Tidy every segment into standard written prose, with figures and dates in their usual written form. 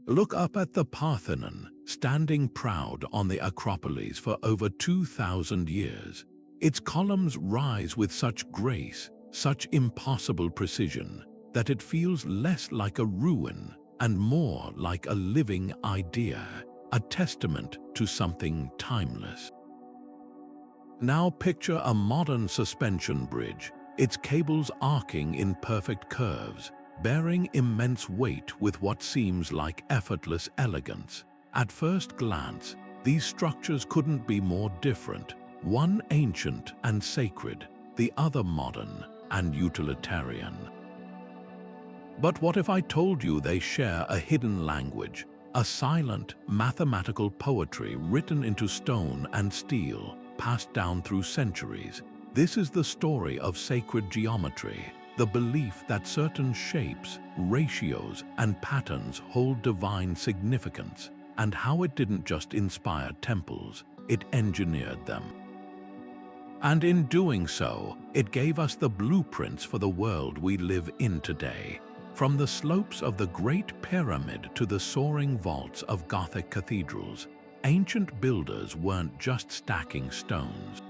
Look up at the Parthenon, standing proud on the Acropolis for over 2,000 years. Its columns rise with such grace, such impossible precision, that it feels less like a ruin and more like a living idea, a testament to something timeless. Now picture a modern suspension bridge, its cables arcing in perfect curves, bearing immense weight with what seems like effortless elegance. At first glance, these structures couldn't be more different, one ancient and sacred, the other modern and utilitarian. But what if I told you they share a hidden language, a silent, mathematical poetry written into stone and steel, passed down through centuries? This is the story of sacred geometry, the belief that certain shapes, ratios, and patterns hold divine significance, and how it didn't just inspire temples, it engineered them. And in doing so, it gave us the blueprints for the world we live in today. From the slopes of the Great Pyramid to the soaring vaults of Gothic cathedrals, ancient builders weren't just stacking stones.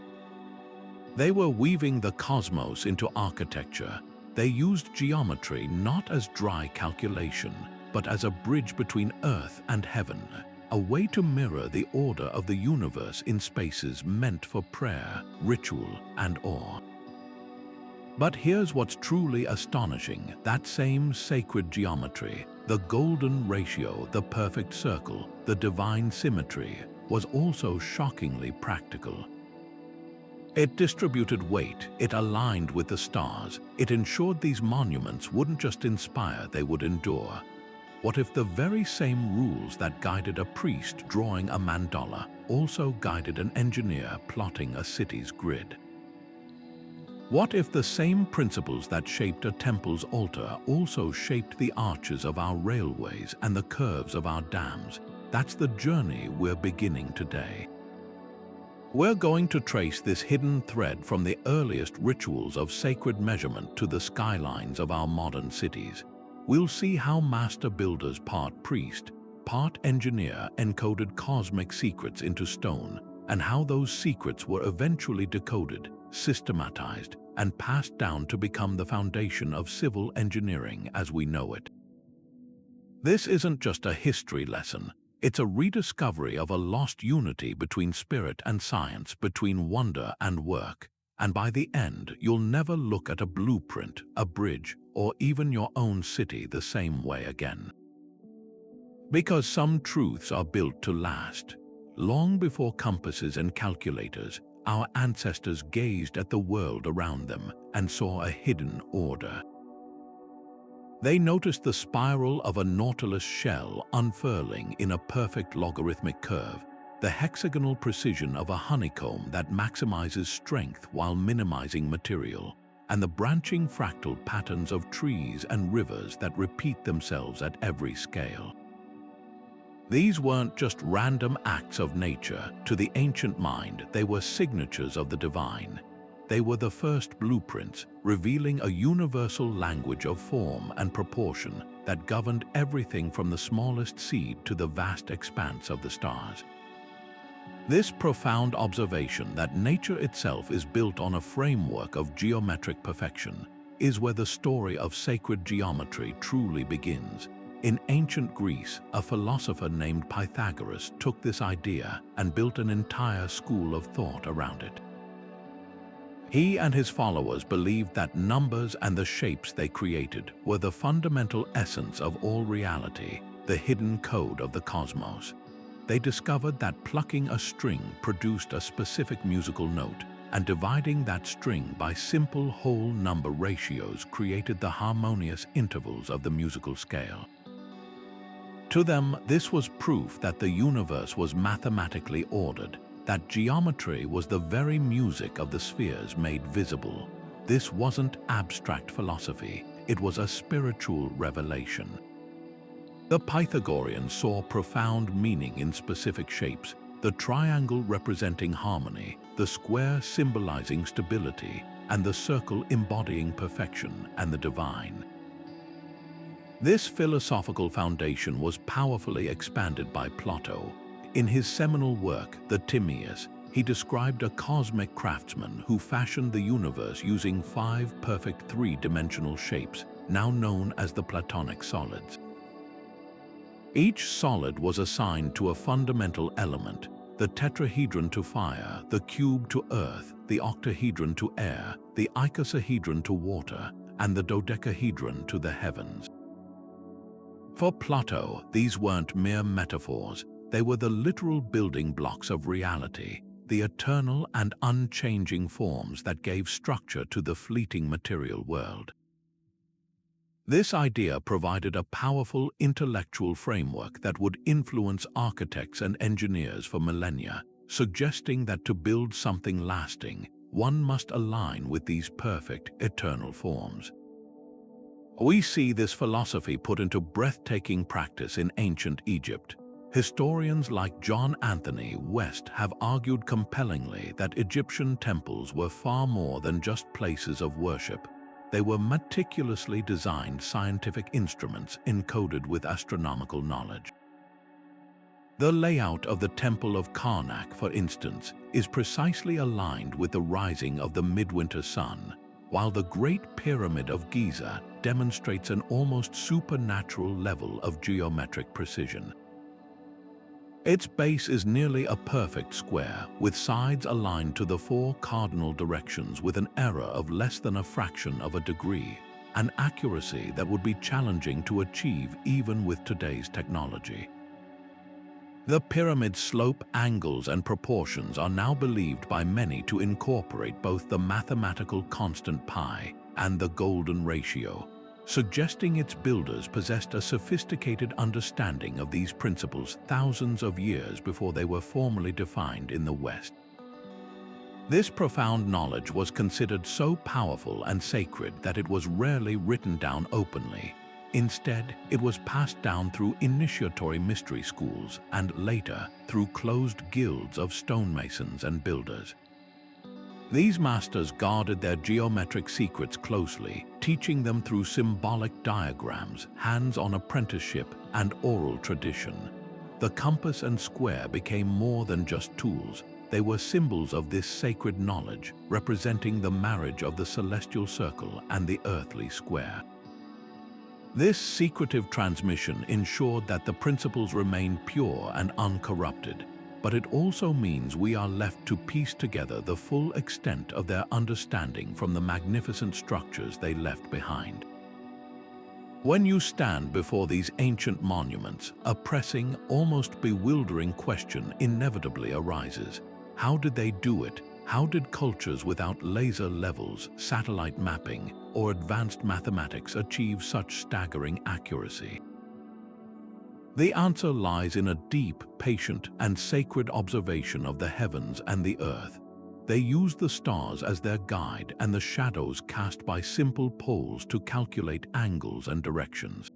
They were weaving the cosmos into architecture. They used geometry not as dry calculation, but as a bridge between earth and heaven, a way to mirror the order of the universe in spaces meant for prayer, ritual, and awe. But here's what's truly astonishing: that same sacred geometry, the golden ratio, the perfect circle, the divine symmetry, was also shockingly practical. It distributed weight, it aligned with the stars, it ensured these monuments wouldn't just inspire, they would endure. What if the very same rules that guided a priest drawing a mandala also guided an engineer plotting a city's grid? What if the same principles that shaped a temple's altar also shaped the arches of our railways and the curves of our dams? That's the journey we're beginning today. We're going to trace this hidden thread from the earliest rituals of sacred measurement to the skylines of our modern cities. We'll see how master builders, part priest, part engineer, encoded cosmic secrets into stone, and how those secrets were eventually decoded, systematized, and passed down to become the foundation of civil engineering as we know it. This isn't just a history lesson. It's a rediscovery of a lost unity between spirit and science, between wonder and work. And by the end, you'll never look at a blueprint, a bridge, or even your own city the same way again. Because some truths are built to last. Long before compasses and calculators, our ancestors gazed at the world around them and saw a hidden order. They noticed the spiral of a nautilus shell unfurling in a perfect logarithmic curve, the hexagonal precision of a honeycomb that maximizes strength while minimizing material, and the branching fractal patterns of trees and rivers that repeat themselves at every scale. These weren't just random acts of nature. To the ancient mind, they were signatures of the divine. They were the first blueprints, revealing a universal language of form and proportion that governed everything from the smallest seed to the vast expanse of the stars. This profound observation that nature itself is built on a framework of geometric perfection is where the story of sacred geometry truly begins. In ancient Greece, a philosopher named Pythagoras took this idea and built an entire school of thought around it. He and his followers believed that numbers and the shapes they created were the fundamental essence of all reality, the hidden code of the cosmos. They discovered that plucking a string produced a specific musical note, and dividing that string by simple whole number ratios created the harmonious intervals of the musical scale. To them, this was proof that the universe was mathematically ordered, that geometry was the very music of the spheres made visible. This wasn't abstract philosophy, it was a spiritual revelation. The Pythagoreans saw profound meaning in specific shapes, the triangle representing harmony, the square symbolizing stability, and the circle embodying perfection and the divine. This philosophical foundation was powerfully expanded by Plato. In his seminal work, the Timaeus, he described a cosmic craftsman who fashioned the universe using 5 perfect 3-dimensional shapes, now known as the Platonic solids. Each solid was assigned to a fundamental element: the tetrahedron to fire, the cube to earth, the octahedron to air, the icosahedron to water, and the dodecahedron to the heavens. For Plato, these weren't mere metaphors. They were the literal building blocks of reality, the eternal and unchanging forms that gave structure to the fleeting material world. This idea provided a powerful intellectual framework that would influence architects and engineers for millennia, suggesting that to build something lasting, one must align with these perfect, eternal forms. We see this philosophy put into breathtaking practice in ancient Egypt. Historians like John Anthony West have argued compellingly that Egyptian temples were far more than just places of worship. They were meticulously designed scientific instruments encoded with astronomical knowledge. The layout of the Temple of Karnak, for instance, is precisely aligned with the rising of the midwinter sun, while the Great Pyramid of Giza demonstrates an almost supernatural level of geometric precision. Its base is nearly a perfect square, with sides aligned to the 4 cardinal directions with an error of less than a fraction of a degree, an accuracy that would be challenging to achieve even with today's technology. The pyramid's slope, angles, and proportions are now believed by many to incorporate both the mathematical constant pi and the golden ratio, suggesting its builders possessed a sophisticated understanding of these principles thousands of years before they were formally defined in the West. This profound knowledge was considered so powerful and sacred that it was rarely written down openly. Instead, it was passed down through initiatory mystery schools and later through closed guilds of stonemasons and builders. These masters guarded their geometric secrets closely, teaching them through symbolic diagrams, hands-on apprenticeship, and oral tradition. The compass and square became more than just tools. They were symbols of this sacred knowledge, representing the marriage of the celestial circle and the earthly square. This secretive transmission ensured that the principles remained pure and uncorrupted, but it also means we are left to piece together the full extent of their understanding from the magnificent structures they left behind. When you stand before these ancient monuments, a pressing, almost bewildering question inevitably arises. How did they do it? How did cultures without laser levels, satellite mapping, or advanced mathematics achieve such staggering accuracy? The answer lies in a deep, patient, and sacred observation of the heavens and the earth. They used the stars as their guide and the shadows cast by simple poles to calculate angles and directions.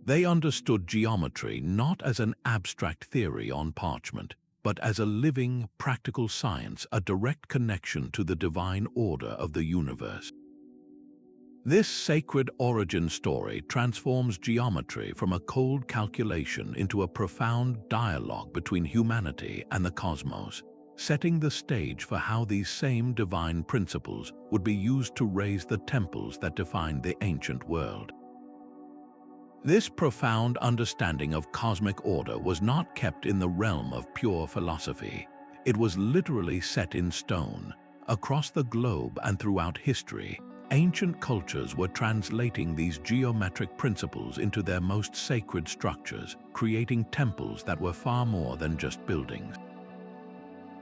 They understood geometry not as an abstract theory on parchment, but as a living, practical science, a direct connection to the divine order of the universe. This sacred origin story transforms geometry from a cold calculation into a profound dialogue between humanity and the cosmos, setting the stage for how these same divine principles would be used to raise the temples that defined the ancient world. This profound understanding of cosmic order was not kept in the realm of pure philosophy. It was literally set in stone. Across the globe and throughout history, ancient cultures were translating these geometric principles into their most sacred structures, creating temples that were far more than just buildings.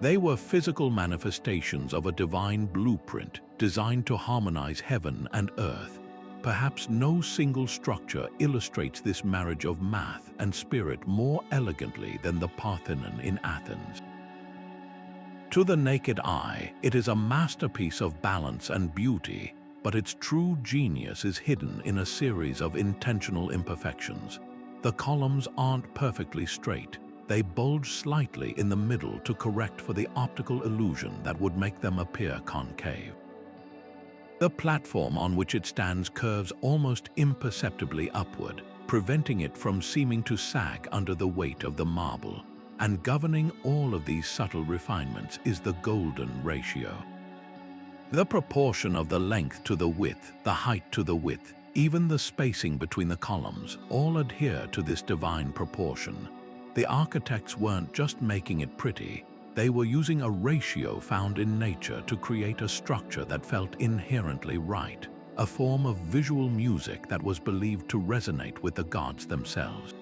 They were physical manifestations of a divine blueprint designed to harmonize heaven and earth. Perhaps no single structure illustrates this marriage of math and spirit more elegantly than the Parthenon in Athens. To the naked eye, it is a masterpiece of balance and beauty, but its true genius is hidden in a series of intentional imperfections. The columns aren't perfectly straight. They bulge slightly in the middle to correct for the optical illusion that would make them appear concave. The platform on which it stands curves almost imperceptibly upward, preventing it from seeming to sag under the weight of the marble. And governing all of these subtle refinements is the golden ratio. The proportion of the length to the width, the height to the width, even the spacing between the columns, all adhere to this divine proportion. The architects weren't just making it pretty, they were using a ratio found in nature to create a structure that felt inherently right, a form of visual music that was believed to resonate with the gods themselves.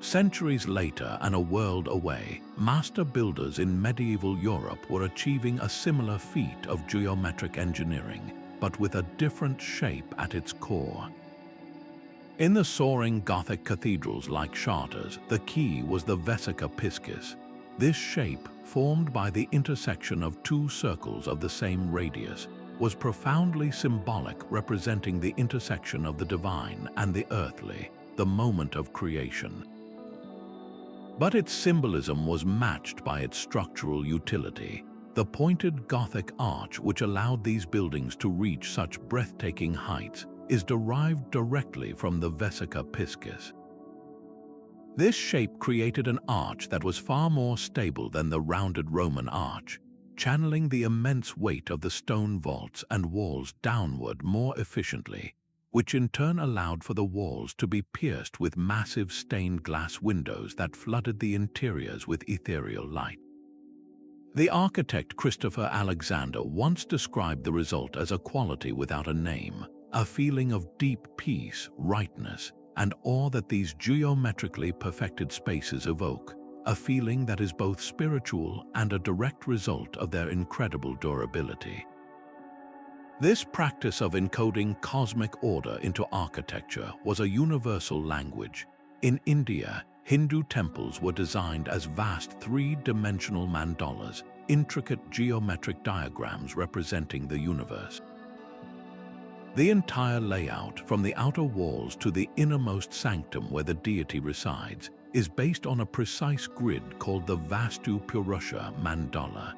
Centuries later and a world away, master builders in medieval Europe were achieving a similar feat of geometric engineering, but with a different shape at its core. In the soaring Gothic cathedrals like Chartres, the key was the vesica piscis. This shape, formed by the intersection of two circles of the same radius, was profoundly symbolic, representing the intersection of the divine and the earthly, the moment of creation. But its symbolism was matched by its structural utility. The pointed Gothic arch which allowed these buildings to reach such breathtaking heights is derived directly from the vesica piscis. This shape created an arch that was far more stable than the rounded Roman arch, channeling the immense weight of the stone vaults and walls downward more efficiently, which in turn allowed for the walls to be pierced with massive stained glass windows that flooded the interiors with ethereal light. The architect Christopher Alexander once described the result as a quality without a name, a feeling of deep peace, rightness, and awe that these geometrically perfected spaces evoke, a feeling that is both spiritual and a direct result of their incredible durability. This practice of encoding cosmic order into architecture was a universal language. In India, Hindu temples were designed as vast three-dimensional mandalas, intricate geometric diagrams representing the universe. The entire layout, from the outer walls to the innermost sanctum where the deity resides, is based on a precise grid called the Vastu Purusha mandala.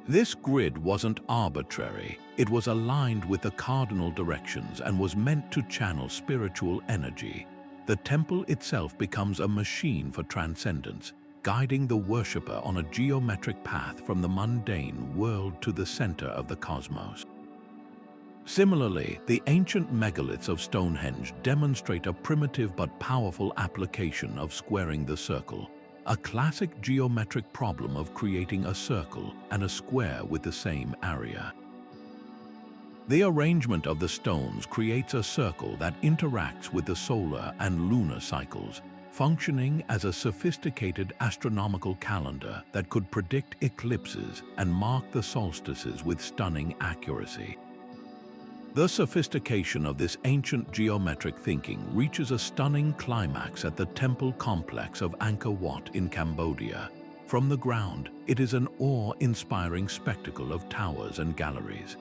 This grid wasn't arbitrary, it was aligned with the cardinal directions and was meant to channel spiritual energy. The temple itself becomes a machine for transcendence, guiding the worshipper on a geometric path from the mundane world to the center of the cosmos. Similarly, the ancient megaliths of Stonehenge demonstrate a primitive but powerful application of squaring the circle, a classic geometric problem of creating a circle and a square with the same area. The arrangement of the stones creates a circle that interacts with the solar and lunar cycles, functioning as a sophisticated astronomical calendar that could predict eclipses and mark the solstices with stunning accuracy. The sophistication of this ancient geometric thinking reaches a stunning climax at the temple complex of Angkor Wat in Cambodia. From the ground, it is an awe-inspiring spectacle of towers and galleries.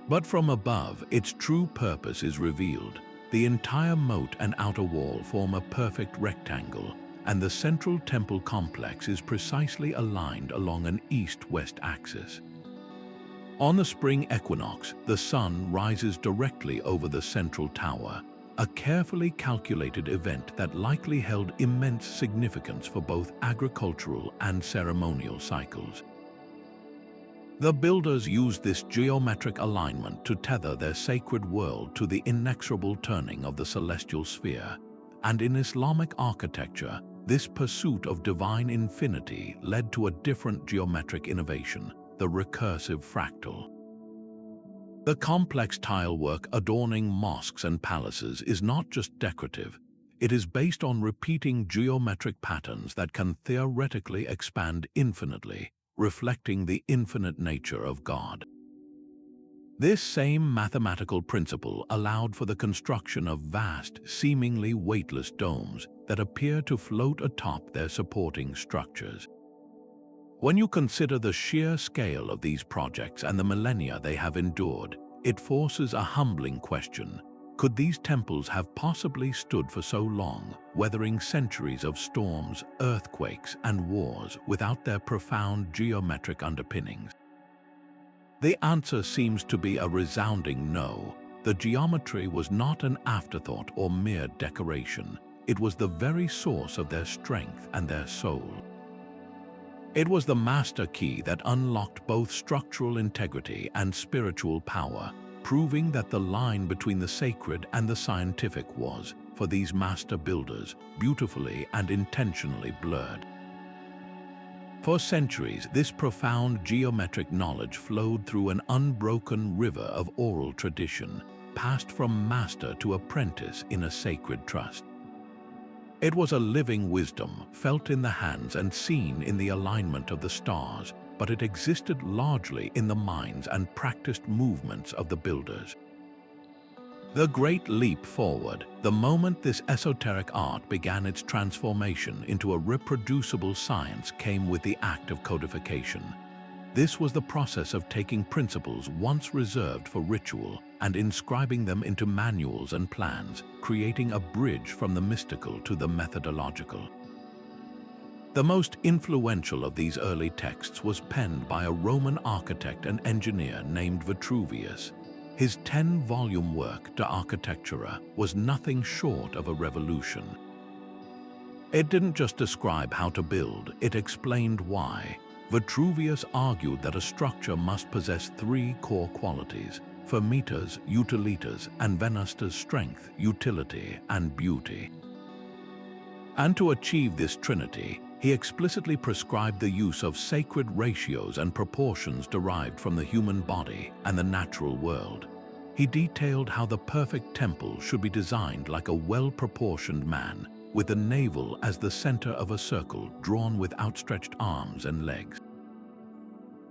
But from above, its true purpose is revealed. The entire moat and outer wall form a perfect rectangle, and the central temple complex is precisely aligned along an east-west axis. On the spring equinox, the sun rises directly over the central tower, a carefully calculated event that likely held immense significance for both agricultural and ceremonial cycles. The builders used this geometric alignment to tether their sacred world to the inexorable turning of the celestial sphere, and in Islamic architecture, this pursuit of divine infinity led to a different geometric innovation, the recursive fractal. The complex tilework adorning mosques and palaces is not just decorative, it is based on repeating geometric patterns that can theoretically expand infinitely, reflecting the infinite nature of God. This same mathematical principle allowed for the construction of vast, seemingly weightless domes that appear to float atop their supporting structures. When you consider the sheer scale of these projects and the millennia they have endured, it forces a humbling question. Could these temples have possibly stood for so long, weathering centuries of storms, earthquakes, and wars without their profound geometric underpinnings? The answer seems to be a resounding no. The geometry was not an afterthought or mere decoration. It was the very source of their strength and their soul. It was the master key that unlocked both structural integrity and spiritual power, proving that the line between the sacred and the scientific was, for these master builders, beautifully and intentionally blurred. For centuries, this profound geometric knowledge flowed through an unbroken river of oral tradition, passed from master to apprentice in a sacred trust. It was a living wisdom, felt in the hands and seen in the alignment of the stars, but it existed largely in the minds and practiced movements of the builders. The great leap forward, the moment this esoteric art began its transformation into a reproducible science, came with the act of codification. This was the process of taking principles once reserved for ritual and inscribing them into manuals and plans, creating a bridge from the mystical to the methodological. The most influential of these early texts was penned by a Roman architect and engineer named Vitruvius. His 10-volume work, De Architectura, was nothing short of a revolution. It didn't just describe how to build, it explained why. Vitruvius argued that a structure must possess three core qualities: firmitas, utilitas, and venustas, strength, utility, and beauty. And to achieve this trinity, he explicitly prescribed the use of sacred ratios and proportions derived from the human body and the natural world. He detailed how the perfect temple should be designed like a well-proportioned man, with the navel as the center of a circle drawn with outstretched arms and legs.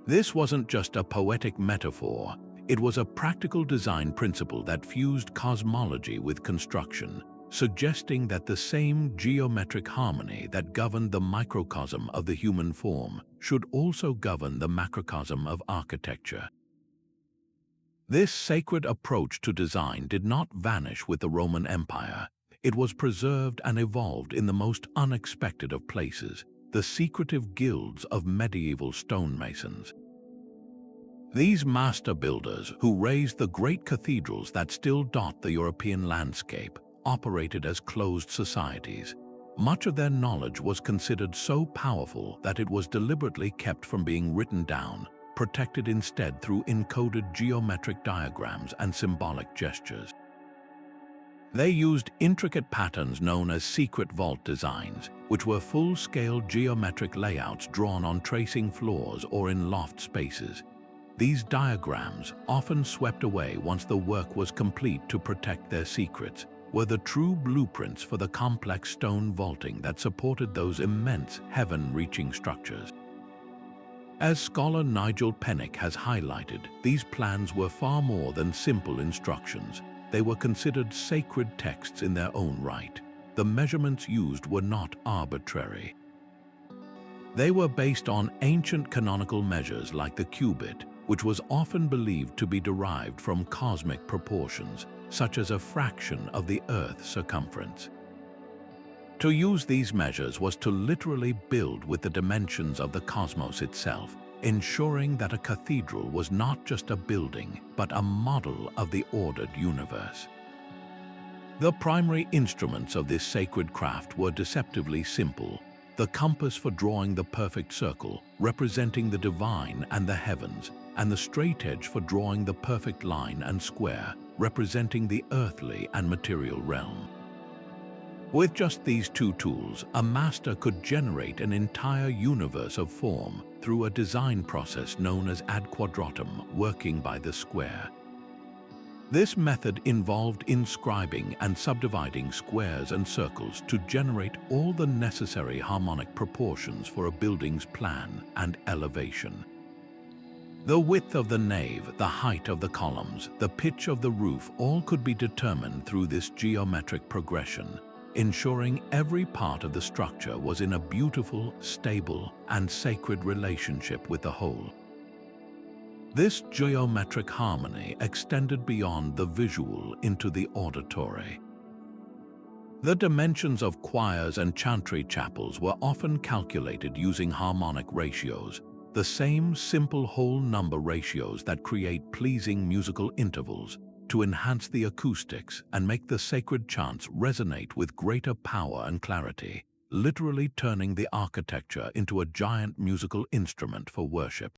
This wasn't just a poetic metaphor, it was a practical design principle that fused cosmology with construction, suggesting that the same geometric harmony that governed the microcosm of the human form should also govern the macrocosm of architecture. This sacred approach to design did not vanish with the Roman Empire. It was preserved and evolved in the most unexpected of places, the secretive guilds of medieval stonemasons. These master builders, who raised the great cathedrals that still dot the European landscape, operated as closed societies. Much of their knowledge was considered so powerful that it was deliberately kept from being written down, protected instead through encoded geometric diagrams and symbolic gestures. They used intricate patterns known as secret vault designs, which were full-scale geometric layouts drawn on tracing floors or in loft spaces. These diagrams, often swept away once the work was complete to protect their secrets, were the true blueprints for the complex stone vaulting that supported those immense heaven-reaching structures. As scholar Nigel Pennick has highlighted, these plans were far more than simple instructions. They were considered sacred texts in their own right. The measurements used were not arbitrary. They were based on ancient canonical measures like the cubit, which was often believed to be derived from cosmic proportions, such as a fraction of the Earth's circumference. To use these measures was to literally build with the dimensions of the cosmos itself, ensuring that a cathedral was not just a building, but a model of the ordered universe. The primary instruments of this sacred craft were deceptively simple: the compass for drawing the perfect circle, representing the divine and the heavens, and the straightedge for drawing the perfect line and square, representing the earthly and material realm. With just these two tools, a master could generate an entire universe of form through a design process known as ad quadratum, working by the square. This method involved inscribing and subdividing squares and circles to generate all the necessary harmonic proportions for a building's plan and elevation. The width of the nave, the height of the columns, the pitch of the roof, all could be determined through this geometric progression, ensuring every part of the structure was in a beautiful, stable, and sacred relationship with the whole. This geometric harmony extended beyond the visual into the auditory. The dimensions of choirs and chantry chapels were often calculated using harmonic ratios. the same simple whole number ratios that create pleasing musical intervals to enhance the acoustics and make the sacred chants resonate with greater power and clarity, literally turning the architecture into a giant musical instrument for worship.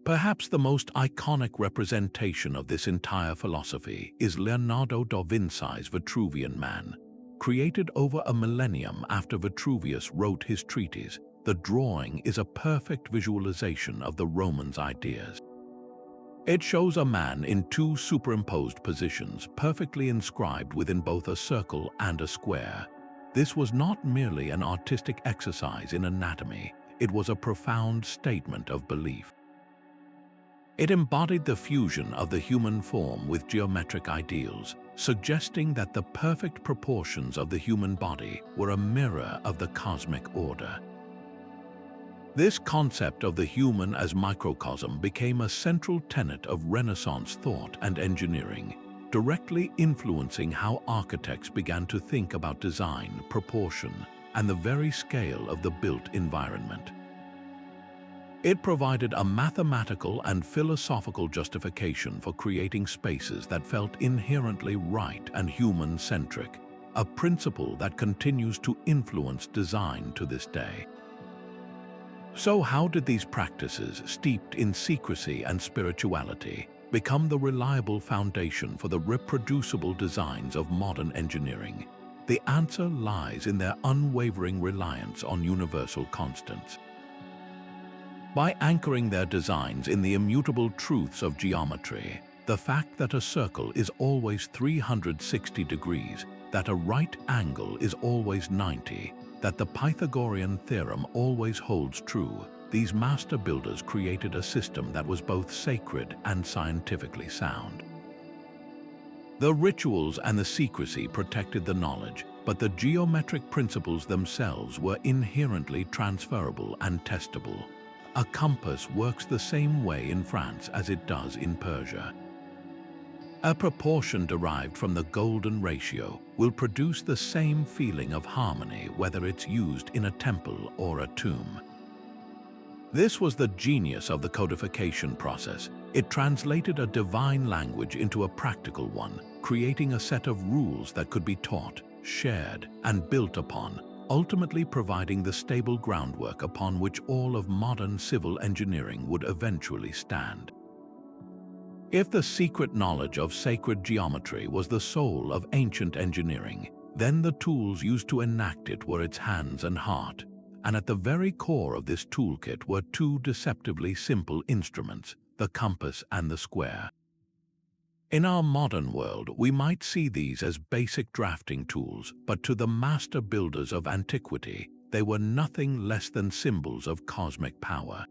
Perhaps the most iconic representation of this entire philosophy is Leonardo da Vinci's Vitruvian Man. Created over a millennium after Vitruvius wrote his treatise, the drawing is a perfect visualization of the Romans' ideas. It shows a man in two superimposed positions, perfectly inscribed within both a circle and a square. This was not merely an artistic exercise in anatomy, it was a profound statement of belief. It embodied the fusion of the human form with geometric ideals, suggesting that the perfect proportions of the human body were a mirror of the cosmic order. This concept of the human as microcosm became a central tenet of Renaissance thought and engineering, directly influencing how architects began to think about design, proportion, and the very scale of the built environment. It provided a mathematical and philosophical justification for creating spaces that felt inherently right and human-centric, a principle that continues to influence design to this day. So how did these practices, steeped in secrecy and spirituality, become the reliable foundation for the reproducible designs of modern engineering? The answer lies in their unwavering reliance on universal constants. By anchoring their designs in the immutable truths of geometry, the fact that a circle is always 360 degrees, that a right angle is always 90, that the Pythagorean theorem always holds true, these master builders created a system that was both sacred and scientifically sound. The rituals and the secrecy protected the knowledge, but the geometric principles themselves were inherently transferable and testable. A compass works the same way in France as it does in Persia. A proportion derived from the golden ratio will produce the same feeling of harmony whether it's used in a temple or a tomb. This was the genius of the codification process. It translated a divine language into a practical one, creating a set of rules that could be taught, shared, and built upon, ultimately providing the stable groundwork upon which all of modern civil engineering would eventually stand. If the secret knowledge of sacred geometry was the soul of ancient engineering, then the tools used to enact it were its hands and heart, and at the very core of this toolkit were two deceptively simple instruments, the compass and the square. In our modern world, we might see these as basic drafting tools, but to the master builders of antiquity, they were nothing less than symbols of cosmic power.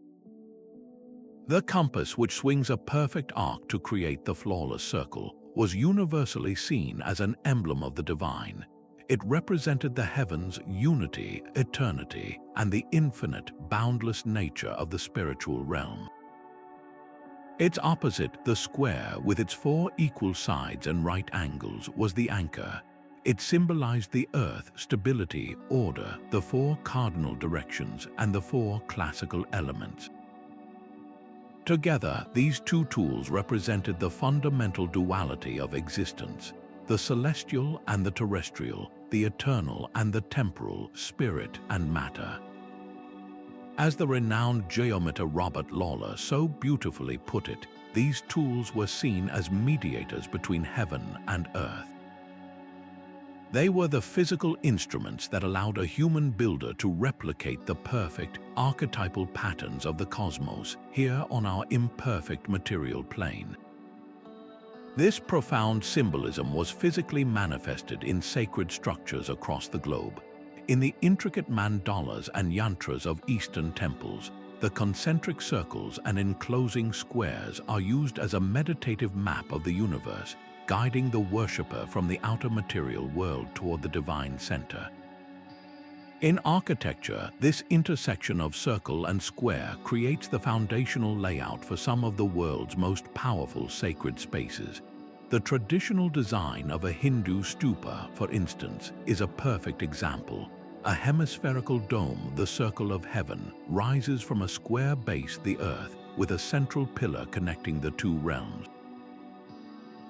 The compass, which swings a perfect arc to create the flawless circle, was universally seen as an emblem of the divine. It represented the heavens' unity, eternity, and the infinite, boundless nature of the spiritual realm. Its opposite, the square, with its four equal sides and right angles, was the anchor. It symbolized the earth, stability, order, the four cardinal directions, and the four classical elements. Together, these two tools represented the fundamental duality of existence, the celestial and the terrestrial, the eternal and the temporal, spirit and matter. As the renowned geometer Robert Lawler so beautifully put it, these tools were seen as mediators between heaven and earth. They were the physical instruments that allowed a human builder to replicate the perfect, archetypal patterns of the cosmos here on our imperfect material plane. This profound symbolism was physically manifested in sacred structures across the globe. In the intricate mandalas and yantras of Eastern temples, the concentric circles and enclosing squares are used as a meditative map of the universe, guiding the worshipper from the outer material world toward the divine center. In architecture, this intersection of circle and square creates the foundational layout for some of the world's most powerful sacred spaces. The traditional design of a Hindu stupa, for instance, is a perfect example. A hemispherical dome, the circle of heaven, rises from a square base, the earth, with a central pillar connecting the two realms.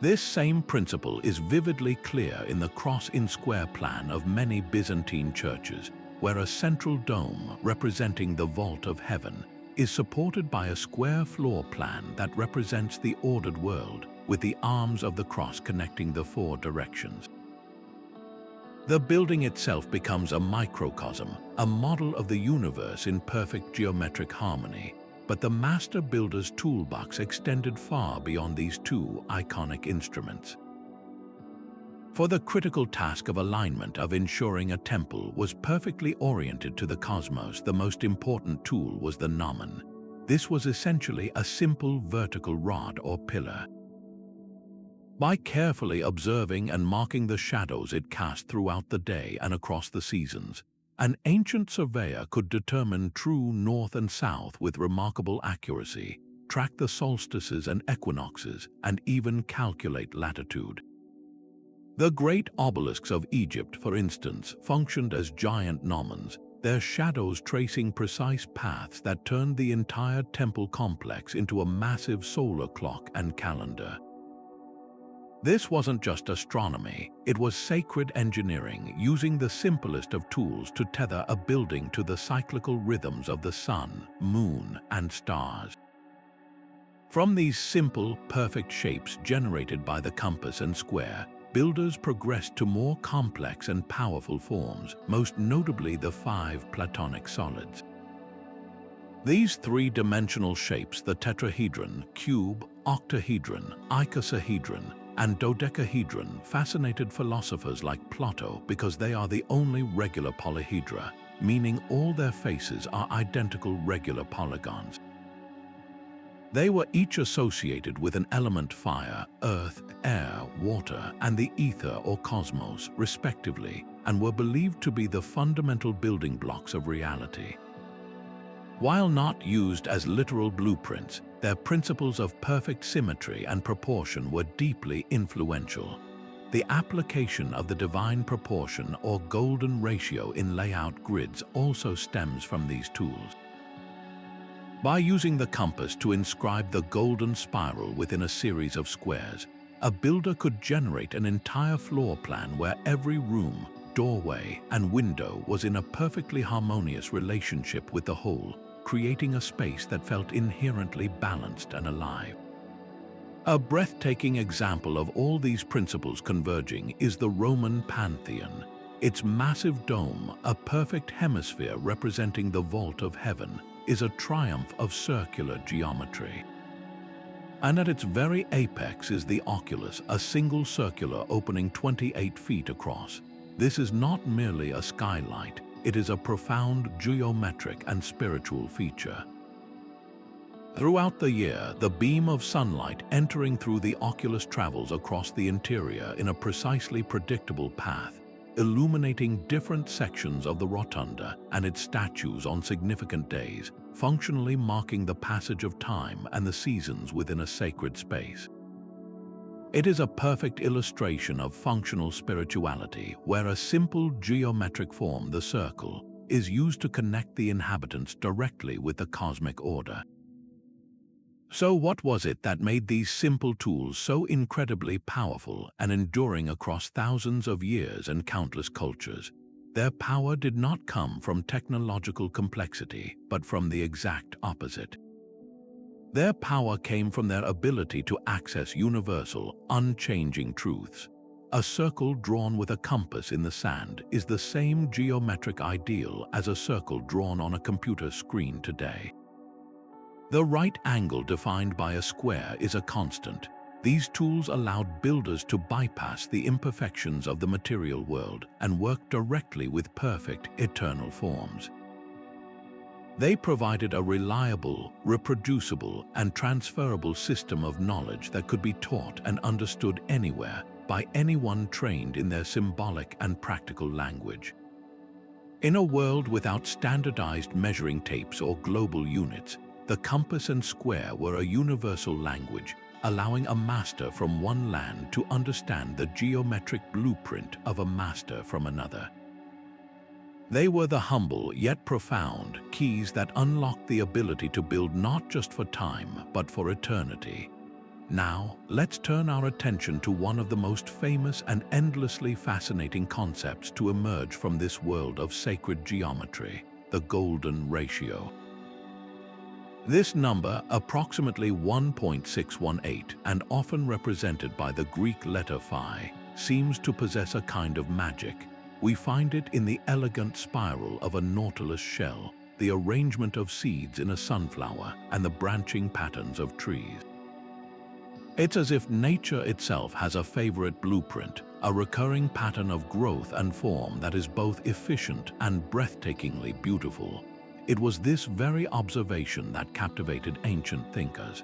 This same principle is vividly clear in the cross-in-square plan of many Byzantine churches, where a central dome representing the vault of heaven is supported by a square floor plan that represents the ordered world, with the arms of the cross connecting the four directions. The building itself becomes a microcosm, a model of the universe in perfect geometric harmony, but the master builder's toolbox extended far beyond these two iconic instruments. For the critical task of alignment, of ensuring a temple was perfectly oriented to the cosmos, the most important tool was the gnomon. This was essentially a simple vertical rod or pillar. By carefully observing and marking the shadows it cast throughout the day and across the seasons, an ancient surveyor could determine true north and south with remarkable accuracy, track the solstices and equinoxes, and even calculate latitude. The great obelisks of Egypt, for instance, functioned as giant gnomons, their shadows tracing precise paths that turned the entire temple complex into a massive solar clock and calendar. This wasn't just astronomy, it was sacred engineering, using the simplest of tools to tether a building to the cyclical rhythms of the sun, moon, and stars. From these simple, perfect shapes generated by the compass and square, builders progressed to more complex and powerful forms, most notably the 5 Platonic solids. These three-dimensional shapes, the tetrahedron, cube, octahedron, icosahedron, and dodecahedron, fascinated philosophers like Plato because they are the only regular polyhedra, meaning all their faces are identical regular polygons. They were each associated with an element: fire, earth, air, water, and the ether or cosmos, respectively, and were believed to be the fundamental building blocks of reality. While not used as literal blueprints, their principles of perfect symmetry and proportion were deeply influential. The application of the divine proportion or golden ratio in layout grids also stems from these tools. By using the compass to inscribe the golden spiral within a series of squares, a builder could generate an entire floor plan where every room, doorway, and window was in a perfectly harmonious relationship with the whole, creating a space that felt inherently balanced and alive. A breathtaking example of all these principles converging is the Roman Pantheon. Its massive dome, a perfect hemisphere representing the vault of heaven, is a triumph of circular geometry. And at its very apex is the oculus, a single circular opening 28 feet across. This is not merely a skylight, it is a profound geometric and spiritual feature. Throughout the year, the beam of sunlight entering through the oculus travels across the interior in a precisely predictable path, illuminating different sections of the rotunda and its statues on significant days, functionally marking the passage of time and the seasons within a sacred space. It is a perfect illustration of functional spirituality, where a simple geometric form, the circle, is used to connect the inhabitants directly with the cosmic order. So what was it that made these simple tools so incredibly powerful and enduring across thousands of years and countless cultures? Their power did not come from technological complexity, but from the exact opposite. Their power came from their ability to access universal, unchanging truths. A circle drawn with a compass in the sand is the same geometric ideal as a circle drawn on a computer screen today. The right angle defined by a square is a constant. These tools allowed builders to bypass the imperfections of the material world and work directly with perfect, eternal forms. They provided a reliable, reproducible, and transferable system of knowledge that could be taught and understood anywhere by anyone trained in their symbolic and practical language. In a world without standardized measuring tapes or global units, the compass and square were a universal language, allowing a master from one land to understand the geometric blueprint of a master from another. They were the humble yet profound keys that unlocked the ability to build not just for time, but for eternity. Now, let's turn our attention to one of the most famous and endlessly fascinating concepts to emerge from this world of sacred geometry, the golden ratio. This number, approximately 1.618 and often represented by the Greek letter phi, seems to possess a kind of magic. We find it in the elegant spiral of a nautilus shell, the arrangement of seeds in a sunflower, and the branching patterns of trees. It's as if nature itself has a favorite blueprint, a recurring pattern of growth and form that is both efficient and breathtakingly beautiful. It was this very observation that captivated ancient thinkers.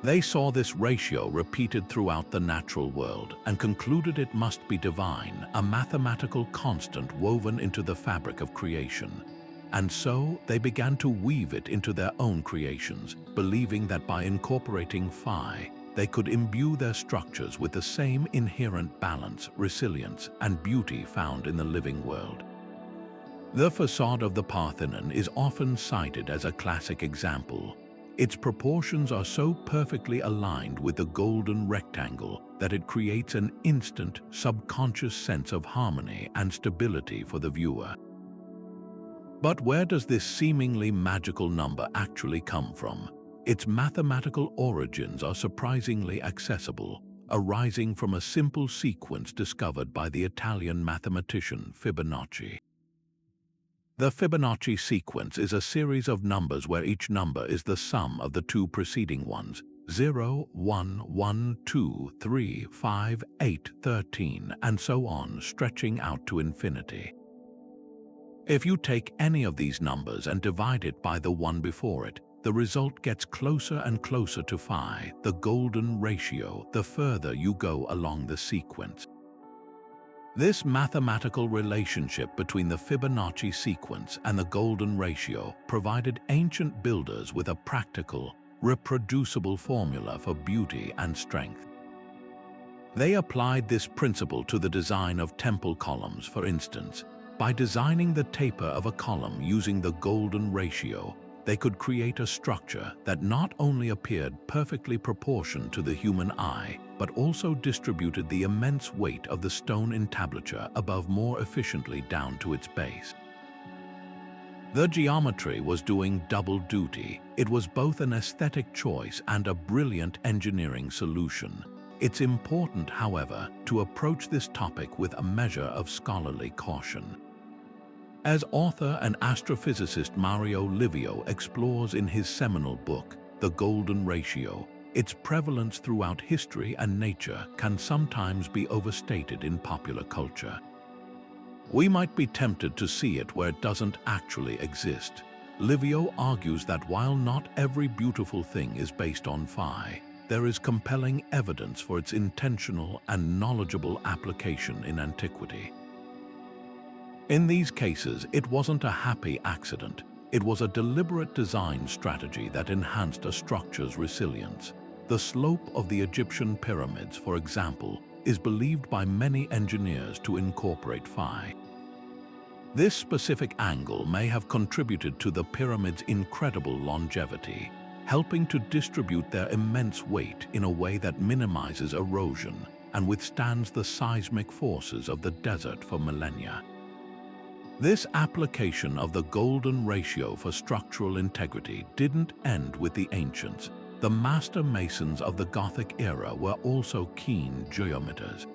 They saw this ratio repeated throughout the natural world and concluded it must be divine, a mathematical constant woven into the fabric of creation. And so they began to weave it into their own creations, believing that by incorporating phi, they could imbue their structures with the same inherent balance, resilience, and beauty found in the living world. The facade of the Parthenon is often cited as a classic example. Its proportions are so perfectly aligned with the golden rectangle that it creates an instant, subconscious sense of harmony and stability for the viewer. But where does this seemingly magical number actually come from? Its mathematical origins are surprisingly accessible, arising from a simple sequence discovered by the Italian mathematician Fibonacci. The Fibonacci sequence is a series of numbers where each number is the sum of the two preceding ones, 0, 1, 1, 2, 3, 5, 8, 13, and so on, stretching out to infinity. If you take any of these numbers and divide it by the one before it, the result gets closer and closer to phi, the golden ratio, the further you go along the sequence. This mathematical relationship between the Fibonacci sequence and the golden ratio provided ancient builders with a practical, reproducible formula for beauty and strength. They applied this principle to the design of temple columns, for instance. By designing the taper of a column using the golden ratio, they could create a structure that not only appeared perfectly proportioned to the human eye, but also distributed the immense weight of the stone entablature above more efficiently down to its base. The geometry was doing double duty. It was both an aesthetic choice and a brilliant engineering solution. It's important, however, to approach this topic with a measure of scholarly caution. As author and astrophysicist Mario Livio explores in his seminal book, The Golden Ratio, its prevalence throughout history and nature can sometimes be overstated in popular culture. We might be tempted to see it where it doesn't actually exist. Livio argues that while not every beautiful thing is based on phi, there is compelling evidence for its intentional and knowledgeable application in antiquity. In these cases, it wasn't a happy accident. It was a deliberate design strategy that enhanced a structure's resilience. The slope of the Egyptian pyramids, for example, is believed by many engineers to incorporate phi. This specific angle may have contributed to the pyramid's incredible longevity, helping to distribute their immense weight in a way that minimizes erosion and withstands the seismic forces of the desert for millennia. This application of the golden ratio for structural integrity didn't end with the ancients. The master masons of the Gothic era were also keen geometers.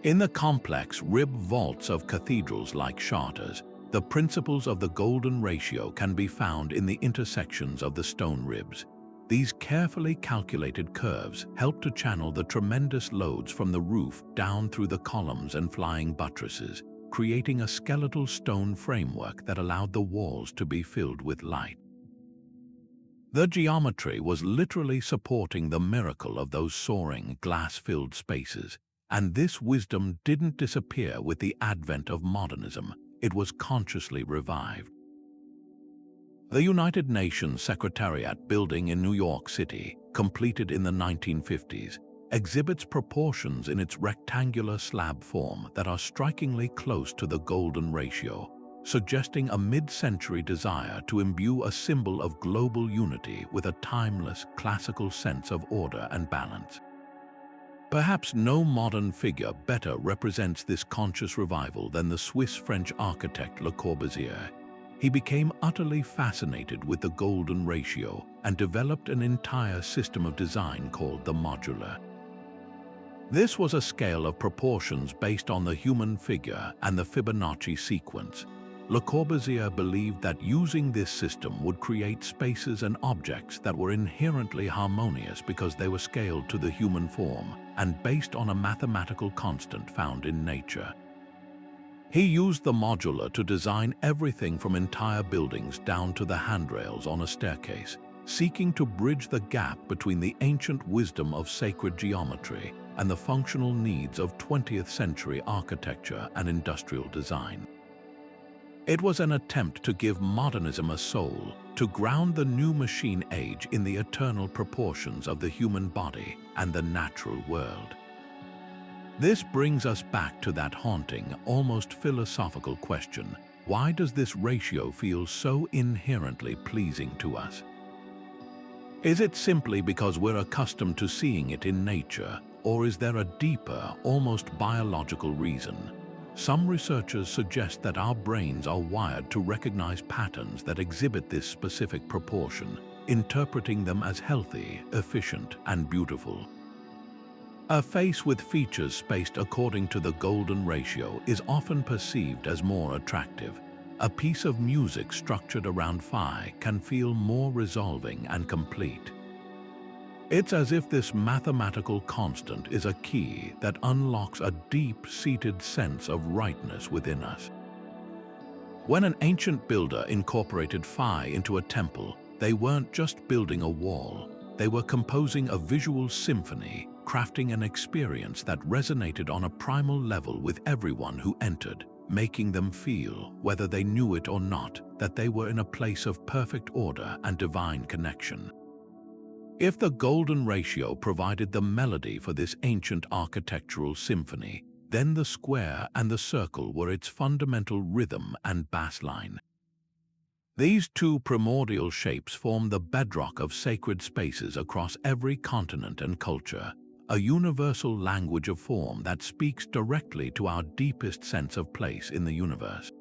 In the complex rib vaults of cathedrals like Chartres, the principles of the golden ratio can be found in the intersections of the stone ribs. These carefully calculated curves help to channel the tremendous loads from the roof down through the columns and flying buttresses, creating a skeletal stone framework that allowed the walls to be filled with light. The geometry was literally supporting the miracle of those soaring, glass-filled spaces, and this wisdom didn't disappear with the advent of modernism. It was consciously revived. The United Nations Secretariat building in New York City, completed in the 1950s, exhibits proportions in its rectangular slab form that are strikingly close to the golden ratio, suggesting a mid-century desire to imbue a symbol of global unity with a timeless, classical sense of order and balance. Perhaps no modern figure better represents this conscious revival than the Swiss-French architect Le Corbusier. He became utterly fascinated with the golden ratio and developed an entire system of design called the modular. This was a scale of proportions based on the human figure and the Fibonacci sequence. Le Corbusier believed that using this system would create spaces and objects that were inherently harmonious because they were scaled to the human form and based on a mathematical constant found in nature. He used the modular to design everything from entire buildings down to the handrails on a staircase, seeking to bridge the gap between the ancient wisdom of sacred geometry and the functional needs of 20th century architecture and industrial design. It was an attempt to give modernism a soul, to ground the new machine age in the eternal proportions of the human body and the natural world. This brings us back to that haunting, almost philosophical question: why does this ratio feel so inherently pleasing to us? Is it simply because we're accustomed to seeing it in nature, or is there a deeper, almost biological reason? Some researchers suggest that our brains are wired to recognize patterns that exhibit this specific proportion, interpreting them as healthy, efficient, and beautiful. A face with features spaced according to the golden ratio is often perceived as more attractive. A piece of music structured around phi can feel more resolving and complete. It's as if this mathematical constant is a key that unlocks a deep-seated sense of rightness within us. When an ancient builder incorporated phi into a temple, they weren't just building a wall, they were composing a visual symphony, crafting an experience that resonated on a primal level with everyone who entered, making them feel, whether they knew it or not, that they were in a place of perfect order and divine connection. If the golden ratio provided the melody for this ancient architectural symphony, then the square and the circle were its fundamental rhythm and bassline. These two primordial shapes form the bedrock of sacred spaces across every continent and culture, a universal language of form that speaks directly to our deepest sense of place in the universe.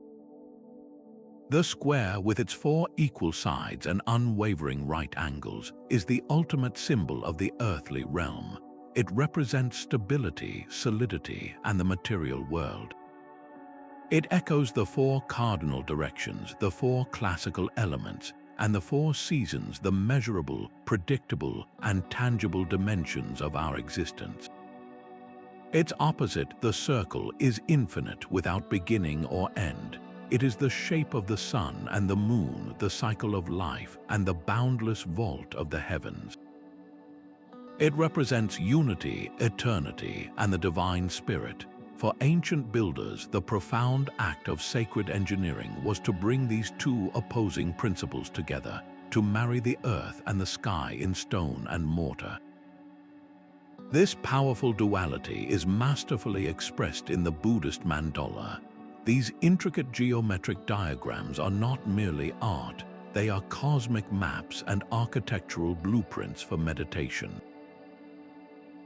The square, with its 4 equal sides and unwavering right angles, is the ultimate symbol of the earthly realm. It represents stability, solidity, and the material world. It echoes the 4 cardinal directions, the 4 classical elements, and the 4 seasons, the measurable, predictable, and tangible dimensions of our existence. Its opposite, the circle, is infinite without beginning or end. It is the shape of the sun and the moon, the cycle of life, and the boundless vault of the heavens. It represents unity, eternity, and the divine spirit. For ancient builders, the profound act of sacred engineering was to bring these two opposing principles together, to marry the earth and the sky in stone and mortar. This powerful duality is masterfully expressed in the Buddhist mandala. These intricate geometric diagrams are not merely art, they are cosmic maps and architectural blueprints for meditation.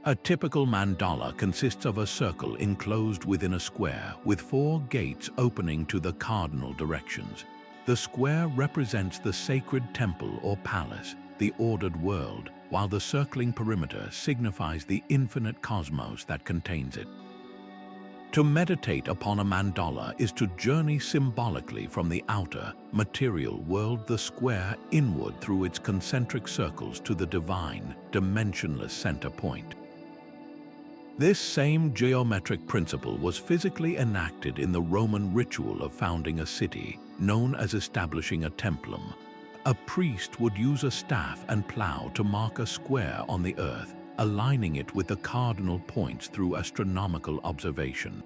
A typical mandala consists of a circle enclosed within a square with 4 gates opening to the cardinal directions. The square represents the sacred temple or palace, the ordered world, while the circling perimeter signifies the infinite cosmos that contains it. To meditate upon a mandala is to journey symbolically from the outer, material world, the square, inward through its concentric circles to the divine, dimensionless center point. This same geometric principle was physically enacted in the Roman ritual of founding a city, known as establishing a templum. A priest would use a staff and plow to mark a square on the earth, aligning it with the cardinal points through astronomical observation.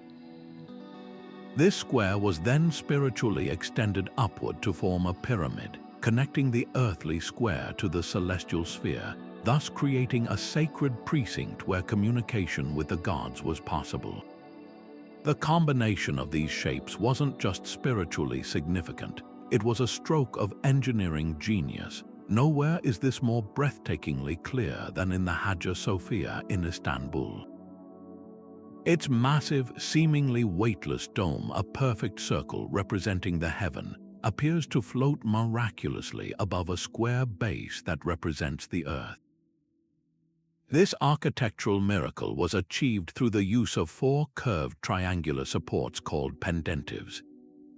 This square was then spiritually extended upward to form a pyramid, connecting the earthly square to the celestial sphere, thus creating a sacred precinct where communication with the gods was possible. The combination of these shapes wasn't just spiritually significant, it was a stroke of engineering genius. Nowhere is this more breathtakingly clear than in the Hagia Sophia in Istanbul. Its massive, seemingly weightless dome, a perfect circle representing the heaven, appears to float miraculously above a square base that represents the earth. This architectural miracle was achieved through the use of 4 curved triangular supports called pendentives.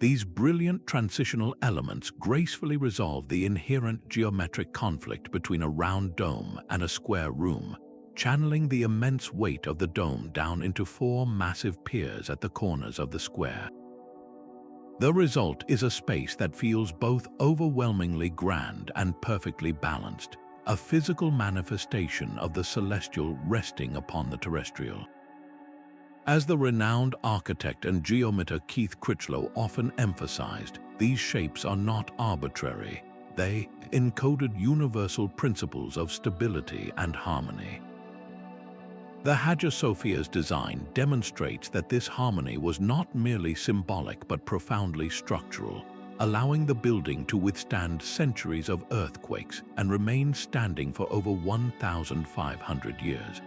These brilliant transitional elements gracefully resolve the inherent geometric conflict between a round dome and a square room, channeling the immense weight of the dome down into 4 massive piers at the corners of the square. The result is a space that feels both overwhelmingly grand and perfectly balanced, a physical manifestation of the celestial resting upon the terrestrial. As the renowned architect and geometer Keith Critchlow often emphasized, these shapes are not arbitrary. They encoded universal principles of stability and harmony. The Hagia Sophia's design demonstrates that this harmony was not merely symbolic but profoundly structural, allowing the building to withstand centuries of earthquakes and remain standing for over 1,500 years.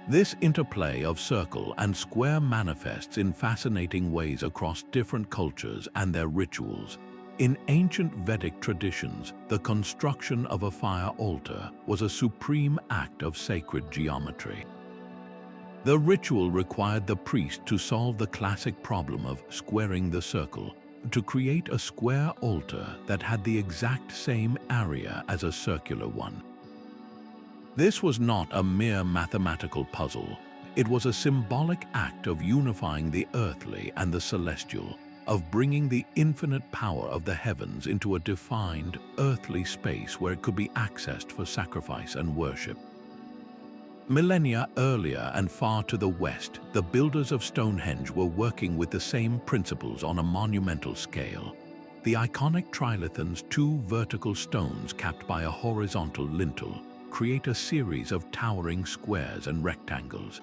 This interplay of circle and square manifests in fascinating ways across different cultures and their rituals. In ancient Vedic traditions, the construction of a fire altar was a supreme act of sacred geometry. The ritual required the priest to solve the classic problem of squaring the circle, to create a square altar that had the exact same area as a circular one. This was not a mere mathematical puzzle. It was a symbolic act of unifying the earthly and the celestial, of bringing the infinite power of the heavens into a defined, earthly space where it could be accessed for sacrifice and worship. Millennia earlier and far to the west, the builders of Stonehenge were working with the same principles on a monumental scale. The iconic trilithon's 2 vertical stones capped by a horizontal lintel create a series of towering squares and rectangles.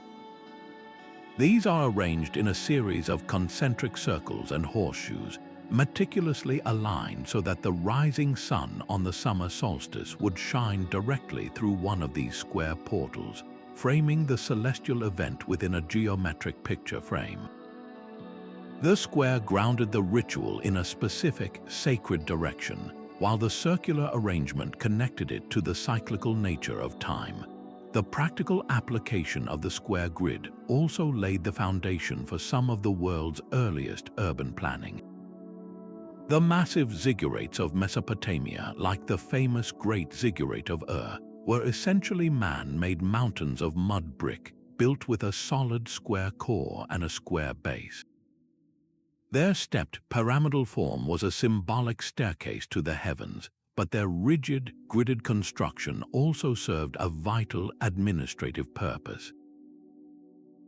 These are arranged in a series of concentric circles and horseshoes, meticulously aligned so that the rising sun on the summer solstice would shine directly through one of these square portals, framing the celestial event within a geometric picture frame. The square grounded the ritual in a specific, sacred direction, while the circular arrangement connected it to the cyclical nature of time. The practical application of the square grid also laid the foundation for some of the world's earliest urban planning. The massive ziggurats of Mesopotamia, like the famous Great Ziggurat of Ur, were essentially man-made mountains of mud brick built with a solid square core and a square base. Their stepped pyramidal form was a symbolic staircase to the heavens, but their rigid, gridded construction also served a vital administrative purpose.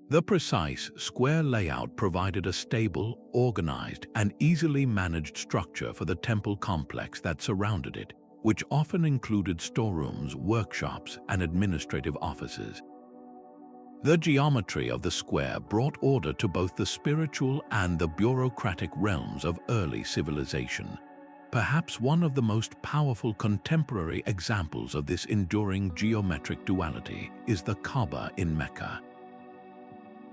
The precise, square layout provided a stable, organized, and easily managed structure for the temple complex that surrounded it, which often included storerooms, workshops, and administrative offices. The geometry of the square brought order to both the spiritual and the bureaucratic realms of early civilization. Perhaps one of the most powerful contemporary examples of this enduring geometric duality is the Kaaba in Mecca.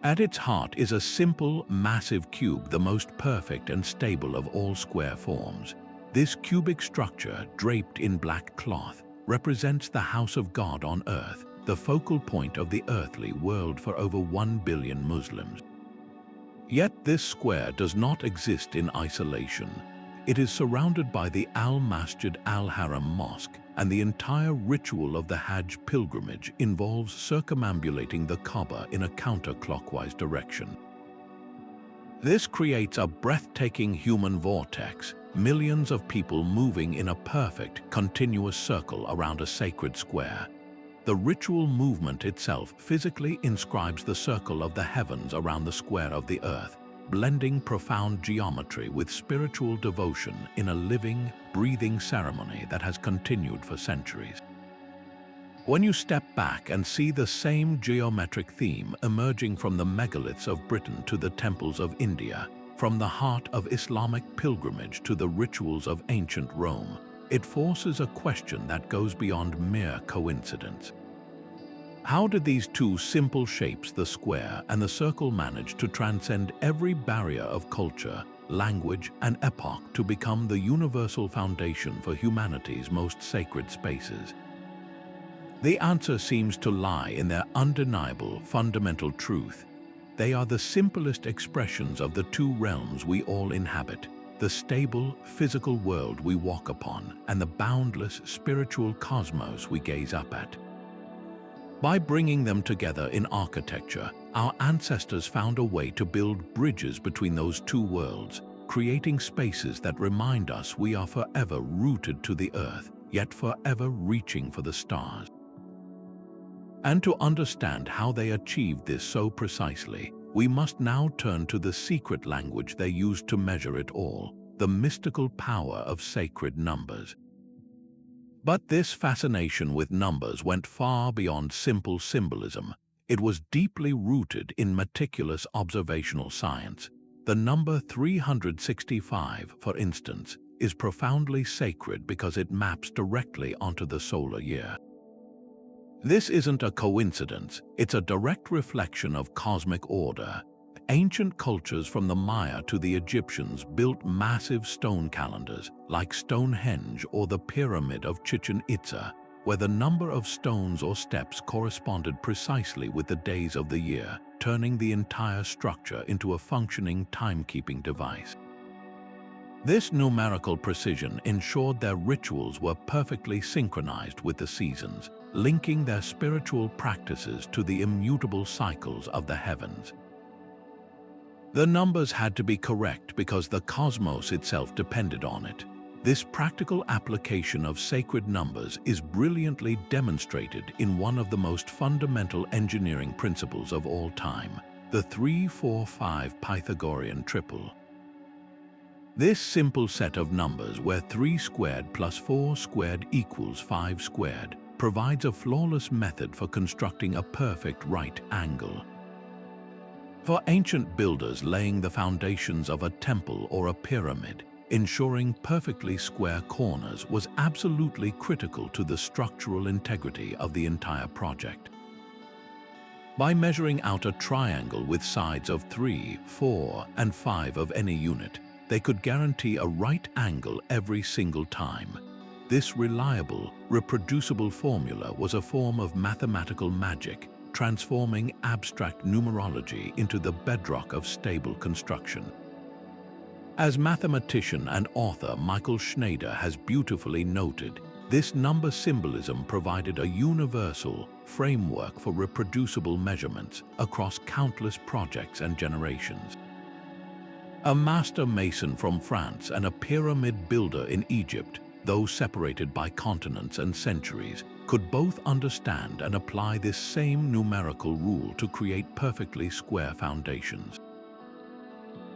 At its heart is a simple, massive cube, the most perfect and stable of all square forms. This cubic structure, draped in black cloth, represents the house of God on earth, the focal point of the earthly world for over 1 billion Muslims. Yet this square does not exist in isolation. It is surrounded by the Al-Masjid Al-Haram Mosque, and the entire ritual of the Hajj pilgrimage involves circumambulating the Kaaba in a counterclockwise direction. This creates a breathtaking human vortex, millions of people moving in a perfect, continuous circle around a sacred square. The ritual movement itself physically inscribes the circle of the heavens around the square of the earth, blending profound geometry with spiritual devotion in a living, breathing ceremony that has continued for centuries. When you step back and see the same geometric theme emerging from the megaliths of Britain to the temples of India, from the heart of Islamic pilgrimage to the rituals of ancient Rome, it forces a question that goes beyond mere coincidence. How did these two simple shapes, the square and the circle, manage to transcend every barrier of culture, language, and epoch to become the universal foundation for humanity's most sacred spaces? The answer seems to lie in their undeniable fundamental truth. They are the simplest expressions of the two realms we all inhabit, the stable, physical world we walk upon, and the boundless spiritual cosmos we gaze up at. By bringing them together in architecture, our ancestors found a way to build bridges between those two worlds, creating spaces that remind us we are forever rooted to the earth, yet forever reaching for the stars. And to understand how they achieved this so precisely, we must now turn to the secret language they used to measure it all, the mystical power of sacred numbers. But this fascination with numbers went far beyond simple symbolism. It was deeply rooted in meticulous observational science. The number 365, for instance, is profoundly sacred because it maps directly onto the solar year. This isn't a coincidence, it's a direct reflection of cosmic order. Ancient cultures from the Maya to the Egyptians built massive stone calendars, like Stonehenge or the Pyramid of Chichen Itza, where the number of stones or steps corresponded precisely with the days of the year, turning the entire structure into a functioning timekeeping device. This numerical precision ensured their rituals were perfectly synchronized with the seasons, linking their spiritual practices to the immutable cycles of the heavens. The numbers had to be correct because the cosmos itself depended on it. This practical application of sacred numbers is brilliantly demonstrated in one of the most fundamental engineering principles of all time, the 3-4-5 Pythagorean triple. This simple set of numbers, where 3 squared plus 4 squared equals 5 squared, provides a flawless method for constructing a perfect right angle. For ancient builders laying the foundations of a temple or a pyramid, ensuring perfectly square corners was absolutely critical to the structural integrity of the entire project. By measuring out a triangle with sides of 3, 4, and 5 of any unit, they could guarantee a right angle every single time. This reliable, reproducible formula was a form of mathematical magic, transforming abstract numerology into the bedrock of stable construction. As mathematician and author Michael Schneider has beautifully noted, this number symbolism provided a universal framework for reproducible measurements across countless projects and generations. A master mason from France and a pyramid builder in Egypt, though separated by continents and centuries, could both understand and apply this same numerical rule to create perfectly square foundations.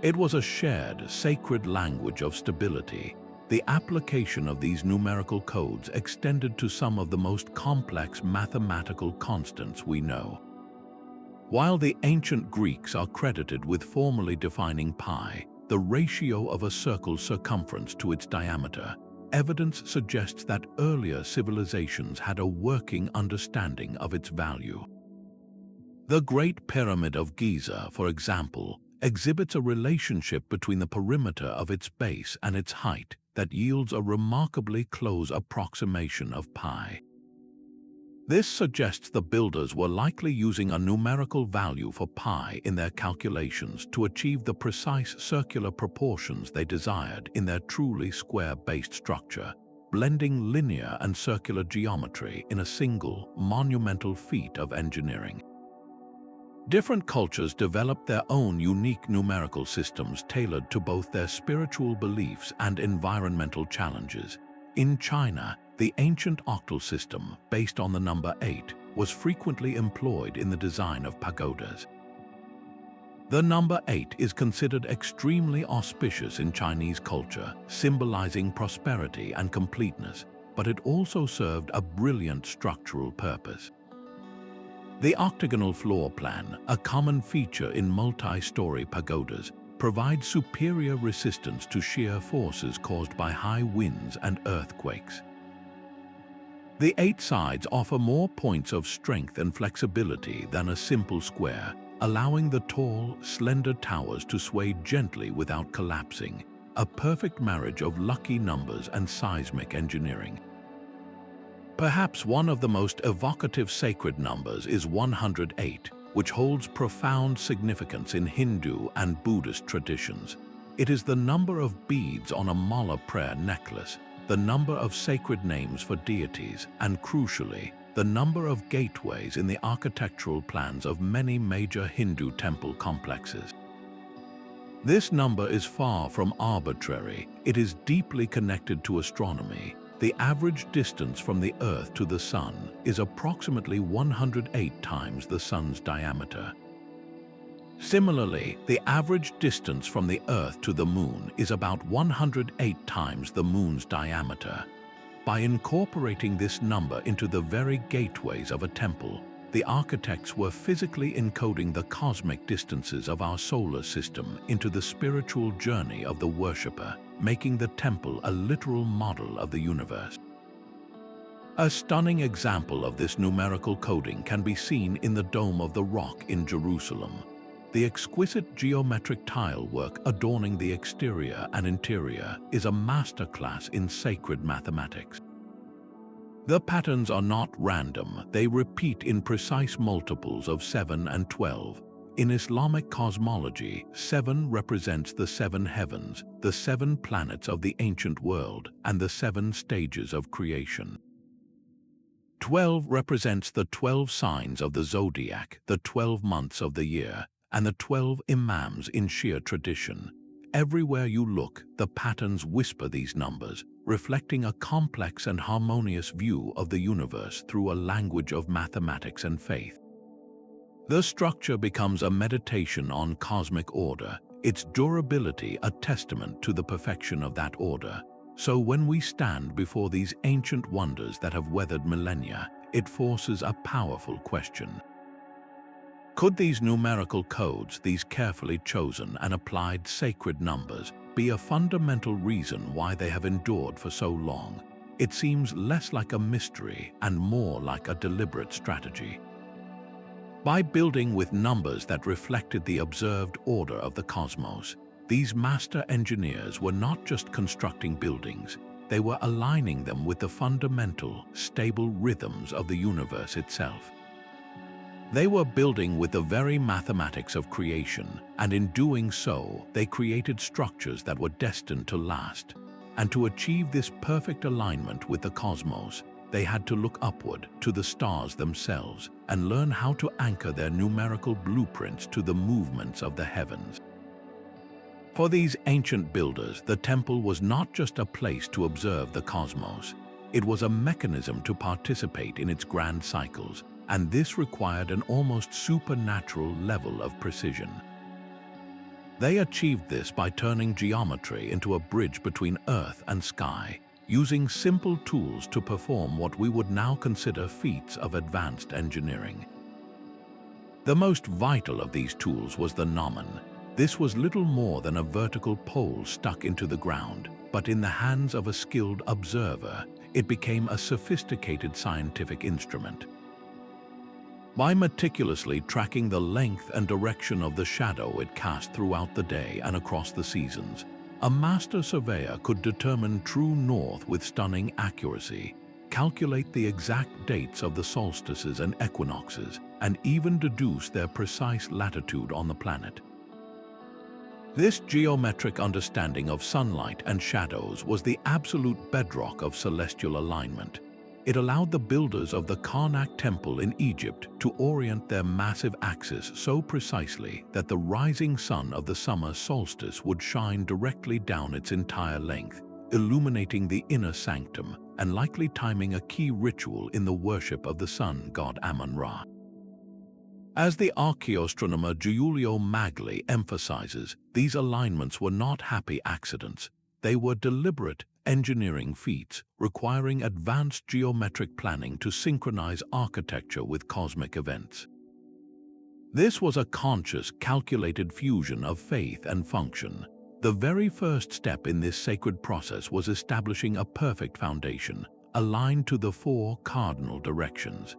It was a shared, sacred language of stability. The application of these numerical codes extended to some of the most complex mathematical constants we know. While the ancient Greeks are credited with formally defining pi, the ratio of a circle's circumference to its diameter, evidence suggests that earlier civilizations had a working understanding of its value. The Great Pyramid of Giza, for example, exhibits a relationship between the perimeter of its base and its height that yields a remarkably close approximation of pi. This suggests the builders were likely using a numerical value for pi in their calculations to achieve the precise circular proportions they desired in their truly square-based structure, blending linear and circular geometry in a single, monumental feat of engineering. Different cultures developed their own unique numerical systems tailored to both their spiritual beliefs and environmental challenges. In China, the ancient octal system, based on the number 8, was frequently employed in the design of pagodas. The number 8 is considered extremely auspicious in Chinese culture, symbolizing prosperity and completeness. but it also served a brilliant structural purpose. The octagonal floor plan, a common feature in multi-story pagodas, provides superior resistance to shear forces caused by high winds and earthquakes. The 8 sides offer more points of strength and flexibility than a simple square, allowing the tall, slender towers to sway gently without collapsing, a perfect marriage of lucky numbers and seismic engineering. Perhaps one of the most evocative sacred numbers is 108, which holds profound significance in Hindu and Buddhist traditions. It is the number of beads on a mala prayer necklace, the number of sacred names for deities, and crucially, the number of gateways in the architectural plans of many major Hindu temple complexes. This number is far from arbitrary. It is deeply connected to astronomy. The average distance from the Earth to the Sun is approximately 108 times the Sun's diameter. Similarly, the average distance from the Earth to the Moon is about 108 times the Moon's diameter. By incorporating this number into the very gateways of a temple, the architects were physically encoding the cosmic distances of our solar system into the spiritual journey of the worshipper, making the temple a literal model of the universe. A stunning example of this numerical coding can be seen in the Dome of the Rock in Jerusalem. The exquisite geometric tile work adorning the exterior and interior is a masterclass in sacred mathematics. The patterns are not random, they repeat in precise multiples of 7 and 12. In Islamic cosmology, 7 represents the 7 heavens, the 7 planets of the ancient world, and the 7 stages of creation. 12 represents the 12 signs of the zodiac, the 12 months of the year, and the 12 imams in Shia tradition. Everywhere you look, the patterns whisper these numbers, reflecting a complex and harmonious view of the universe through a language of mathematics and faith. The structure becomes a meditation on cosmic order, its durability a testament to the perfection of that order. So when we stand before these ancient wonders that have weathered millennia, it forces a powerful question. Could these numerical codes, these carefully chosen and applied sacred numbers, be a fundamental reason why they have endured for so long? It seems less like a mystery and more like a deliberate strategy. By building with numbers that reflected the observed order of the cosmos, these master engineers were not just constructing buildings, they were aligning them with the fundamental, stable rhythms of the universe itself. They were building with the very mathematics of creation, and in doing so, they created structures that were destined to last. And to achieve this perfect alignment with the cosmos, they had to look upward to the stars themselves and learn how to anchor their numerical blueprints to the movements of the heavens. For these ancient builders, the temple was not just a place to observe the cosmos. It was a mechanism to participate in its grand cycles, and this required an almost supernatural level of precision. They achieved this by turning geometry into a bridge between earth and sky, using simple tools to perform what we would now consider feats of advanced engineering. The most vital of these tools was the gnomon. This was little more than a vertical pole stuck into the ground, but in the hands of a skilled observer, it became a sophisticated scientific instrument. By meticulously tracking the length and direction of the shadow it cast throughout the day and across the seasons, a master surveyor could determine true north with stunning accuracy, calculate the exact dates of the solstices and equinoxes, and even deduce their precise latitude on the planet. This geometric understanding of sunlight and shadows was the absolute bedrock of celestial alignment. It allowed the builders of the Karnak temple in Egypt to orient their massive axis so precisely that the rising sun of the summer solstice would shine directly down its entire length, illuminating the inner sanctum and likely timing a key ritual in the worship of the sun god Amun-Ra. As the archaeoastronomer Giulio Magli emphasizes, these alignments were not happy accidents. They were deliberate, engineering feats requiring advanced geometric planning to synchronize architecture with cosmic events. This was a conscious, calculated fusion of faith and function. The very first step in this sacred process was establishing a perfect foundation, aligned to the four cardinal directions.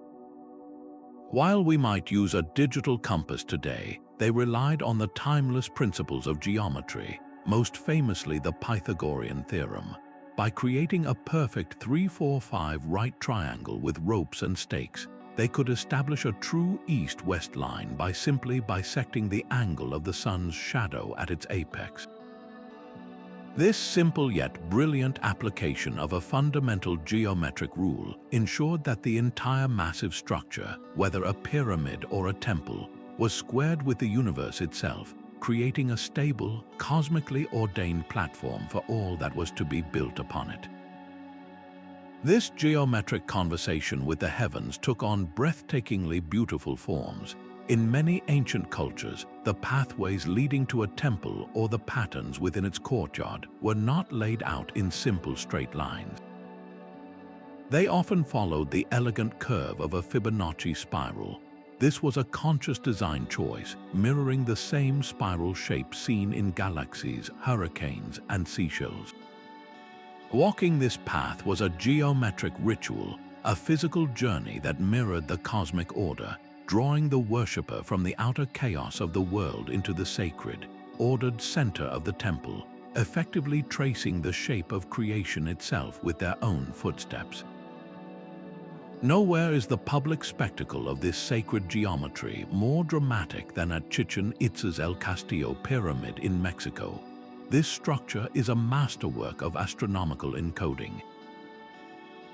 While we might use a digital compass today, they relied on the timeless principles of geometry, most famously the Pythagorean theorem. By creating a perfect 3-4-5 right triangle with ropes and stakes, they could establish a true east-west line by simply bisecting the angle of the sun's shadow at its apex. This simple yet brilliant application of a fundamental geometric rule ensured that the entire massive structure, whether a pyramid or a temple, was squared with the universe itself, creating a stable, cosmically ordained platform for all that was to be built upon it. This geometric conversation with the heavens took on breathtakingly beautiful forms. In many ancient cultures, the pathways leading to a temple or the patterns within its courtyard were not laid out in simple straight lines. They often followed the elegant curve of a Fibonacci spiral. This was a conscious design choice, mirroring the same spiral shape seen in galaxies, hurricanes, and seashells. Walking this path was a geometric ritual, a physical journey that mirrored the cosmic order, drawing the worshipper from the outer chaos of the world into the sacred, ordered center of the temple, effectively tracing the shape of creation itself with their own footsteps. Nowhere is the public spectacle of this sacred geometry more dramatic than at Chichen Itza's El Castillo pyramid in Mexico. This structure is a masterwork of astronomical encoding.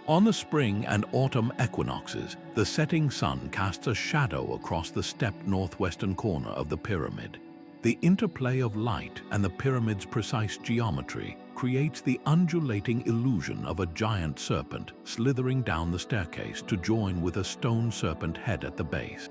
On the spring and autumn equinoxes, the setting sun casts a shadow across the stepped northwestern corner of the pyramid. The interplay of light and the pyramid's precise geometry creates the undulating illusion of a giant serpent slithering down the staircase to join with a stone serpent head at the base.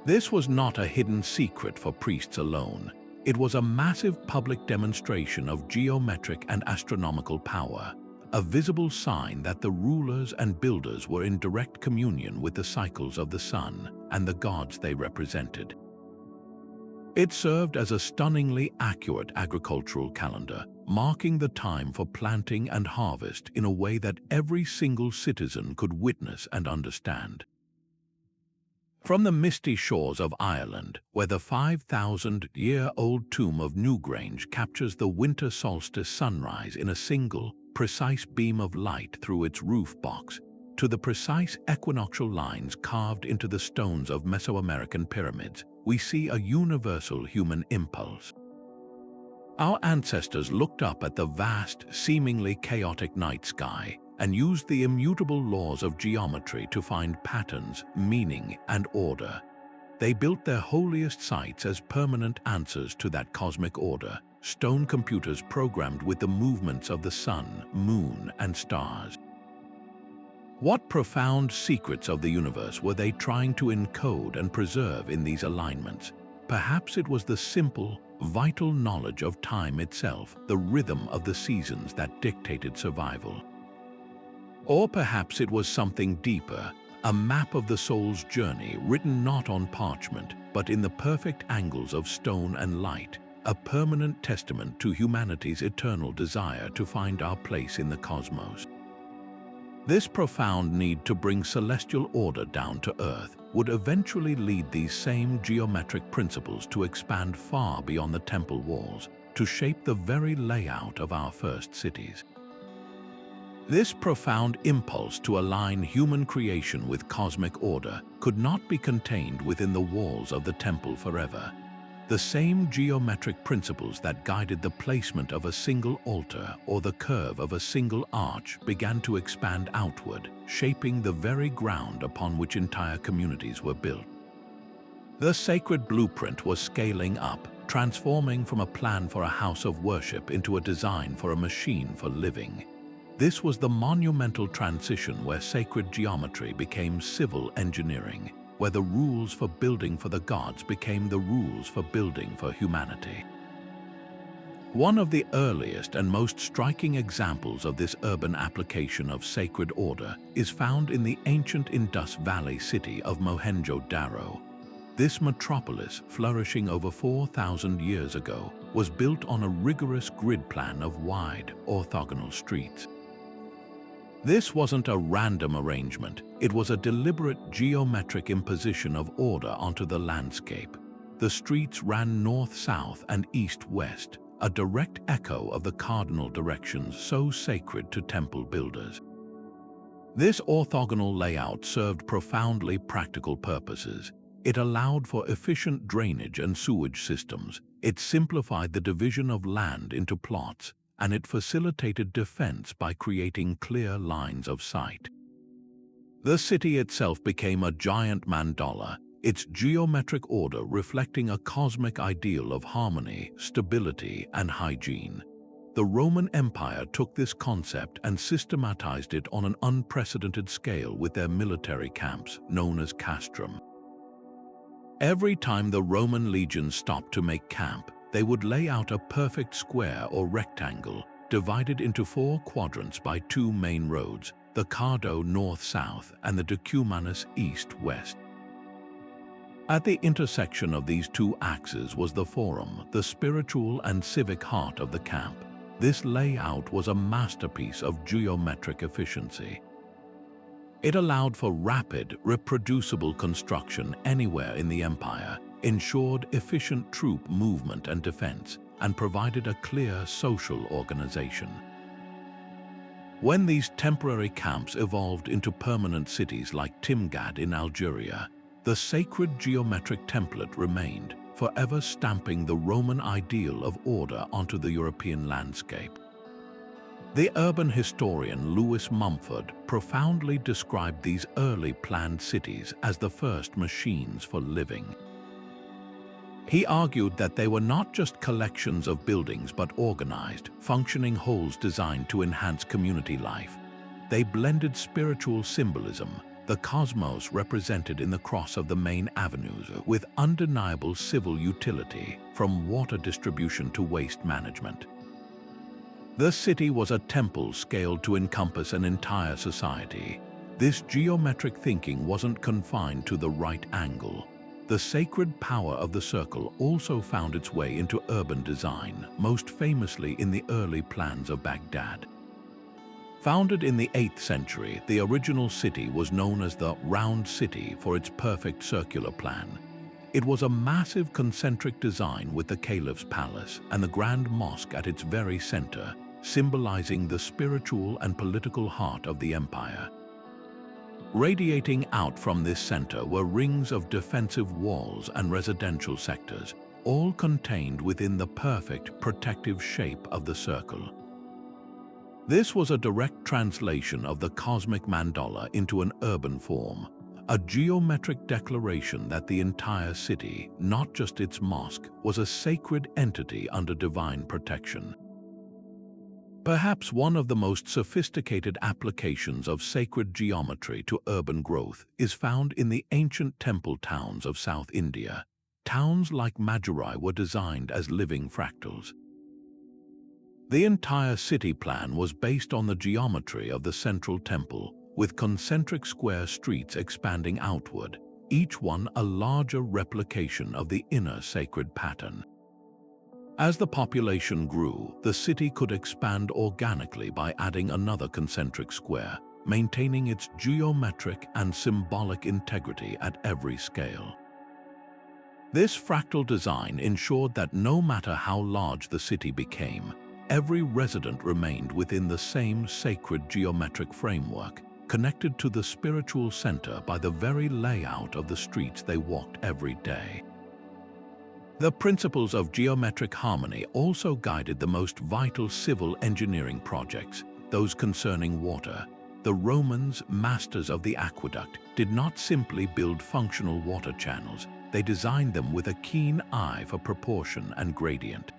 This was not a hidden secret for priests alone. It was a massive public demonstration of geometric and astronomical power, a visible sign that the rulers and builders were in direct communion with the cycles of the sun and the gods they represented. It served as a stunningly accurate agricultural calendar, marking the time for planting and harvest in a way that every single citizen could witness and understand. From the misty shores of Ireland, where the 5,000-year-old tomb of Newgrange captures the winter solstice sunrise in a single, precise beam of light through its roof box, to the precise equinoctial lines carved into the stones of Mesoamerican pyramids, we see a universal human impulse. Our ancestors looked up at the vast, seemingly chaotic night sky and used the immutable laws of geometry to find patterns, meaning, and order. They built their holiest sites as permanent answers to that cosmic order, stone computers programmed with the movements of the sun, moon, and stars. What profound secrets of the universe were they trying to encode and preserve in these alignments? Perhaps it was the simple, vital knowledge of time itself, the rhythm of the seasons that dictated survival. Or perhaps it was something deeper, a map of the soul's journey written not on parchment, but in the perfect angles of stone and light, a permanent testament to humanity's eternal desire to find our place in the cosmos. This profound need to bring celestial order down to earth would eventually lead these same geometric principles to expand far beyond the temple walls, to shape the very layout of our first cities. This profound impulse to align human creation with cosmic order could not be contained within the walls of the temple forever. The same geometric principles that guided the placement of a single altar or the curve of a single arch began to expand outward, shaping the very ground upon which entire communities were built. The sacred blueprint was scaling up, transforming from a plan for a house of worship into a design for a machine for living. This was the monumental transition where sacred geometry became civil engineering, where the rules for building for the gods became the rules for building for humanity. One of the earliest and most striking examples of this urban application of sacred order is found in the ancient Indus Valley city of Mohenjo-Daro. This metropolis, flourishing over 4,000 years ago, was built on a rigorous grid plan of wide, orthogonal streets. This wasn't a random arrangement, it was a deliberate geometric imposition of order onto the landscape. The streets ran north-south and east-west, a direct echo of the cardinal directions so sacred to temple builders. This orthogonal layout served profoundly practical purposes. It allowed for efficient drainage and sewage systems, it simplified the division of land into plots, and it facilitated defense by creating clear lines of sight. The city itself became a giant mandala, its geometric order reflecting a cosmic ideal of harmony, stability, and hygiene. The Roman Empire took this concept and systematized it on an unprecedented scale with their military camps, known as castrum. Every time the Roman legions stopped to make camp, they would lay out a perfect square or rectangle, divided into 4 quadrants by 2 main roads, the Cardo north-south and the Decumanus east-west. At the intersection of these 2 axes was the forum, the spiritual and civic heart of the camp. This layout was a masterpiece of geometric efficiency. It allowed for rapid, reproducible construction anywhere in the empire, ensured efficient troop movement and defense, and provided a clear social organization. When these temporary camps evolved into permanent cities like Timgad in Algeria, the sacred geometric template remained, forever stamping the Roman ideal of order onto the European landscape. The urban historian Lewis Mumford profoundly described these early planned cities as the first machines for living. He argued that they were not just collections of buildings but organized, functioning wholes designed to enhance community life. They blended spiritual symbolism, the cosmos represented in the cross of the main avenues, with undeniable civil utility, from water distribution to waste management. The city was a temple scaled to encompass an entire society. This geometric thinking wasn't confined to the right angle. The sacred power of the circle also found its way into urban design, most famously in the early plans of Baghdad. Founded in the 8th century, the original city was known as the Round City for its perfect circular plan. It was a massive concentric design with the Caliph's palace and the Grand Mosque at its very center, symbolizing the spiritual and political heart of the empire. Radiating out from this center were rings of defensive walls and residential sectors, all contained within the perfect protective shape of the circle. This was a direct translation of the cosmic mandala into an urban form, a geometric declaration that the entire city, not just its mosque, was a sacred entity under divine protection. Perhaps one of the most sophisticated applications of sacred geometry to urban growth is found in the ancient temple towns of South India. Towns like Madurai were designed as living fractals. The entire city plan was based on the geometry of the central temple, with concentric square streets expanding outward, each one a larger replication of the inner sacred pattern. As the population grew, the city could expand organically by adding another concentric square, maintaining its geometric and symbolic integrity at every scale. This fractal design ensured that no matter how large the city became, every resident remained within the same sacred geometric framework, connected to the spiritual center by the very layout of the streets they walked every day. The principles of geometric harmony also guided the most vital civil engineering projects, those concerning water. The Romans, masters of the aqueduct, did not simply build functional water channels, they designed them with a keen eye for proportion and gradient.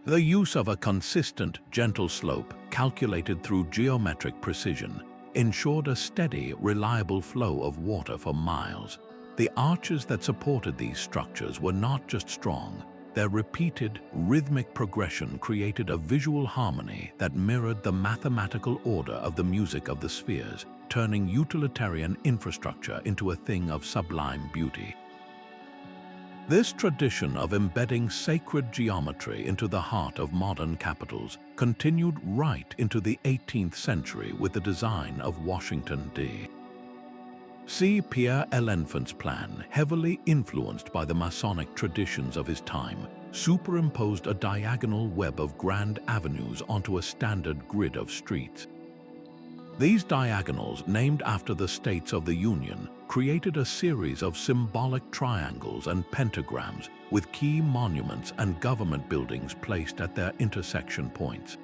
The use of a consistent, gentle slope, calculated through geometric precision, ensured a steady, reliable flow of water for miles. The arches that supported these structures were not just strong, Their repeated, rhythmic progression created a visual harmony that mirrored the mathematical order of the music of the spheres, turning utilitarian infrastructure into a thing of sublime beauty. This tradition of embedding sacred geometry into the heart of modern capitals continued right into the 18th century with the design of Washington, D. C. Pierre L'Enfant's plan, heavily influenced by the Masonic traditions of his time, superimposed a diagonal web of grand avenues onto a standard grid of streets. These diagonals, named after the states of the Union, created a series of symbolic triangles and pentagrams with key monuments and government buildings placed at their intersection points.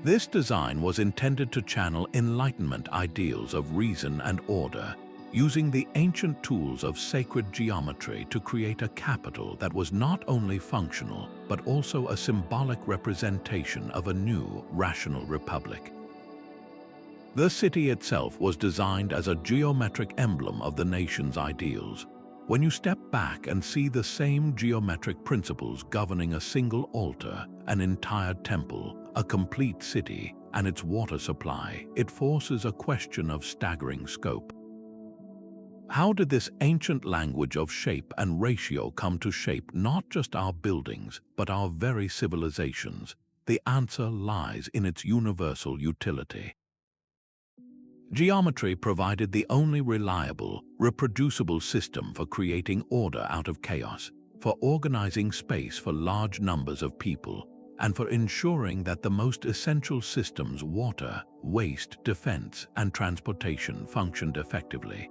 This design was intended to channel Enlightenment ideals of reason and order, using the ancient tools of sacred geometry to create a capital that was not only functional, but also a symbolic representation of a new, rational republic. The city itself was designed as a geometric emblem of the nation's ideals. When you step back and see the same geometric principles governing a single altar, an entire temple, a complete city, and its water supply, it forces a question of staggering scope. How did this ancient language of shape and ratio come to shape not just our buildings, but our very civilizations? The answer lies in its universal utility. Geometry provided the only reliable, reproducible system for creating order out of chaos, for organizing space for large numbers of people, and for ensuring that the most essential systems, water, waste, defense, and transportation, functioned effectively.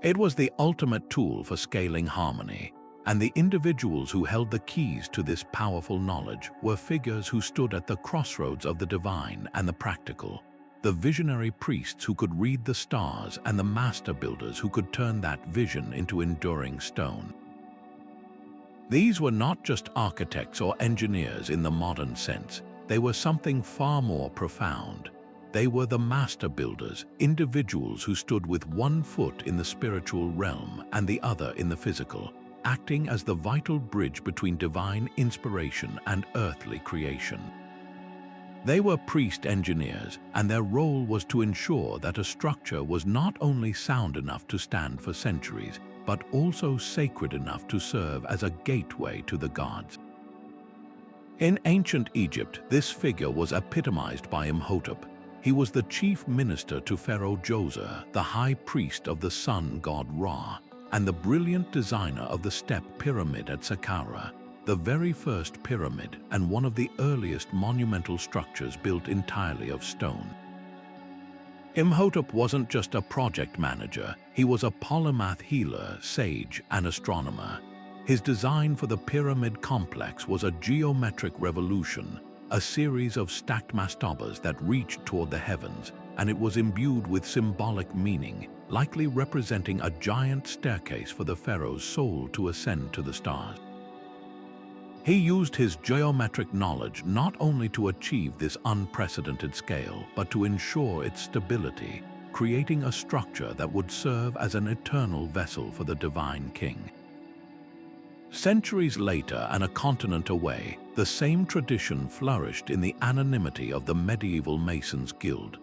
It was the ultimate tool for scaling harmony, and the individuals who held the keys to this powerful knowledge were figures who stood at the crossroads of the divine and the practical, the visionary priests who could read the stars and the master builders who could turn that vision into enduring stone. These were not just architects or engineers in the modern sense, they were something far more profound. They were the master builders, individuals who stood with one foot in the spiritual realm and the other in the physical, acting as the vital bridge between divine inspiration and earthly creation. They were priest engineers, and their role was to ensure that a structure was not only sound enough to stand for centuries, but also sacred enough to serve as a gateway to the gods. In ancient Egypt, this figure was epitomized by Imhotep. He was the chief minister to Pharaoh Djoser, the high priest of the sun god Ra, and the brilliant designer of the step pyramid at Saqqara, the very first pyramid and one of the earliest monumental structures built entirely of stone. Imhotep wasn't just a project manager, he was a polymath healer, sage, and astronomer. His design for the pyramid complex was a geometric revolution, a series of stacked mastabas that reached toward the heavens, and it was imbued with symbolic meaning, likely representing a giant staircase for the pharaoh's soul to ascend to the stars. He used his geometric knowledge not only to achieve this unprecedented scale, but to ensure its stability, creating a structure that would serve as an eternal vessel for the divine king. Centuries later and a continent away, the same tradition flourished in the anonymity of the medieval Masons' Guild.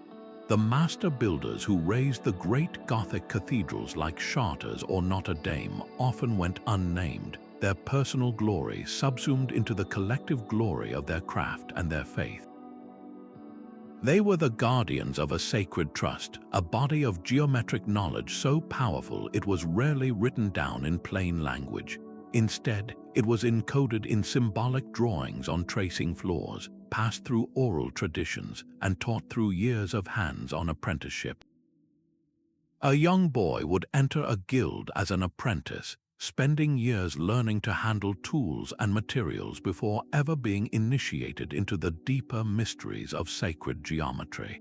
The master builders who raised the great Gothic cathedrals like Chartres or Notre Dame often went unnamed, their personal glory subsumed into the collective glory of their craft and their faith. They were the guardians of a sacred trust, a body of geometric knowledge so powerful it was rarely written down in plain language. Instead, it was encoded in symbolic drawings on tracing floors, passed through oral traditions, and taught through years of hands-on apprenticeship. A young boy would enter a guild as an apprentice, spending years learning to handle tools and materials before ever being initiated into the deeper mysteries of sacred geometry.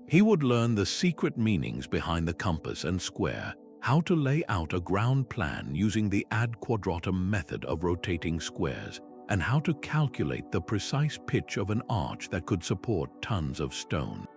He would learn the secret meanings behind the compass and square, how to lay out a ground plan using the ad quadratum method of rotating squares, and how to calculate the precise pitch of an arch that could support tons of stone.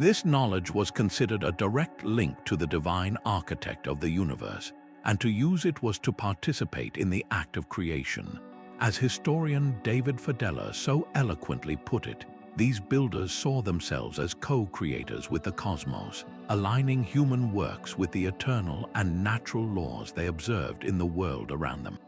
This knowledge was considered a direct link to the divine architect of the universe, and to use it was to participate in the act of creation. As historian David Fadella so eloquently put it, these builders saw themselves as co-creators with the cosmos, aligning human works with the eternal and natural laws they observed in the world around them.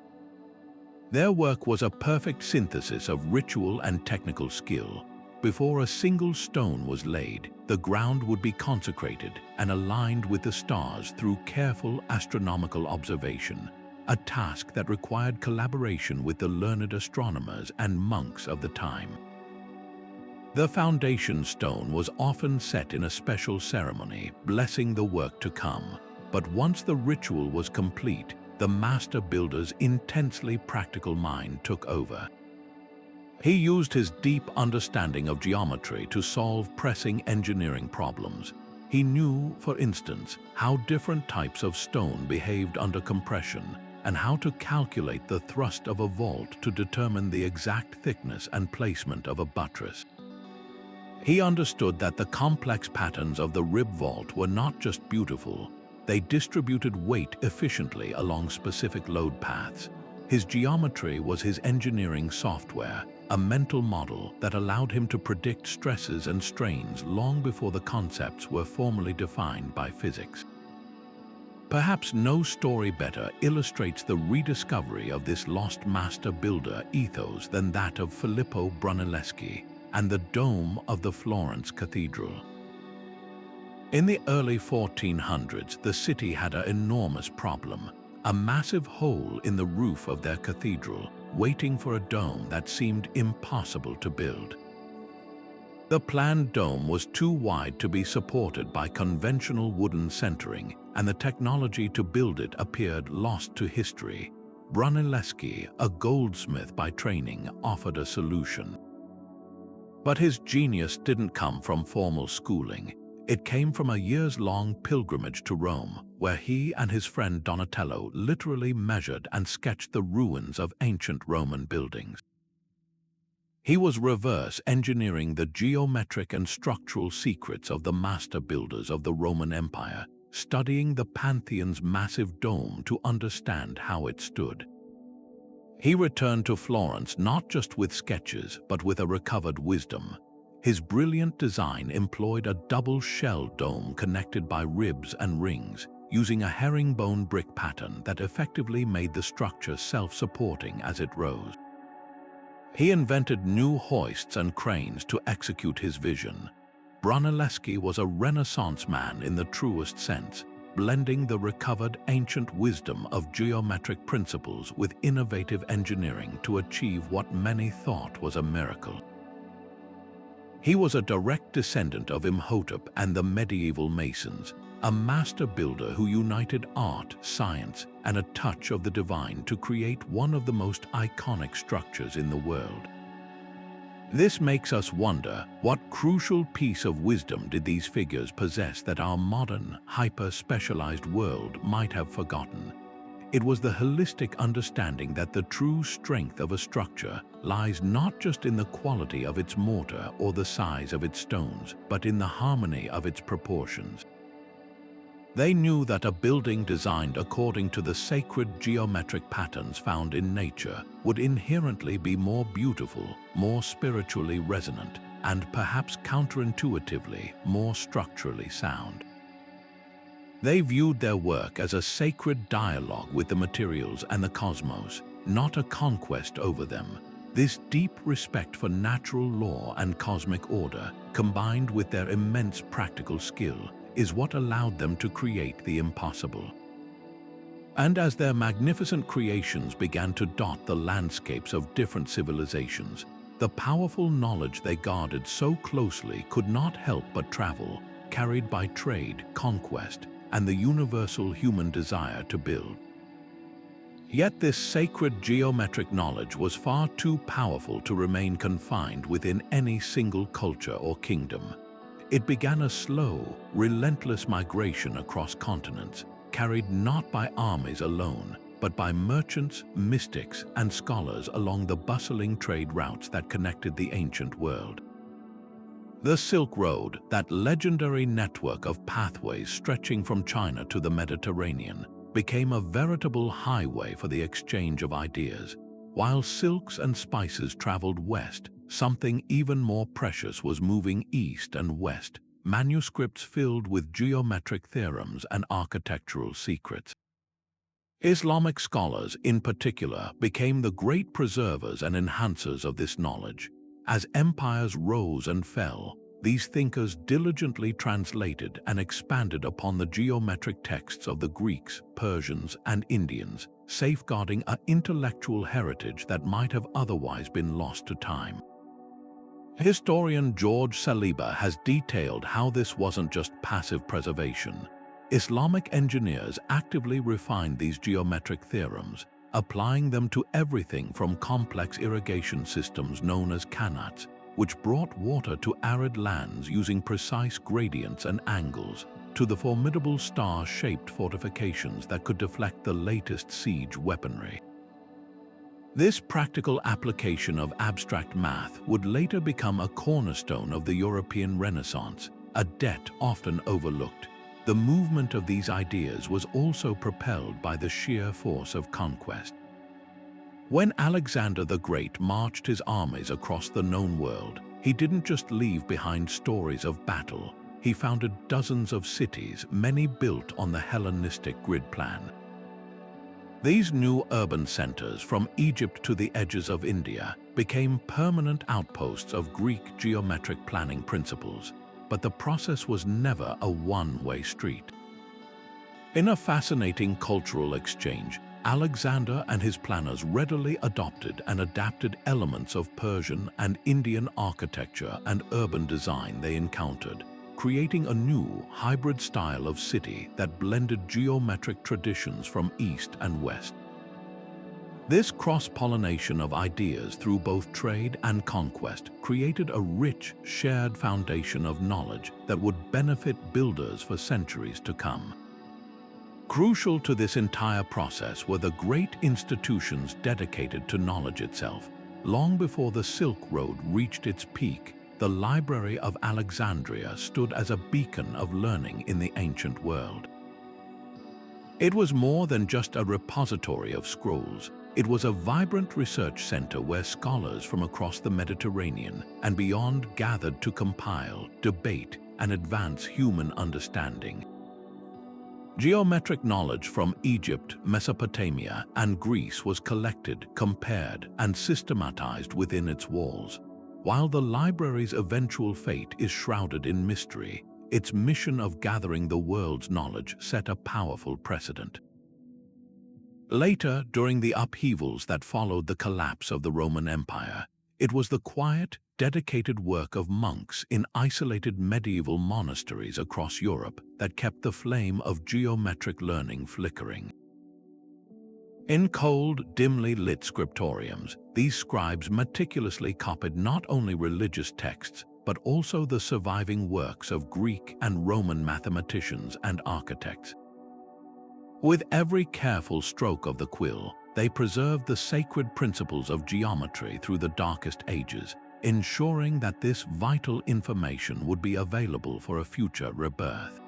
Their work was a perfect synthesis of ritual and technical skill. Before a single stone was laid, the ground would be consecrated and aligned with the stars through careful astronomical observation, a task that required collaboration with the learned astronomers and monks of the time. The foundation stone was often set in a special ceremony, blessing the work to come. But once the ritual was complete, the master builder's intensely practical mind took over. He used his deep understanding of geometry to solve pressing engineering problems. He knew, for instance, how different types of stone behaved under compression and how to calculate the thrust of a vault to determine the exact thickness and placement of a buttress. He understood that the complex patterns of the rib vault were not just beautiful, they distributed weight efficiently along specific load paths. His geometry was his engineering software, a mental model that allowed him to predict stresses and strains long before the concepts were formally defined by physics. Perhaps no story better illustrates the rediscovery of this lost master builder ethos than that of Filippo Brunelleschi and the dome of the Florence Cathedral. In the early 1400s, the city had an enormous problem, a massive hole in the roof of their cathedral, waiting for a dome that seemed impossible to build. The planned dome was too wide to be supported by conventional wooden centering, and the technology to build it appeared lost to history. Brunelleschi, a goldsmith by training, offered a solution. But his genius didn't come from formal schooling. It came from a years-long pilgrimage to Rome, where he and his friend Donatello literally measured and sketched the ruins of ancient Roman buildings. He was reverse engineering the geometric and structural secrets of the master builders of the Roman Empire, studying the Pantheon's massive dome to understand how it stood. He returned to Florence not just with sketches, but with a recovered wisdom. His brilliant design employed a double-shell dome connected by ribs and rings, using a herringbone brick pattern that effectively made the structure self-supporting as it rose. He invented new hoists and cranes to execute his vision. Brunelleschi was a Renaissance man in the truest sense, blending the recovered ancient wisdom of geometric principles with innovative engineering to achieve what many thought was a miracle. He was a direct descendant of Imhotep and the medieval Masons, a master builder who united art, science, and a touch of the divine to create one of the most iconic structures in the world. This makes us wonder, what crucial piece of wisdom did these figures possess that our modern, hyper-specialized world might have forgotten? It was the holistic understanding that the true strength of a structure lies not just in the quality of its mortar or the size of its stones, but in the harmony of its proportions. They knew that a building designed according to the sacred geometric patterns found in nature would inherently be more beautiful, more spiritually resonant, and perhaps counterintuitively more structurally sound. They viewed their work as a sacred dialogue with the materials and the cosmos, not a conquest over them. This deep respect for natural law and cosmic order, combined with their immense practical skill, is what allowed them to create the impossible. And as their magnificent creations began to dot the landscapes of different civilizations, the powerful knowledge they guarded so closely could not help but travel, carried by trade, conquest, and the universal human desire to build. Yet this sacred geometric knowledge was far too powerful to remain confined within any single culture or kingdom. It began a slow, relentless migration across continents, carried not by armies alone, but by merchants, mystics, and scholars along the bustling trade routes that connected the ancient world. The Silk Road, that legendary network of pathways stretching from China to the Mediterranean, became a veritable highway for the exchange of ideas. While silks and spices traveled west, something even more precious was moving east and west, manuscripts filled with geometric theorems and architectural secrets. Islamic scholars, in particular, became the great preservers and enhancers of this knowledge. As empires rose and fell, these thinkers diligently translated and expanded upon the geometric texts of the Greeks, Persians, and Indians, safeguarding an intellectual heritage that might have otherwise been lost to time. Historian George Saliba has detailed how this wasn't just passive preservation. Islamic engineers actively refined these geometric theorems, applying them to everything from complex irrigation systems known as qanats, which brought water to arid lands using precise gradients and angles, to the formidable star-shaped fortifications that could deflect the latest siege weaponry. This practical application of abstract math would later become a cornerstone of the European Renaissance, a debt often overlooked. The movement of these ideas was also propelled by the sheer force of conquest. When Alexander the Great marched his armies across the known world, he didn't just leave behind stories of battle. He founded dozens of cities, many built on the Hellenistic grid plan. These new urban centers, from Egypt to the edges of India, became permanent outposts of Greek geometric planning principles. But the process was never a one-way street. In a fascinating cultural exchange, Alexander and his planners readily adopted and adapted elements of Persian and Indian architecture and urban design they encountered, creating a new, hybrid style of city that blended geometric traditions from east and west. This cross-pollination of ideas through both trade and conquest created a rich, shared foundation of knowledge that would benefit builders for centuries to come. Crucial to this entire process were the great institutions dedicated to knowledge itself. Long before the Silk Road reached its peak, the Library of Alexandria stood as a beacon of learning in the ancient world. It was more than just a repository of scrolls. It was a vibrant research center where scholars from across the Mediterranean and beyond gathered to compile, debate, and advance human understanding. Geometric knowledge from Egypt, Mesopotamia, and Greece was collected, compared, and systematized within its walls. While the library's eventual fate is shrouded in mystery, its mission of gathering the world's knowledge set a powerful precedent. Later, during the upheavals that followed the collapse of the Roman Empire, it was the quiet, dedicated work of monks in isolated medieval monasteries across Europe that kept the flame of geometric learning flickering. In cold, dimly lit scriptoriums, these scribes meticulously copied not only religious texts, but also the surviving works of Greek and Roman mathematicians and architects. With every careful stroke of the quill, they preserved the sacred principles of geometry through the darkest ages, ensuring that this vital information would be available for a future rebirth.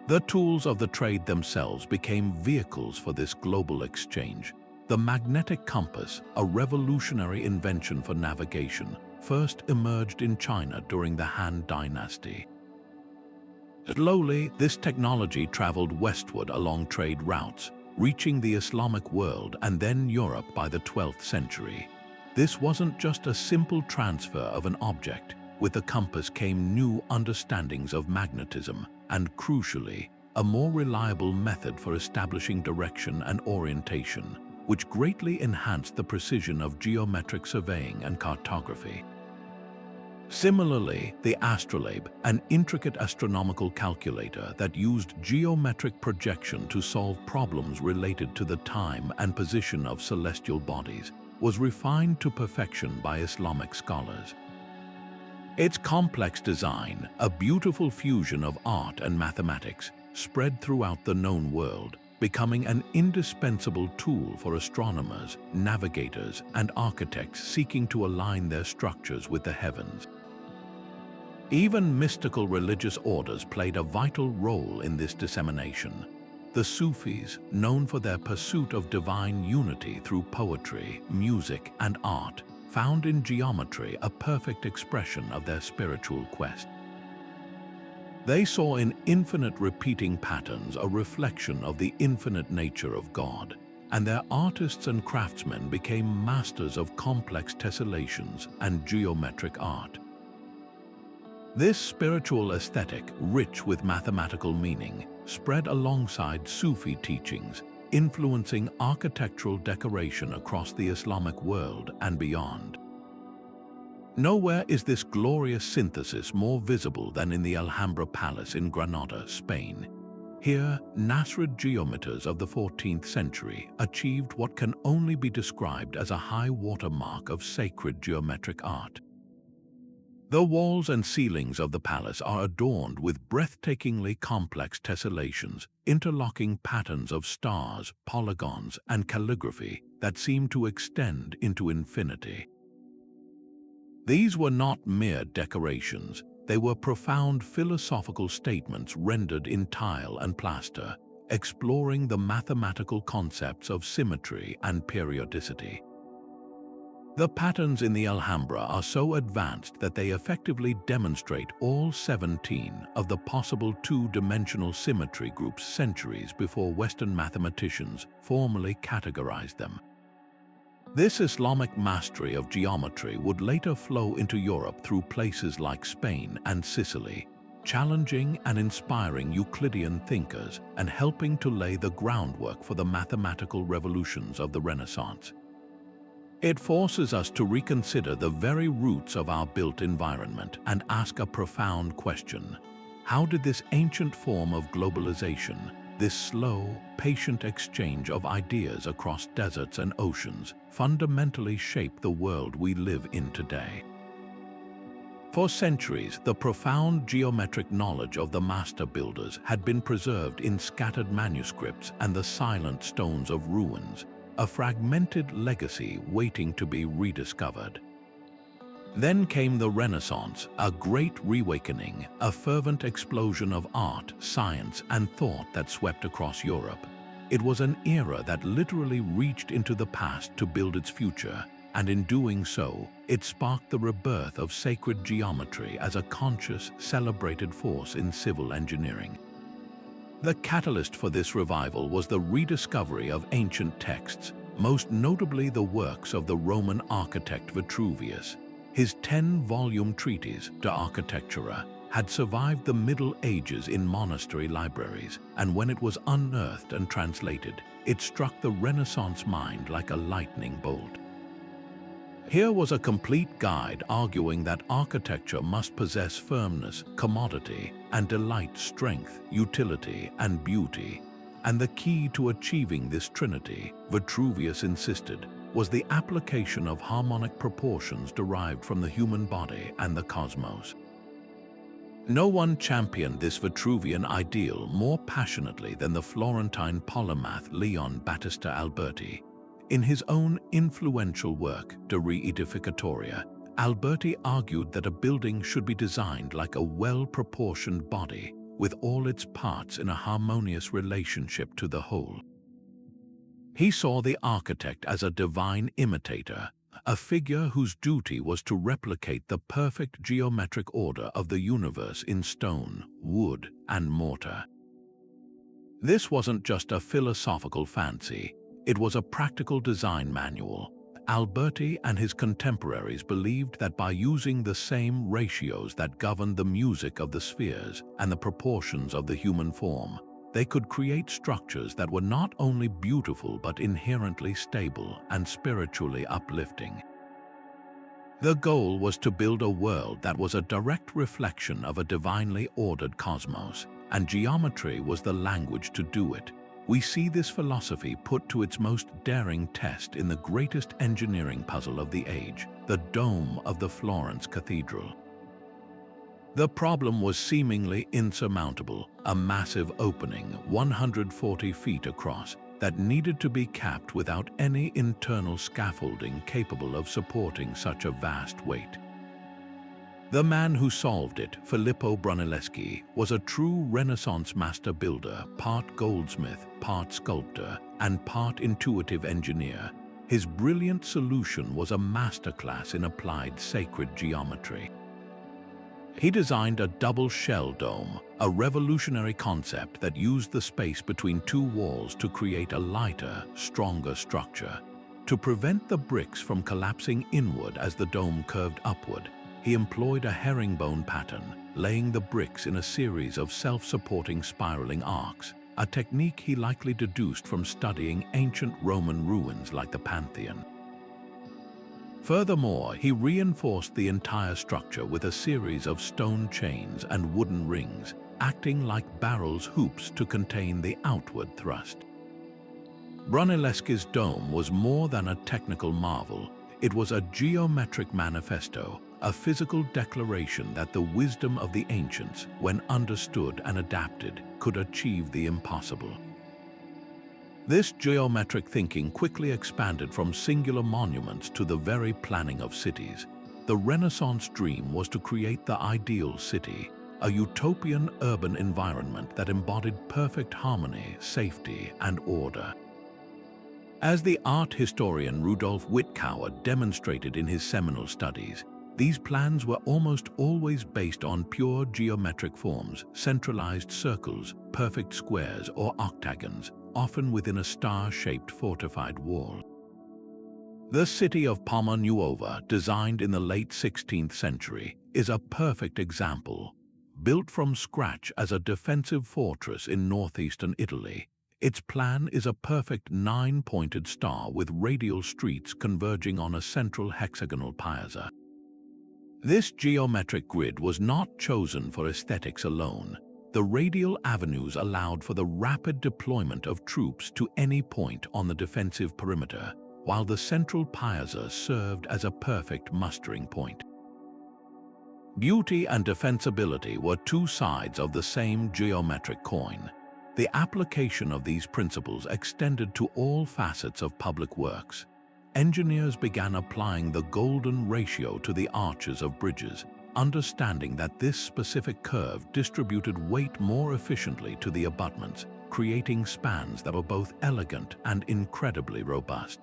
The tools of the trade themselves became vehicles for this global exchange. The magnetic compass, a revolutionary invention for navigation, first emerged in China during the Han Dynasty. Slowly, this technology traveled westward along trade routes, reaching the Islamic world and then Europe by the 12th century. This wasn't just a simple transfer of an object. With the compass came new understandings of magnetism and, crucially, a more reliable method for establishing direction and orientation, which greatly enhanced the precision of geometric surveying and cartography. Similarly, the astrolabe, an intricate astronomical calculator that used geometric projection to solve problems related to the time and position of celestial bodies, was refined to perfection by Islamic scholars. Its complex design, a beautiful fusion of art and mathematics, spread throughout the known world, becoming an indispensable tool for astronomers, navigators, and architects seeking to align their structures with the heavens. Even mystical religious orders played a vital role in this dissemination. The Sufis, known for their pursuit of divine unity through poetry, music, and art, found in geometry a perfect expression of their spiritual quest. They saw in infinite repeating patterns a reflection of the infinite nature of God, and their artists and craftsmen became masters of complex tessellations and geometric art. This spiritual aesthetic, rich with mathematical meaning, spread alongside Sufi teachings, influencing architectural decoration across the Islamic world and beyond. Nowhere is this glorious synthesis more visible than in the Alhambra Palace in Granada, Spain. Here, Nasrid geometers of the 14th century achieved what can only be described as a high watermark of sacred geometric art. The walls and ceilings of the palace are adorned with breathtakingly complex tessellations, interlocking patterns of stars, polygons, and calligraphy that seem to extend into infinity. These were not mere decorations, they were profound philosophical statements rendered in tile and plaster, exploring the mathematical concepts of symmetry and periodicity. The patterns in the Alhambra are so advanced that they effectively demonstrate all 17 of the possible two-dimensional symmetry groups centuries before Western mathematicians formally categorized them. This Islamic mastery of geometry would later flow into Europe through places like Spain and Sicily, challenging and inspiring Euclidean thinkers and helping to lay the groundwork for the mathematical revolutions of the Renaissance. It forces us to reconsider the very roots of our built environment and ask a profound question. How did this ancient form of globalization, this slow, patient exchange of ideas across deserts and oceans, fundamentally shape the world we live in today? For centuries, the profound geometric knowledge of the master builders had been preserved in scattered manuscripts and the silent stones of ruins, a fragmented legacy waiting to be rediscovered. Then came the Renaissance, a great reawakening, a fervent explosion of art, science, and thought that swept across Europe. It was an era that literally reached into the past to build its future, and in doing so, it sparked the rebirth of sacred geometry as a conscious, celebrated force in civil engineering. The catalyst for this revival was the rediscovery of ancient texts, most notably the works of the Roman architect Vitruvius. His 10-volume treatise, De Architectura, had survived the Middle Ages in monastery libraries, and when it was unearthed and translated, it struck the Renaissance mind like a lightning bolt. Here was a complete guide arguing that architecture must possess firmness, commodity, and delight strength, utility, and beauty. And the key to achieving this trinity, Vitruvius insisted, was the application of harmonic proportions derived from the human body and the cosmos. No one championed this Vitruvian ideal more passionately than the Florentine polymath Leon Battista Alberti. In his own influential work, De Reedificatoria, Alberti argued that a building should be designed like a well-proportioned body, with all its parts in a harmonious relationship to the whole. He saw the architect as a divine imitator, a figure whose duty was to replicate the perfect geometric order of the universe in stone, wood, and mortar. This wasn't just a philosophical fancy, it was a practical design manual. Alberti and his contemporaries believed that by using the same ratios that governed the music of the spheres and the proportions of the human form, they could create structures that were not only beautiful but inherently stable and spiritually uplifting. The goal was to build a world that was a direct reflection of a divinely ordered cosmos, and geometry was the language to do it. We see this philosophy put to its most daring test in the greatest engineering puzzle of the age, the dome of the Florence Cathedral. The problem was seemingly insurmountable, a massive opening 140 feet across that needed to be capped without any internal scaffolding capable of supporting such a vast weight. The man who solved it, Filippo Brunelleschi, was a true Renaissance master builder, part goldsmith, part sculptor, and part intuitive engineer. His brilliant solution was a masterclass in applied sacred geometry. He designed a double shell dome, a revolutionary concept that used the space between two walls to create a lighter, stronger structure. To prevent the bricks from collapsing inward as the dome curved upward, he employed a herringbone pattern, laying the bricks in a series of self-supporting spiraling arcs, a technique he likely deduced from studying ancient Roman ruins like the Pantheon. Furthermore, he reinforced the entire structure with a series of stone chains and wooden rings, acting like barrels hoops to contain the outward thrust. Brunelleschi's dome was more than a technical marvel. It was a geometric manifesto, a physical declaration that the wisdom of the ancients, when understood and adapted, could achieve the impossible. This geometric thinking quickly expanded from singular monuments to the very planning of cities. The Renaissance dream was to create the ideal city, a utopian urban environment that embodied perfect harmony, safety, and order. As the art historian Rudolf Wittkower demonstrated in his seminal studies, these plans were almost always based on pure geometric forms, centralized circles, perfect squares, or octagons, often within a star-shaped fortified wall. The city of Palma Nuova, designed in the late 16th century, is a perfect example. Built from scratch as a defensive fortress in northeastern Italy, its plan is a perfect 9-pointed star with radial streets converging on a central hexagonal piazza. This geometric grid was not chosen for aesthetics alone. The radial avenues allowed for the rapid deployment of troops to any point on the defensive perimeter, while the central piazza served as a perfect mustering point. Beauty and defensibility were two sides of the same geometric coin. The application of these principles extended to all facets of public works. Engineers began applying the golden ratio to the arches of bridges, understanding that this specific curve distributed weight more efficiently to the abutments, creating spans that were both elegant and incredibly robust.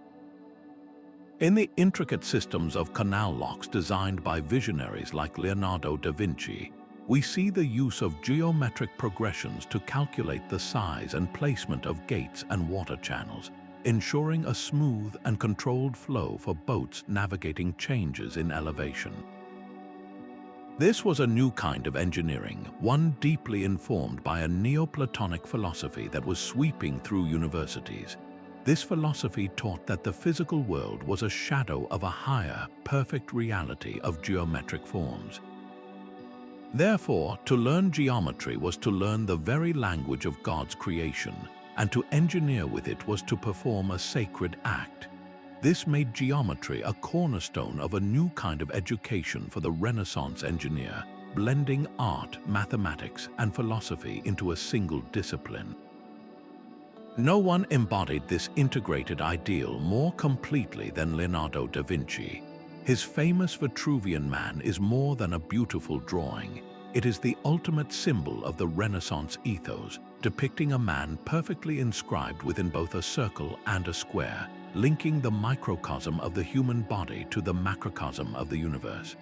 In the intricate systems of canal locks designed by visionaries like Leonardo da Vinci, we see the use of geometric progressions to calculate the size and placement of gates and water channels, ensuring a smooth and controlled flow for boats navigating changes in elevation. This was a new kind of engineering, one deeply informed by a Neoplatonic philosophy that was sweeping through universities. This philosophy taught that the physical world was a shadow of a higher, perfect reality of geometric forms. Therefore, to learn geometry was to learn the very language of God's creation, and to engineer with it was to perform a sacred act. This made geometry a cornerstone of a new kind of education for the Renaissance engineer, blending art, mathematics, and philosophy into a single discipline. No one embodied this integrated ideal more completely than Leonardo da Vinci. His famous Vitruvian Man is more than a beautiful drawing. It is the ultimate symbol of the Renaissance ethos, depicting a man perfectly inscribed within both a circle and a square, linking the microcosm of the human body to the macrocosm of the universe.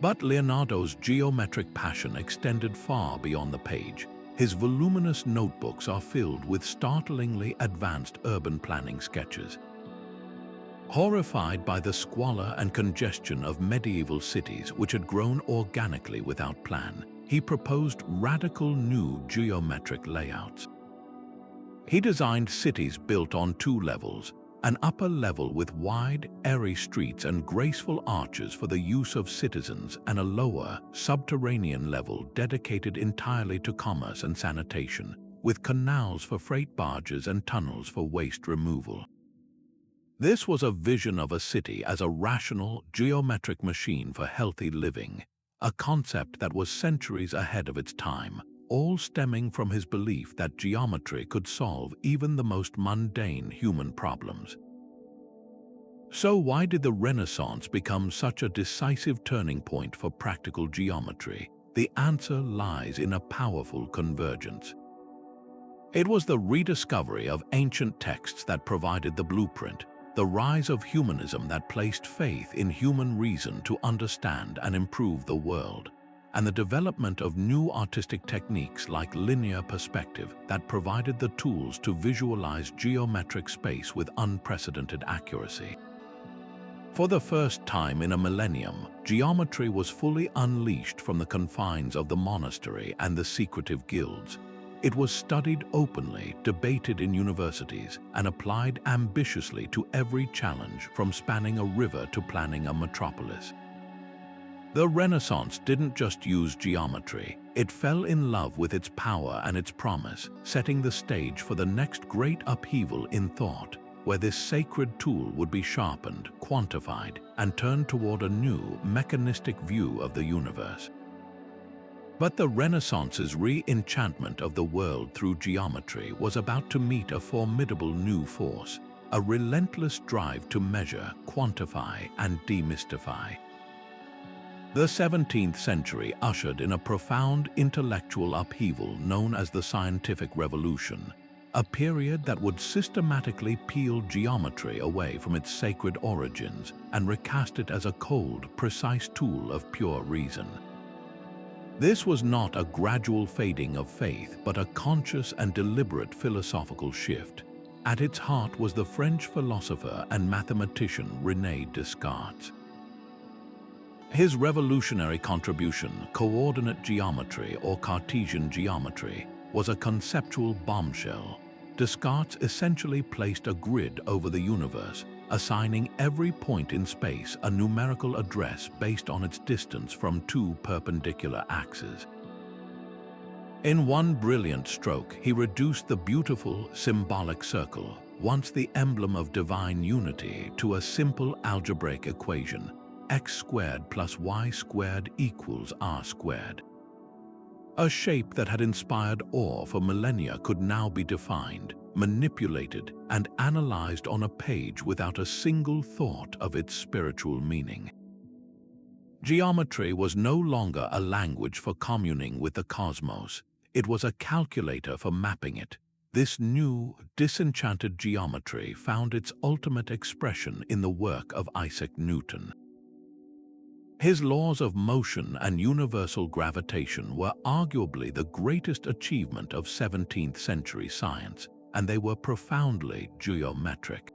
But Leonardo's geometric passion extended far beyond the page. His voluminous notebooks are filled with startlingly advanced urban planning sketches. Horrified by the squalor and congestion of medieval cities which had grown organically without plan, he proposed radical new geometric layouts. He designed cities built on two levels, an upper level with wide, airy streets and graceful arches for the use of citizens, and a lower, subterranean level dedicated entirely to commerce and sanitation, with canals for freight barges and tunnels for waste removal. This was a vision of a city as a rational, geometric machine for healthy living, a concept that was centuries ahead of its time, all stemming from his belief that geometry could solve even the most mundane human problems. So why did the Renaissance become such a decisive turning point for practical geometry? The answer lies in a powerful convergence. It was the rediscovery of ancient texts that provided the blueprint, the rise of humanism that placed faith in human reason to understand and improve the world, and the development of new artistic techniques like linear perspective that provided the tools to visualize geometric space with unprecedented accuracy. For the first time in a millennium, geometry was fully unleashed from the confines of the monastery and the secretive guilds. It was studied openly, debated in universities, and applied ambitiously to every challenge, from spanning a river to planning a metropolis. The Renaissance didn't just use geometry, it fell in love with its power and its promise, setting the stage for the next great upheaval in thought, where this sacred tool would be sharpened, quantified, and turned toward a new, mechanistic view of the universe. But the Renaissance's re-enchantment of the world through geometry was about to meet a formidable new force, a relentless drive to measure, quantify, and demystify. The 17th century ushered in a profound intellectual upheaval known as the Scientific Revolution, a period that would systematically peel geometry away from its sacred origins and recast it as a cold, precise tool of pure reason. This was not a gradual fading of faith, but a conscious and deliberate philosophical shift. At its heart was the French philosopher and mathematician René Descartes. His revolutionary contribution, coordinate geometry or Cartesian geometry, was a conceptual bombshell. Descartes essentially placed a grid over the universe, assigning every point in space a numerical address based on its distance from two perpendicular axes. In one brilliant stroke, he reduced the beautiful symbolic circle, once the emblem of divine unity, to a simple algebraic equation: x squared plus y squared equals r squared. A shape that had inspired awe for millennia could now be defined, manipulated, and analyzed on a page without a single thought of its spiritual meaning. Geometry was no longer a language for communing with the cosmos. It was a calculator for mapping it. This new, disenchanted geometry found its ultimate expression in the work of Isaac Newton. His laws of motion and universal gravitation were arguably the greatest achievement of 17th century science, and they were profoundly geometric.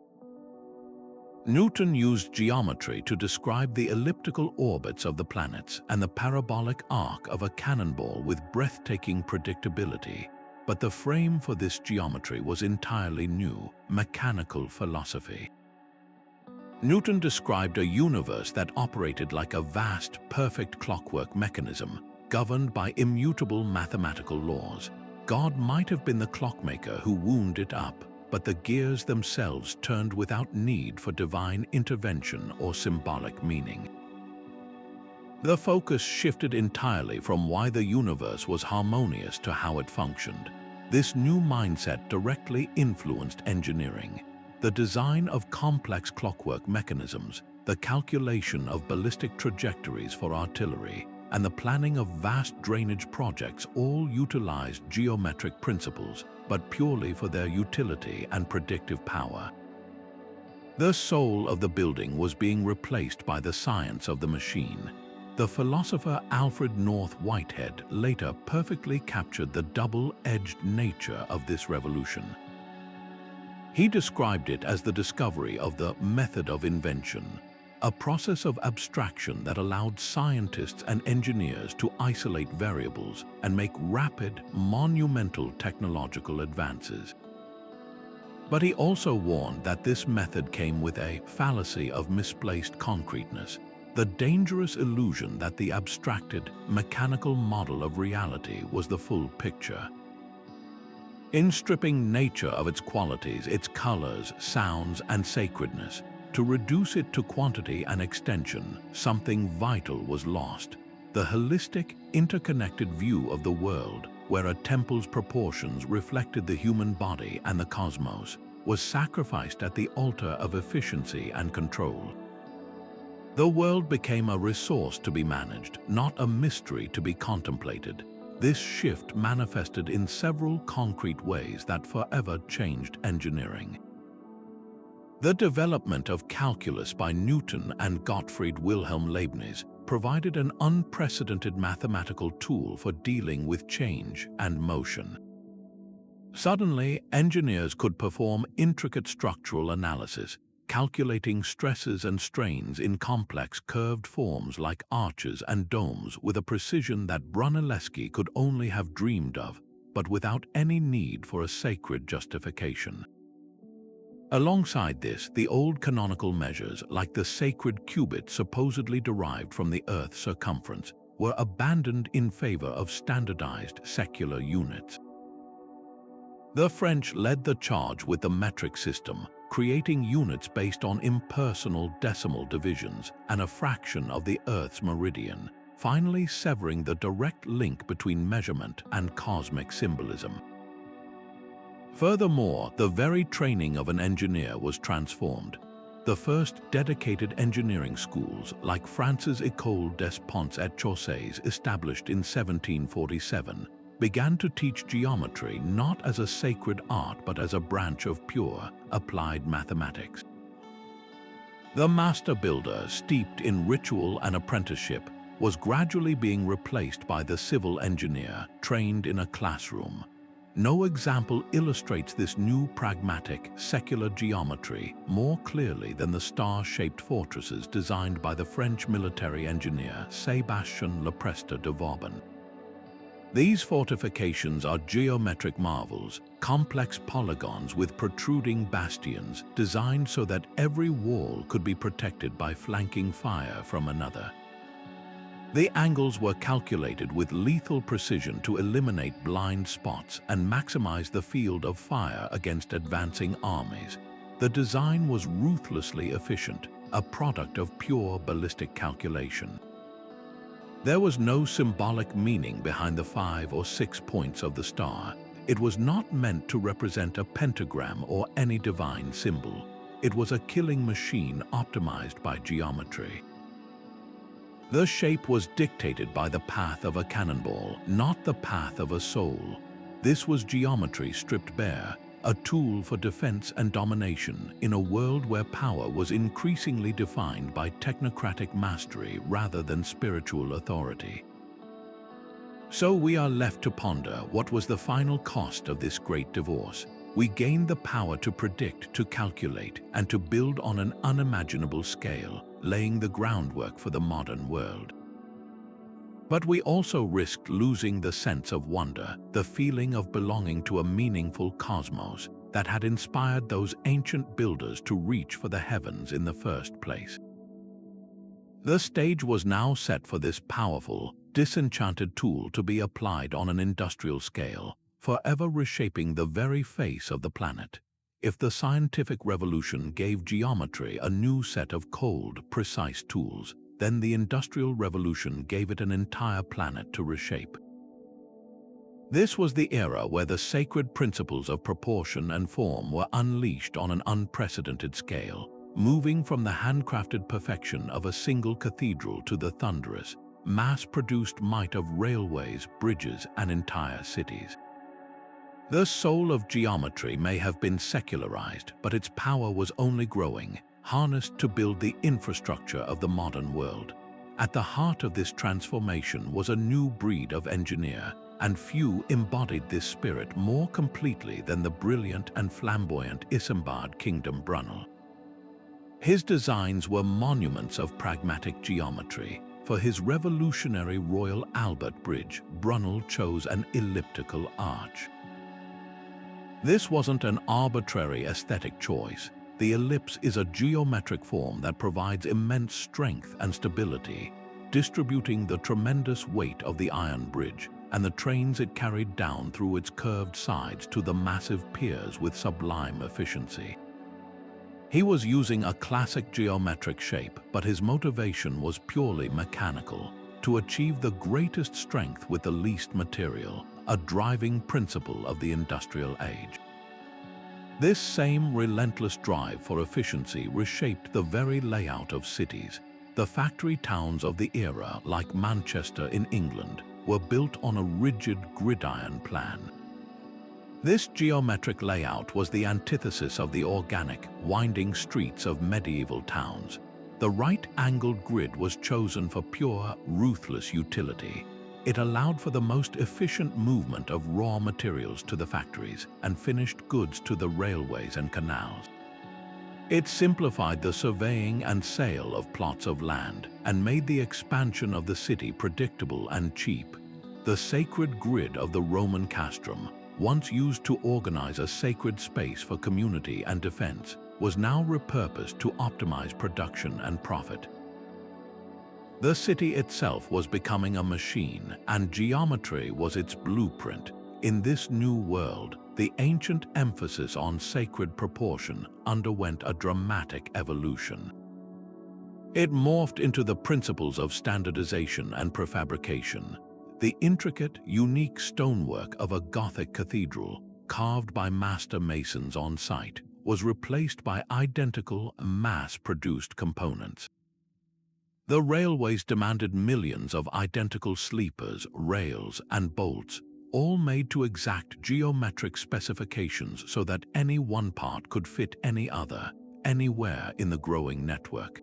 Newton used geometry to describe the elliptical orbits of the planets and the parabolic arc of a cannonball with breathtaking predictability. But the frame for this geometry was entirely new: mechanical philosophy. Newton described a universe that operated like a vast, perfect clockwork mechanism, governed by immutable mathematical laws. God might have been the clockmaker who wound it up, but the gears themselves turned without need for divine intervention or symbolic meaning. The focus shifted entirely from why the universe was harmonious to how it functioned. This new mindset directly influenced engineering. The design of complex clockwork mechanisms, the calculation of ballistic trajectories for artillery, and the planning of vast drainage projects all utilized geometric principles, but purely for their utility and predictive power. The soul of the building was being replaced by the science of the machine. The philosopher Alfred North Whitehead later perfectly captured the double-edged nature of this revolution. He described it as the discovery of the method of invention, a process of abstraction that allowed scientists and engineers to isolate variables and make rapid, monumental technological advances. But he also warned that this method came with a fallacy of misplaced concreteness, the dangerous illusion that the abstracted, mechanical model of reality was the full picture. In stripping nature of its qualities, its colors, sounds, and sacredness, to reduce it to quantity and extension, something vital was lost: the holistic, interconnected view of the world, where a temple's proportions reflected the human body and the cosmos. was sacrificed at the altar of efficiency and control. The world became a resource to be managed, not a mystery to be contemplated. This shift manifested in several concrete ways that forever changed engineering. The development of calculus by Newton and Gottfried Wilhelm Leibniz provided an unprecedented mathematical tool for dealing with change and motion. Suddenly, engineers could perform intricate structural analysis, calculating stresses and strains in complex curved forms like arches and domes with a precision that Brunelleschi could only have dreamed of, but without any need for a sacred justification. Alongside this, the old canonical measures, like the sacred cubit supposedly derived from the Earth's circumference, were abandoned in favor of standardized secular units. The French led the charge with the metric system, creating units based on impersonal decimal divisions and a fraction of the Earth's meridian, finally severing the direct link between measurement and cosmic symbolism. Furthermore, the very training of an engineer was transformed. The first dedicated engineering schools, like France's École des Ponts et Chaussées, established in 1747, began to teach geometry not as a sacred art but as a branch of pure, applied mathematics. The master builder, steeped in ritual and apprenticeship, was gradually being replaced by the civil engineer, trained in a classroom. No example illustrates this new pragmatic, secular geometry more clearly than the star-shaped fortresses designed by the French military engineer Sébastien Leprestre de Vauban. These fortifications are geometric marvels, complex polygons with protruding bastions designed so that every wall could be protected by flanking fire from another. The angles were calculated with lethal precision to eliminate blind spots and maximize the field of fire against advancing armies. The design was ruthlessly efficient, a product of pure ballistic calculation. There was no symbolic meaning behind the 5 or 6 points of the star. It was not meant to represent a pentagram or any divine symbol. It was a killing machine optimized by geometry. The shape was dictated by the path of a cannonball, not the path of a soul. This was geometry stripped bare, a tool for defense and domination in a world where power was increasingly defined by technocratic mastery rather than spiritual authority. So we are left to ponder what was the final cost of this great divorce. We gained the power to predict, to calculate, and to build on an unimaginable scale, laying the groundwork for the modern world. But we also risked losing the sense of wonder, the feeling of belonging to a meaningful cosmos that had inspired those ancient builders to reach for the heavens in the first place. The stage was now set for this powerful, disenchanted tool to be applied on an industrial scale, forever reshaping the very face of the planet. If the scientific revolution gave geometry a new set of cold, precise tools, then the Industrial Revolution gave it an entire planet to reshape. This was the era where the sacred principles of proportion and form were unleashed on an unprecedented scale, moving from the handcrafted perfection of a single cathedral to the thunderous, mass-produced might of railways, bridges, and entire cities. The soul of geometry may have been secularized, but its power was only growing, harnessed to build the infrastructure of the modern world. At the heart of this transformation was a new breed of engineer, and few embodied this spirit more completely than the brilliant and flamboyant Isambard Kingdom Brunel. His designs were monuments of pragmatic geometry. For his revolutionary Royal Albert Bridge, Brunel chose an elliptical arch. This wasn't an arbitrary aesthetic choice. The ellipse is a geometric form that provides immense strength and stability, distributing the tremendous weight of the iron bridge and the trains it carried down through its curved sides to the massive piers with sublime efficiency. He was using a classic geometric shape, but his motivation was purely mechanical, to achieve the greatest strength with the least material, a driving principle of the industrial age. This same relentless drive for efficiency reshaped the very layout of cities. The factory towns of the era, like Manchester in England, were built on a rigid gridiron plan. This geometric layout was the antithesis of the organic, winding streets of medieval towns. The right-angled grid was chosen for pure, ruthless utility. It allowed for the most efficient movement of raw materials to the factories and finished goods to the railways and canals. It simplified the surveying and sale of plots of land and made the expansion of the city predictable and cheap. The sacred grid of the Roman castrum, once used to organize a sacred space for community and defense, was now repurposed to optimize production and profit. The city itself was becoming a machine, and geometry was its blueprint. In this new world, the ancient emphasis on sacred proportion underwent a dramatic evolution. It morphed into the principles of standardization and prefabrication. The intricate, unique stonework of a Gothic cathedral, carved by master masons on site, was replaced by identical, mass-produced components. The railways demanded millions of identical sleepers, rails, and bolts, all made to exact geometric specifications so that any one part could fit any other, anywhere in the growing network.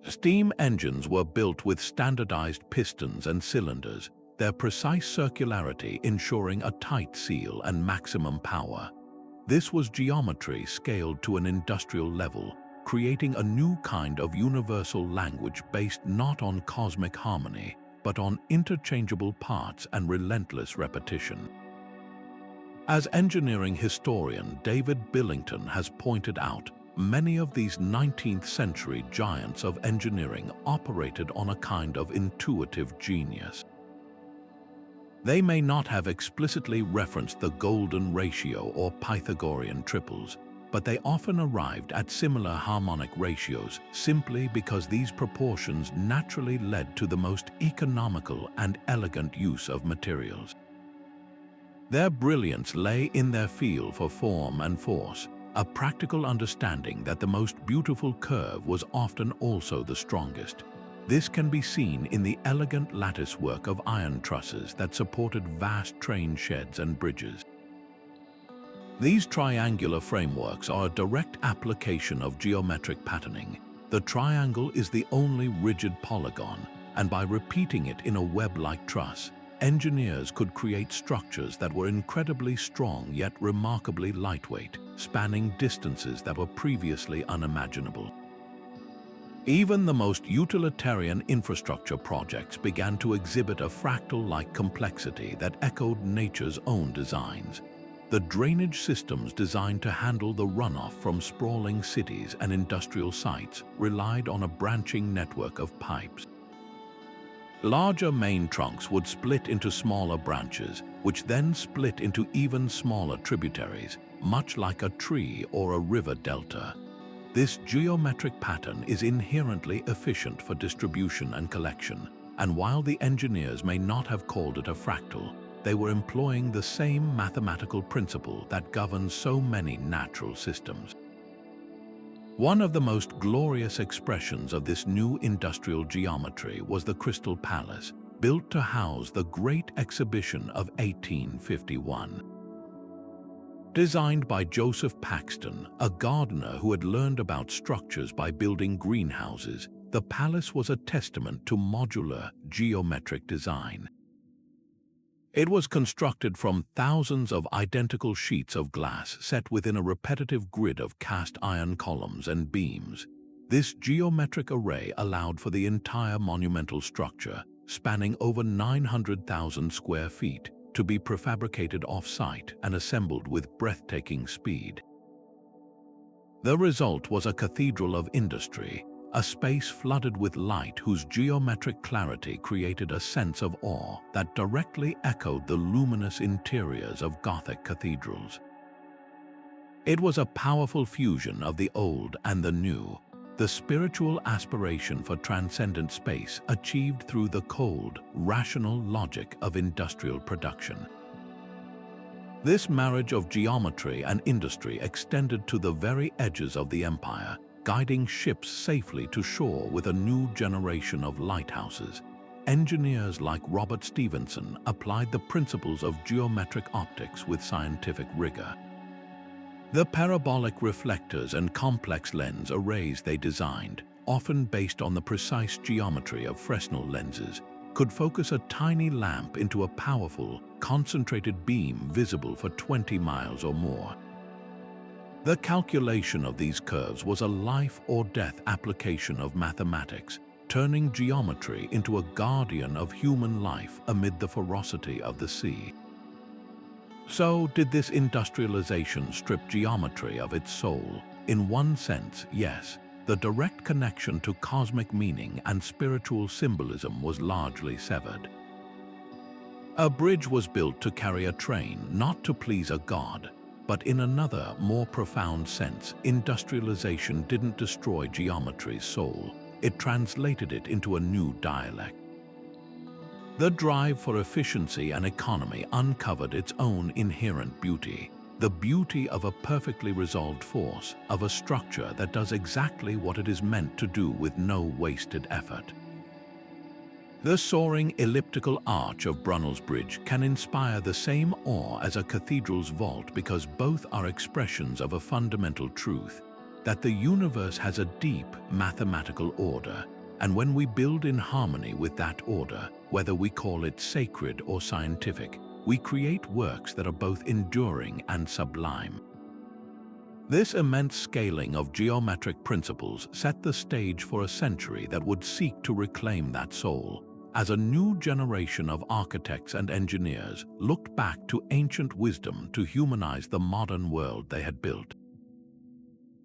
Steam engines were built with standardized pistons and cylinders, their precise circularity ensuring a tight seal and maximum power. This was geometry scaled to an industrial level, creating a new kind of universal language based not on cosmic harmony, but on interchangeable parts and relentless repetition. As engineering historian David Billington has pointed out, many of these 19th century giants of engineering operated on a kind of intuitive genius. They may not have explicitly referenced the golden ratio or Pythagorean triples, but they often arrived at similar harmonic ratios simply because these proportions naturally led to the most economical and elegant use of materials. Their brilliance lay in their feel for form and force, a practical understanding that the most beautiful curve was often also the strongest. This can be seen in the elegant lattice work of iron trusses that supported vast train sheds and bridges. These triangular frameworks are a direct application of geometric patterning. The triangle is the only rigid polygon, and by repeating it in a web-like truss, engineers could create structures that were incredibly strong yet remarkably lightweight, spanning distances that were previously unimaginable. Even the most utilitarian infrastructure projects began to exhibit a fractal-like complexity that echoed nature's own designs. The drainage systems designed to handle the runoff from sprawling cities and industrial sites relied on a branching network of pipes. Larger main trunks would split into smaller branches, which then split into even smaller tributaries, much like a tree or a river delta. This geometric pattern is inherently efficient for distribution and collection, and while the engineers may not have called it a fractal, they were employing the same mathematical principle that governs so many natural systems. One of the most glorious expressions of this new industrial geometry was the Crystal Palace, built to house the Great Exhibition of 1851. Designed by Joseph Paxton, a gardener who had learned about structures by building greenhouses, the palace was a testament to modular, geometric design. It was constructed from thousands of identical sheets of glass set within a repetitive grid of cast iron columns and beams. This geometric array allowed for the entire monumental structure, spanning over 900,000 square feet, to be prefabricated off-site and assembled with breathtaking speed. The result was a cathedral of industry, a space flooded with light whose geometric clarity created a sense of awe that directly echoed the luminous interiors of Gothic cathedrals. It was a powerful fusion of the old and the new, the spiritual aspiration for transcendent space achieved through the cold, rational logic of industrial production. This marriage of geometry and industry extended to the very edges of the empire, guiding ships safely to shore with a new generation of lighthouses. Engineers like Robert Stephenson applied the principles of geometric optics with scientific rigor. The parabolic reflectors and complex lens arrays they designed, often based on the precise geometry of Fresnel lenses, could focus a tiny lamp into a powerful, concentrated beam visible for 20 miles or more. The calculation of these curves was a life-or-death application of mathematics, turning geometry into a guardian of human life amid the ferocity of the sea. So, did this industrialization strip geometry of its soul? In one sense, yes. The direct connection to cosmic meaning and spiritual symbolism was largely severed. A bridge was built to carry a train, not to please a god. But in another, more profound sense, industrialization didn't destroy geometry's soul. It translated it into a new dialect. The drive for efficiency and economy uncovered its own inherent beauty. The beauty of a perfectly resolved force, of a structure that does exactly what it is meant to do with no wasted effort. The soaring elliptical arch of Brunel's Bridge can inspire the same awe as a cathedral's vault because both are expressions of a fundamental truth, that the universe has a deep mathematical order, and when we build in harmony with that order, whether we call it sacred or scientific, we create works that are both enduring and sublime. This immense scaling of geometric principles set the stage for a century that would seek to reclaim that soul, as a new generation of architects and engineers looked back to ancient wisdom to humanize the modern world they had built.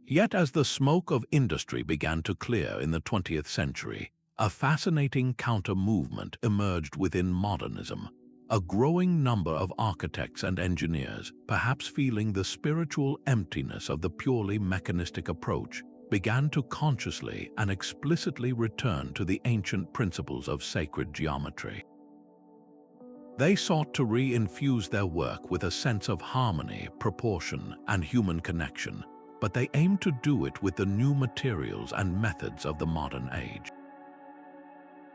Yet as the smoke of industry began to clear in the 20th century, a fascinating counter-movement emerged within modernism. A growing number of architects and engineers, perhaps feeling the spiritual emptiness of the purely mechanistic approach, began to consciously and explicitly return to the ancient principles of sacred geometry. They sought to re-infuse their work with a sense of harmony, proportion, and human connection, but they aimed to do it with the new materials and methods of the modern age.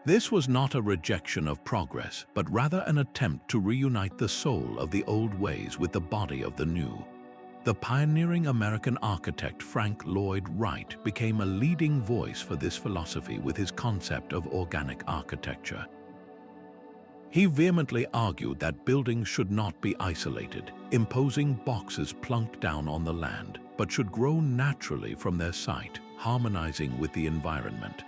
This was not a rejection of progress, but rather an attempt to reunite the soul of the old ways with the body of the new. The pioneering American architect Frank Lloyd Wright became a leading voice for this philosophy with his concept of organic architecture. He vehemently argued that buildings should not be isolated, imposing boxes plunked down on the land, but should grow naturally from their site, harmonizing with the environment.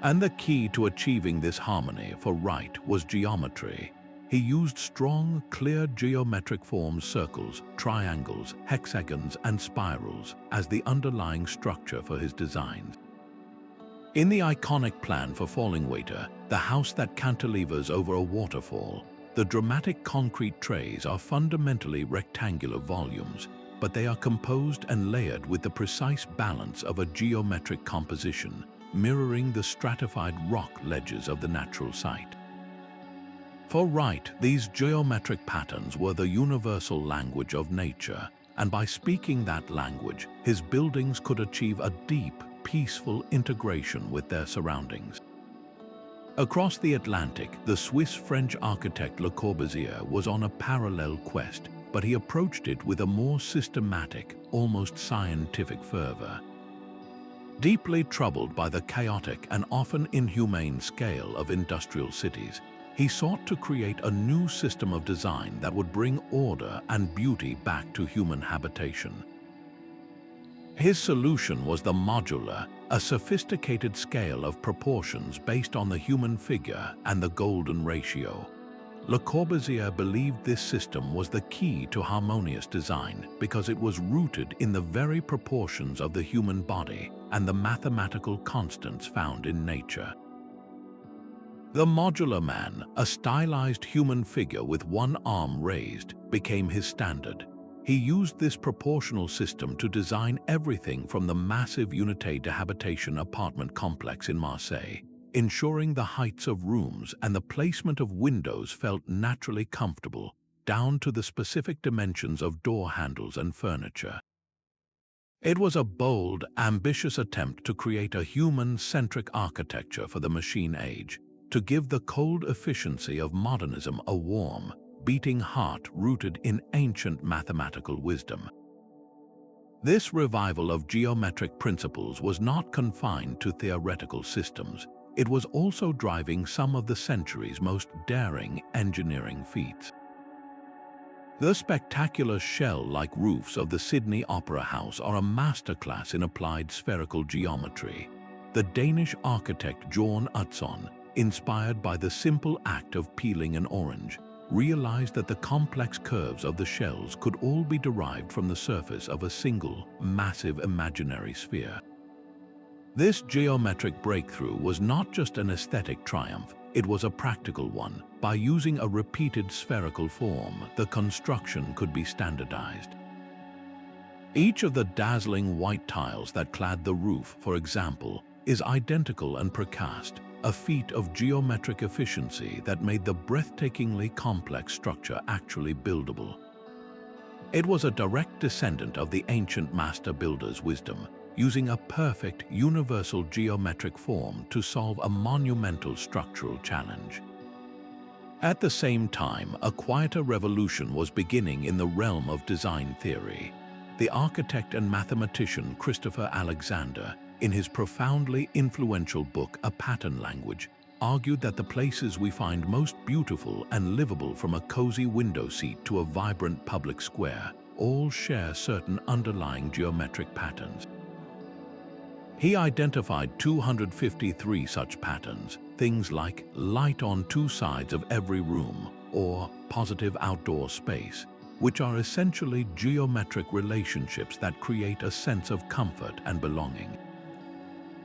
And the key to achieving this harmony for Wright was geometry. He used strong, clear geometric forms, circles, triangles, hexagons, and spirals as the underlying structure for his designs. In the iconic plan for Fallingwater, the house that cantilevers over a waterfall, the dramatic concrete trays are fundamentally rectangular volumes, but they are composed and layered with the precise balance of a geometric composition, mirroring the stratified rock ledges of the natural site. For Wright, these geometric patterns were the universal language of nature, and by speaking that language, his buildings could achieve a deep, peaceful integration with their surroundings. Across the Atlantic, the Swiss-French architect Le Corbusier was on a parallel quest, but he approached it with a more systematic, almost scientific fervor. Deeply troubled by the chaotic and often inhumane scale of industrial cities, he sought to create a new system of design that would bring order and beauty back to human habitation. His solution was the modular, a sophisticated scale of proportions based on the human figure and the golden ratio. Le Corbusier believed this system was the key to harmonious design because it was rooted in the very proportions of the human body and the mathematical constants found in nature. The modular man, a stylized human figure with one arm raised, became his standard. He used this proportional system to design everything from the massive Unité de Habitation apartment complex in Marseille, ensuring the heights of rooms and the placement of windows felt naturally comfortable, down to the specific dimensions of door handles and furniture. It was a bold, ambitious attempt to create a human-centric architecture for the machine age, to give the cold efficiency of modernism a warm, beating heart rooted in ancient mathematical wisdom. This revival of geometric principles was not confined to theoretical systems. It was also driving some of the century's most daring engineering feats. The spectacular shell-like roofs of the Sydney Opera House are a masterclass in applied spherical geometry. The Danish architect Jørn Utzon, inspired by the simple act of peeling an orange, realized that the complex curves of the shells could all be derived from the surface of a single, massive imaginary sphere. This geometric breakthrough was not just an aesthetic triumph, it was a practical one. By using a repeated spherical form, the construction could be standardized. Each of the dazzling white tiles that clad the roof, for example, is identical and precast, a feat of geometric efficiency that made the breathtakingly complex structure actually buildable. It was a direct descendant of the ancient master builder's wisdom, using a perfect universal geometric form to solve a monumental structural challenge. At the same time, a quieter revolution was beginning in the realm of design theory. The architect and mathematician Christopher Alexander, in his profoundly influential book A Pattern Language, argued that the places we find most beautiful and livable, from a cozy window seat to a vibrant public square, all share certain underlying geometric patterns. He identified 253 such patterns, things like light on two sides of every room or positive outdoor space, which are essentially geometric relationships that create a sense of comfort and belonging.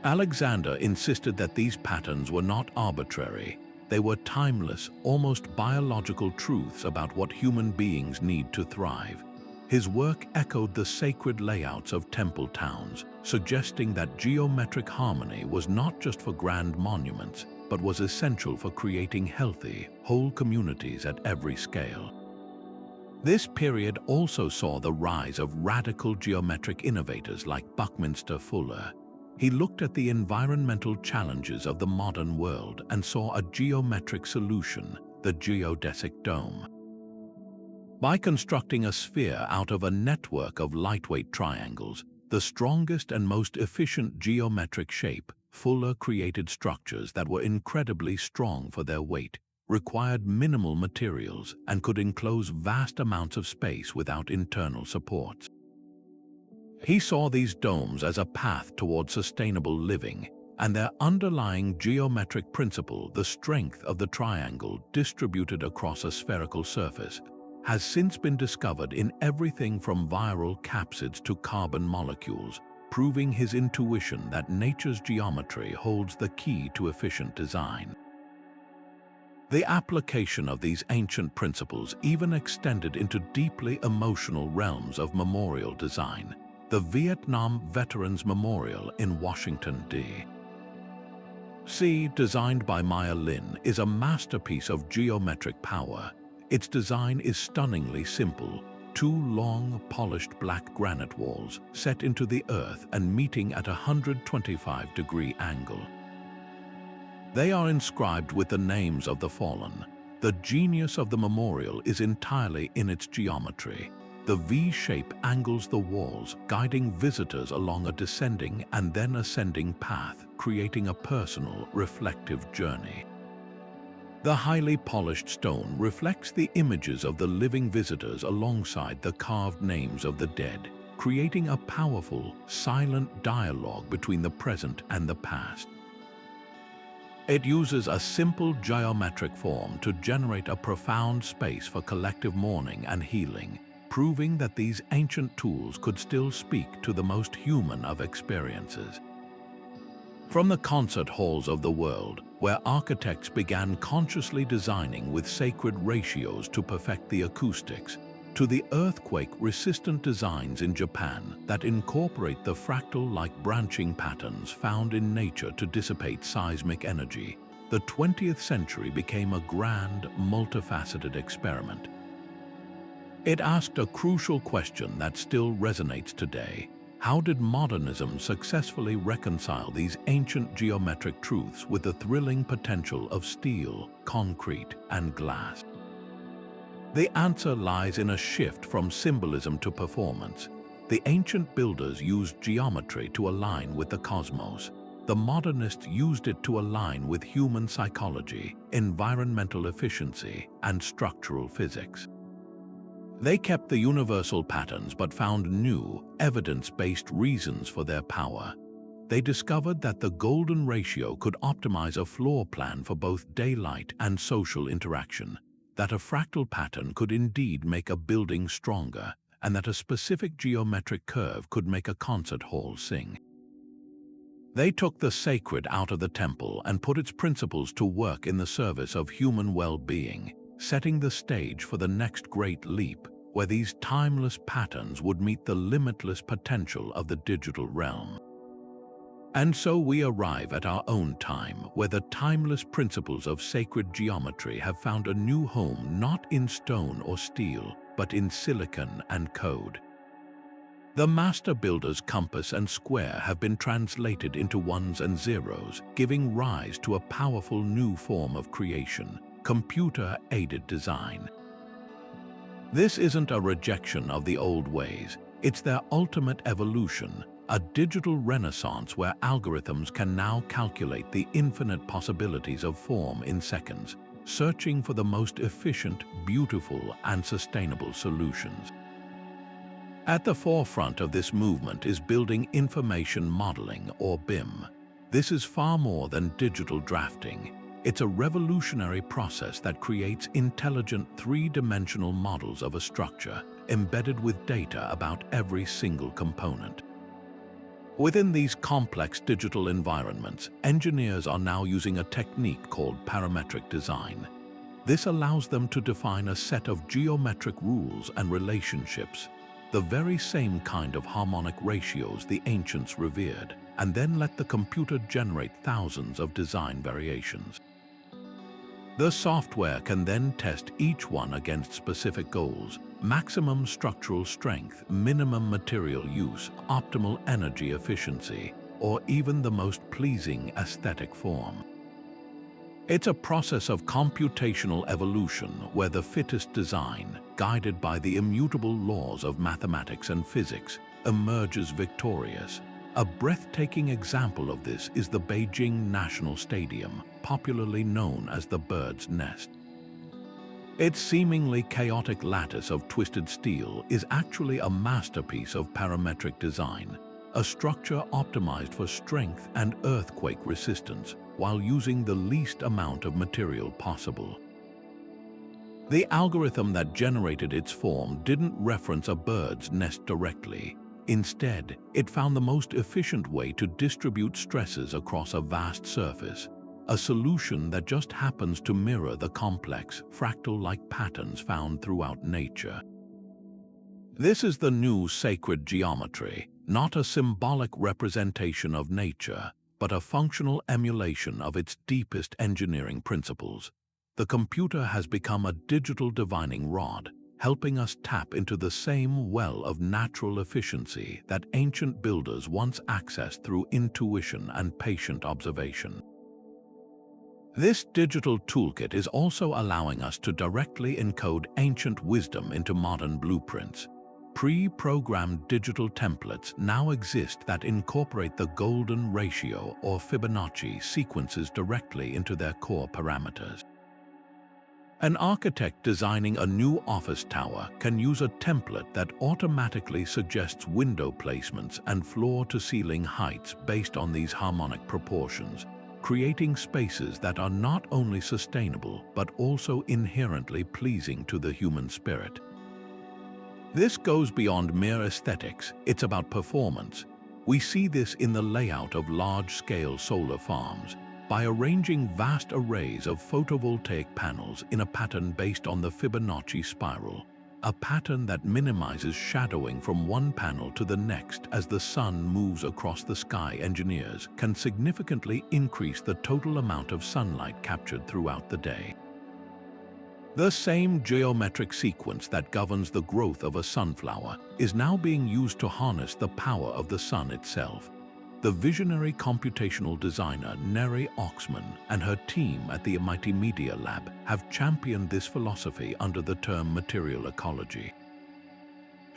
Alexander insisted that these patterns were not arbitrary. They were timeless, almost biological truths about what human beings need to thrive. His work echoed the sacred layouts of temple towns, suggesting that geometric harmony was not just for grand monuments, but was essential for creating healthy, whole communities at every scale. This period also saw the rise of radical geometric innovators like Buckminster Fuller. He looked at the environmental challenges of the modern world and saw a geometric solution, the geodesic dome. By constructing a sphere out of a network of lightweight triangles, the strongest and most efficient geometric shape, Fuller created structures that were incredibly strong for their weight, required minimal materials, and could enclose vast amounts of space without internal supports. He saw these domes as a path toward sustainable living, and their underlying geometric principle, the strength of the triangle distributed across a spherical surface, has since been discovered in everything from viral capsids to carbon molecules, proving his intuition that nature's geometry holds the key to efficient design. The application of these ancient principles even extended into deeply emotional realms of memorial design. The Vietnam Veterans Memorial in Washington, D.C., designed by Maya Lin, is a masterpiece of geometric power. Its design is stunningly simple: two long, polished black granite walls set into the earth and meeting at a 125-degree angle. They are inscribed with the names of the fallen. The genius of the memorial is entirely in its geometry. The V-shape angles the walls, guiding visitors along a descending and then ascending path, creating a personal, reflective journey. The highly polished stone reflects the images of the living visitors alongside the carved names of the dead, creating a powerful, silent dialogue between the present and the past. It uses a simple geometric form to generate a profound space for collective mourning and healing, proving that these ancient tools could still speak to the most human of experiences. From the concert halls of the world, where architects began consciously designing with sacred ratios to perfect the acoustics, to the earthquake-resistant designs in Japan that incorporate the fractal-like branching patterns found in nature to dissipate seismic energy, the 20th century became a grand, multifaceted experiment. It asked a crucial question that still resonates today. How did modernism successfully reconcile these ancient geometric truths with the thrilling potential of steel, concrete, and glass? The answer lies in a shift from symbolism to performance. The ancient builders used geometry to align with the cosmos. The modernists used it to align with human psychology, environmental efficiency, and structural physics. They kept the universal patterns but found new, evidence-based reasons for their power. They discovered that the golden ratio could optimize a floor plan for both daylight and social interaction, that a fractal pattern could indeed make a building stronger, and that a specific geometric curve could make a concert hall sing. They took the sacred out of the temple and put its principles to work in the service of human well-being, setting the stage for the next great leap, where these timeless patterns would meet the limitless potential of the digital realm. And so we arrive at our own time, where the timeless principles of sacred geometry have found a new home not in stone or steel, but in silicon and code. The master builder's compass and square have been translated into ones and zeros, giving rise to a powerful new form of creation, computer-aided design. This isn't a rejection of the old ways, it's their ultimate evolution, a digital renaissance where algorithms can now calculate the infinite possibilities of form in seconds, searching for the most efficient, beautiful, and sustainable solutions. At the forefront of this movement is building information modeling, or BIM. This is far more than digital drafting. It's a revolutionary process that creates intelligent three-dimensional models of a structure, embedded with data about every single component. Within these complex digital environments, engineers are now using a technique called parametric design. This allows them to define a set of geometric rules and relationships, the very same kind of harmonic ratios the ancients revered, and then let the computer generate thousands of design variations. The software can then test each one against specific goals: maximum structural strength, minimum material use, optimal energy efficiency, or even the most pleasing aesthetic form. It's a process of computational evolution where the fittest design, guided by the immutable laws of mathematics and physics, emerges victorious. A breathtaking example of this is the Beijing National Stadium, popularly known as the Bird's Nest. Its seemingly chaotic lattice of twisted steel is actually a masterpiece of parametric design, a structure optimized for strength and earthquake resistance while using the least amount of material possible. The algorithm that generated its form didn't reference a bird's nest directly. Instead, it found the most efficient way to distribute stresses across a vast surface, a solution that just happens to mirror the complex, fractal-like patterns found throughout nature. This is the new sacred geometry, not a symbolic representation of nature, but a functional emulation of its deepest engineering principles. The computer has become a digital divining rod, helping us tap into the same well of natural efficiency that ancient builders once accessed through intuition and patient observation. This digital toolkit is also allowing us to directly encode ancient wisdom into modern blueprints. Pre-programmed digital templates now exist that incorporate the golden ratio or Fibonacci sequences directly into their core parameters. An architect designing a new office tower can use a template that automatically suggests window placements and floor-to-ceiling heights based on these harmonic proportions, creating spaces that are not only sustainable but also inherently pleasing to the human spirit. This goes beyond mere aesthetics, it's about performance. We see this in the layout of large-scale solar farms. By arranging vast arrays of photovoltaic panels in a pattern based on the Fibonacci spiral, a pattern that minimizes shadowing from one panel to the next as the sun moves across the sky, engineers can significantly increase the total amount of sunlight captured throughout the day. The same geometric sequence that governs the growth of a sunflower is now being used to harness the power of the sun itself. The visionary computational designer Neri Oxman and her team at the MIT Media Lab have championed this philosophy under the term material ecology.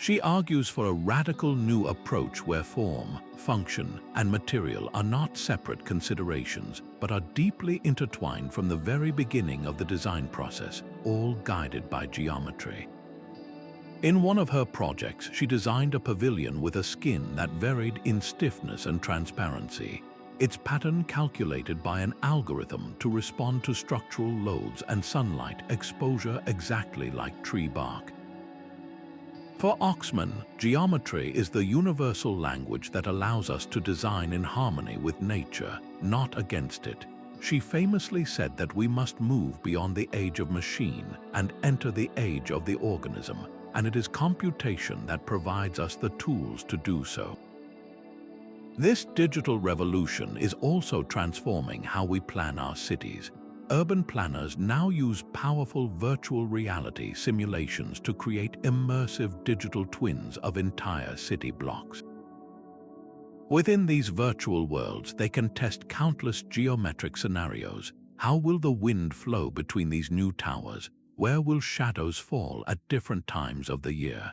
She argues for a radical new approach where form, function, and material are not separate considerations, but are deeply intertwined from the very beginning of the design process, all guided by geometry. In one of her projects, she designed a pavilion with a skin that varied in stiffness and transparency, its pattern calculated by an algorithm to respond to structural loads and sunlight exposure exactly like tree bark. For Oxman, geometry is the universal language that allows us to design in harmony with nature, not against it. She famously said that we must move beyond the age of machine and enter the age of the organism, and it is computation that provides us the tools to do so. This digital revolution is also transforming how we plan our cities. Urban planners now use powerful virtual reality simulations to create immersive digital twins of entire city blocks. Within these virtual worlds, they can test countless geometric scenarios. How will the wind flow between these new towers? Where will shadows fall at different times of the year?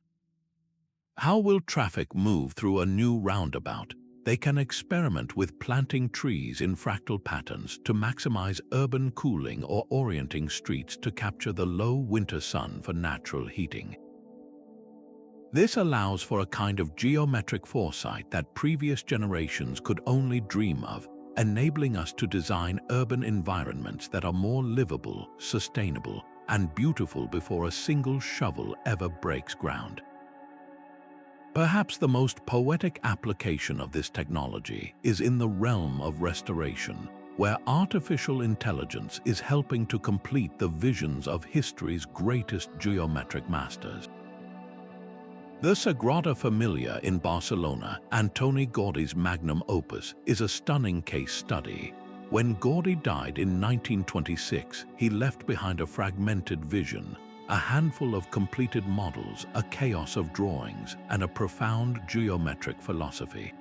How will traffic move through a new roundabout? They can experiment with planting trees in fractal patterns to maximize urban cooling or orienting streets to capture the low winter sun for natural heating. This allows for a kind of geometric foresight that previous generations could only dream of, enabling us to design urban environments that are more livable, sustainable, and beautiful before a single shovel ever breaks ground. Perhaps the most poetic application of this technology is in the realm of restoration, where artificial intelligence is helping to complete the visions of history's greatest geometric masters. The Sagrada Familia in Barcelona, Antoni Gaudi's magnum opus, is a stunning case study. When Gaudi died in 1926, he left behind a fragmented vision, a handful of completed models, a chaos of drawings, and a profound geometric philosophy.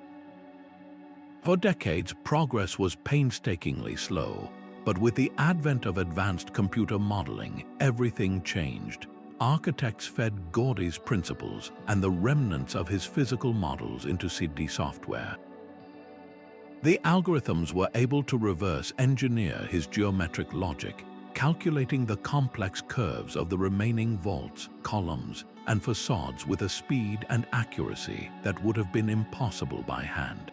For decades, progress was painstakingly slow, but with the advent of advanced computer modeling, everything changed. Architects fed Gaudi's principles and the remnants of his physical models into CD software. The algorithms were able to reverse engineer his geometric logic, calculating the complex curves of the remaining vaults, columns, and facades with a speed and accuracy that would have been impossible by hand.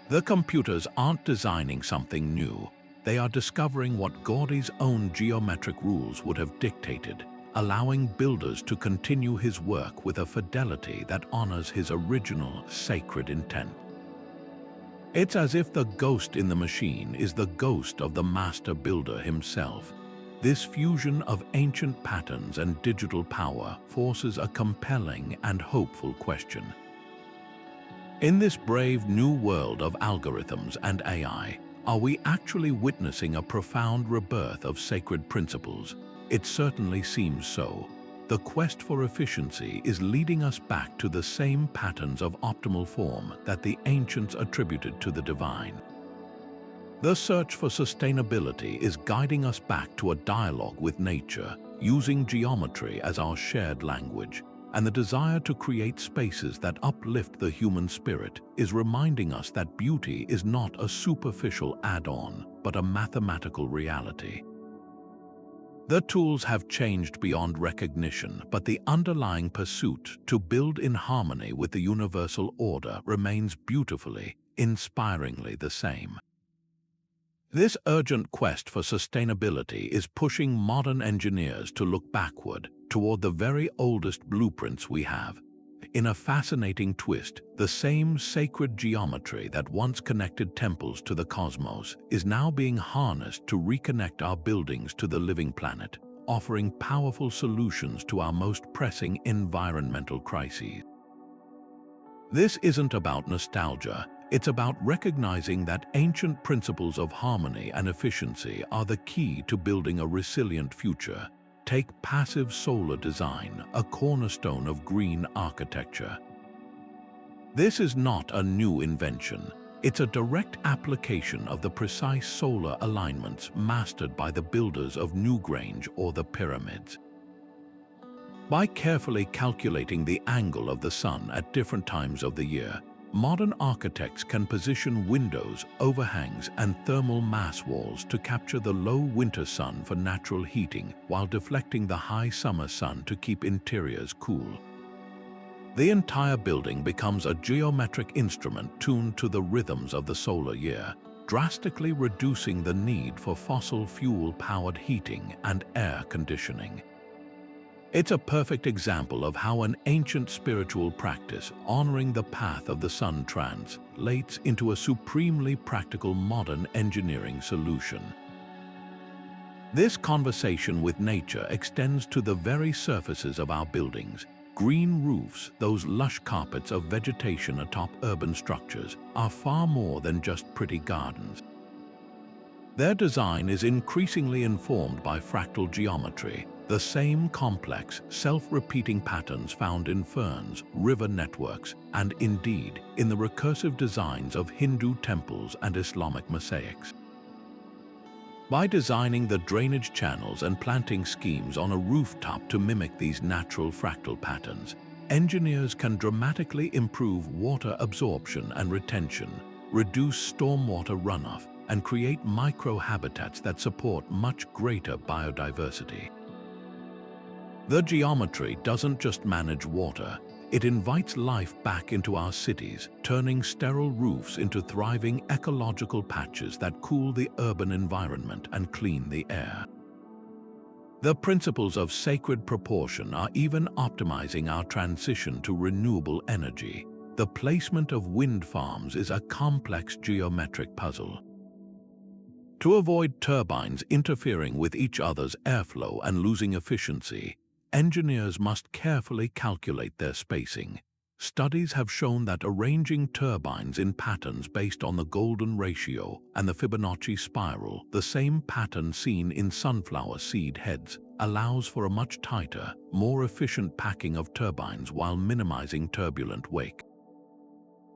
The computers aren't designing something new, they are discovering what Gaudi's own geometric rules would have dictated, allowing builders to continue his work with a fidelity that honors his original sacred intent. It's as if the ghost in the machine is the ghost of the master builder himself. This fusion of ancient patterns and digital power forces a compelling and hopeful question. In this brave new world of algorithms and AI, are we actually witnessing a profound rebirth of sacred principles? It certainly seems so. The quest for efficiency is leading us back to the same patterns of optimal form that the ancients attributed to the divine. The search for sustainability is guiding us back to a dialogue with nature, using geometry as our shared language, and the desire to create spaces that uplift the human spirit is reminding us that beauty is not a superficial add-on, but a mathematical reality. The tools have changed beyond recognition, but the underlying pursuit to build in harmony with the universal order remains beautifully, inspiringly the same. This urgent quest for sustainability is pushing modern engineers to look backward toward the very oldest blueprints we have. In a fascinating twist, the same sacred geometry that once connected temples to the cosmos is now being harnessed to reconnect our buildings to the living planet, offering powerful solutions to our most pressing environmental crises. This isn't about nostalgia, It's about recognizing that ancient principles of harmony and efficiency are the key to building a resilient future. Take passive solar design, a cornerstone of green architecture. This is not a new invention. It's a direct application of the precise solar alignments mastered by the builders of Newgrange or the pyramids. By carefully calculating the angle of the sun at different times of the year, modern architects can position windows, overhangs, and thermal mass walls to capture the low winter sun for natural heating while deflecting the high summer sun to keep interiors cool. The entire building becomes a geometric instrument tuned to the rhythms of the solar year, drastically reducing the need for fossil fuel-powered heating and air conditioning. It's a perfect example of how an ancient spiritual practice honoring the path of the sun translates into a supremely practical modern engineering solution. This conversation with nature extends to the very surfaces of our buildings. Green roofs, those lush carpets of vegetation atop urban structures, are far more than just pretty gardens. Their design is increasingly informed by fractal geometry, the same complex, self-repeating patterns found in ferns, river networks, and indeed in the recursive designs of Hindu temples and Islamic mosaics. By designing the drainage channels and planting schemes on a rooftop to mimic these natural fractal patterns, engineers can dramatically improve water absorption and retention, reduce stormwater runoff, and create microhabitats that support much greater biodiversity. The geometry doesn't just manage water, it invites life back into our cities, turning sterile roofs into thriving ecological patches that cool the urban environment and clean the air. The principles of sacred proportion are even optimizing our transition to renewable energy. The placement of wind farms is a complex geometric puzzle. To avoid turbines interfering with each other's airflow and losing efficiency, engineers must carefully calculate their spacing. Studies have shown that arranging turbines in patterns based on the golden ratio and the Fibonacci spiral, the same pattern seen in sunflower seed heads, allows for a much tighter, more efficient packing of turbines while minimizing turbulent wake.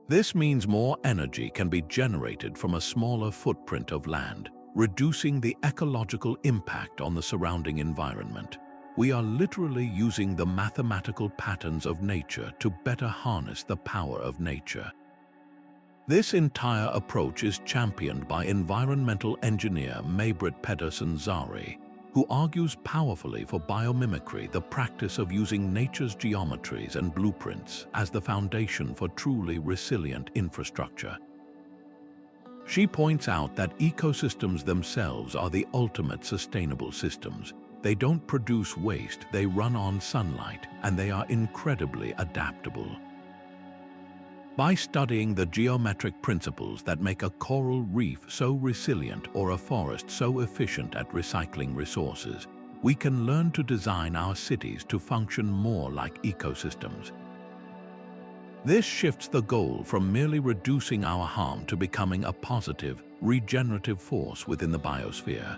This means more energy can be generated from a smaller footprint of land, reducing the ecological impact on the surrounding environment. We are literally using the mathematical patterns of nature to better harness the power of nature. This entire approach is championed by environmental engineer Maybrit Pedersen-Zari, who argues powerfully for biomimicry, the practice of using nature's geometries and blueprints as the foundation for truly resilient infrastructure. She points out that ecosystems themselves are the ultimate sustainable systems. They don't produce waste, they run on sunlight, and they are incredibly adaptable. By studying the geometric principles that make a coral reef so resilient or a forest so efficient at recycling resources, we can learn to design our cities to function more like ecosystems. This shifts the goal from merely reducing our harm to becoming a positive, regenerative force within the biosphere.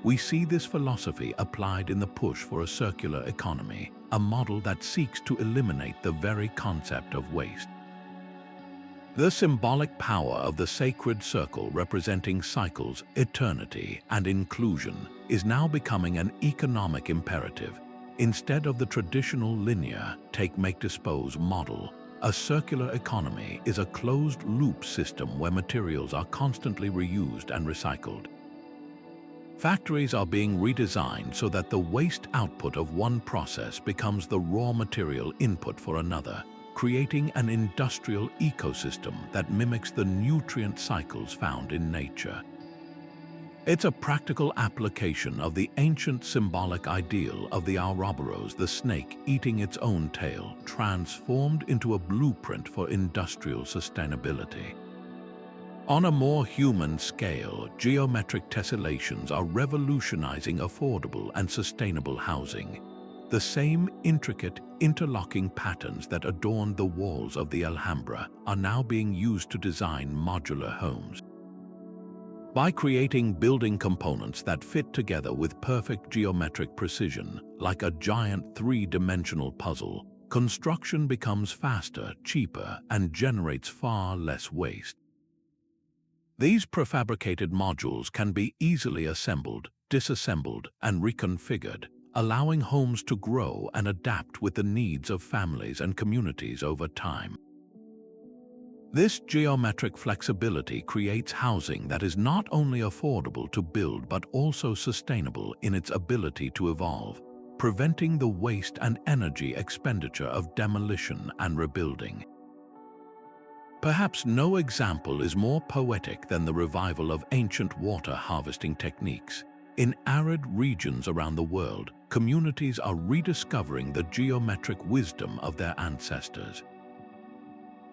We see this philosophy applied in the push for a circular economy, a model that seeks to eliminate the very concept of waste. The symbolic power of the sacred circle representing cycles, eternity, and inclusion is now becoming an economic imperative. Instead of the traditional linear take-make-dispose model, a circular economy is a closed-loop system where materials are constantly reused and recycled. Factories are being redesigned so that the waste output of one process becomes the raw material input for another, creating an industrial ecosystem that mimics the nutrient cycles found in nature. It's a practical application of the ancient symbolic ideal of the Ouroboros, the snake eating its own tail, transformed into a blueprint for industrial sustainability. On a more human scale, geometric tessellations are revolutionizing affordable and sustainable housing. the same intricate, interlocking patterns that adorned the walls of the Alhambra are now being used to design modular homes. By creating building components that fit together with perfect geometric precision, like a giant three-dimensional puzzle, construction becomes faster, cheaper, and generates far less waste. These prefabricated modules can be easily assembled, disassembled, and reconfigured, allowing homes to grow and adapt with the needs of families and communities over time. This geometric flexibility creates housing that is not only affordable to build but also sustainable in its ability to evolve, preventing the waste and energy expenditure of demolition and rebuilding. Perhaps no example is more poetic than the revival of ancient water harvesting techniques. In arid regions around the world, communities are rediscovering the geometric wisdom of their ancestors.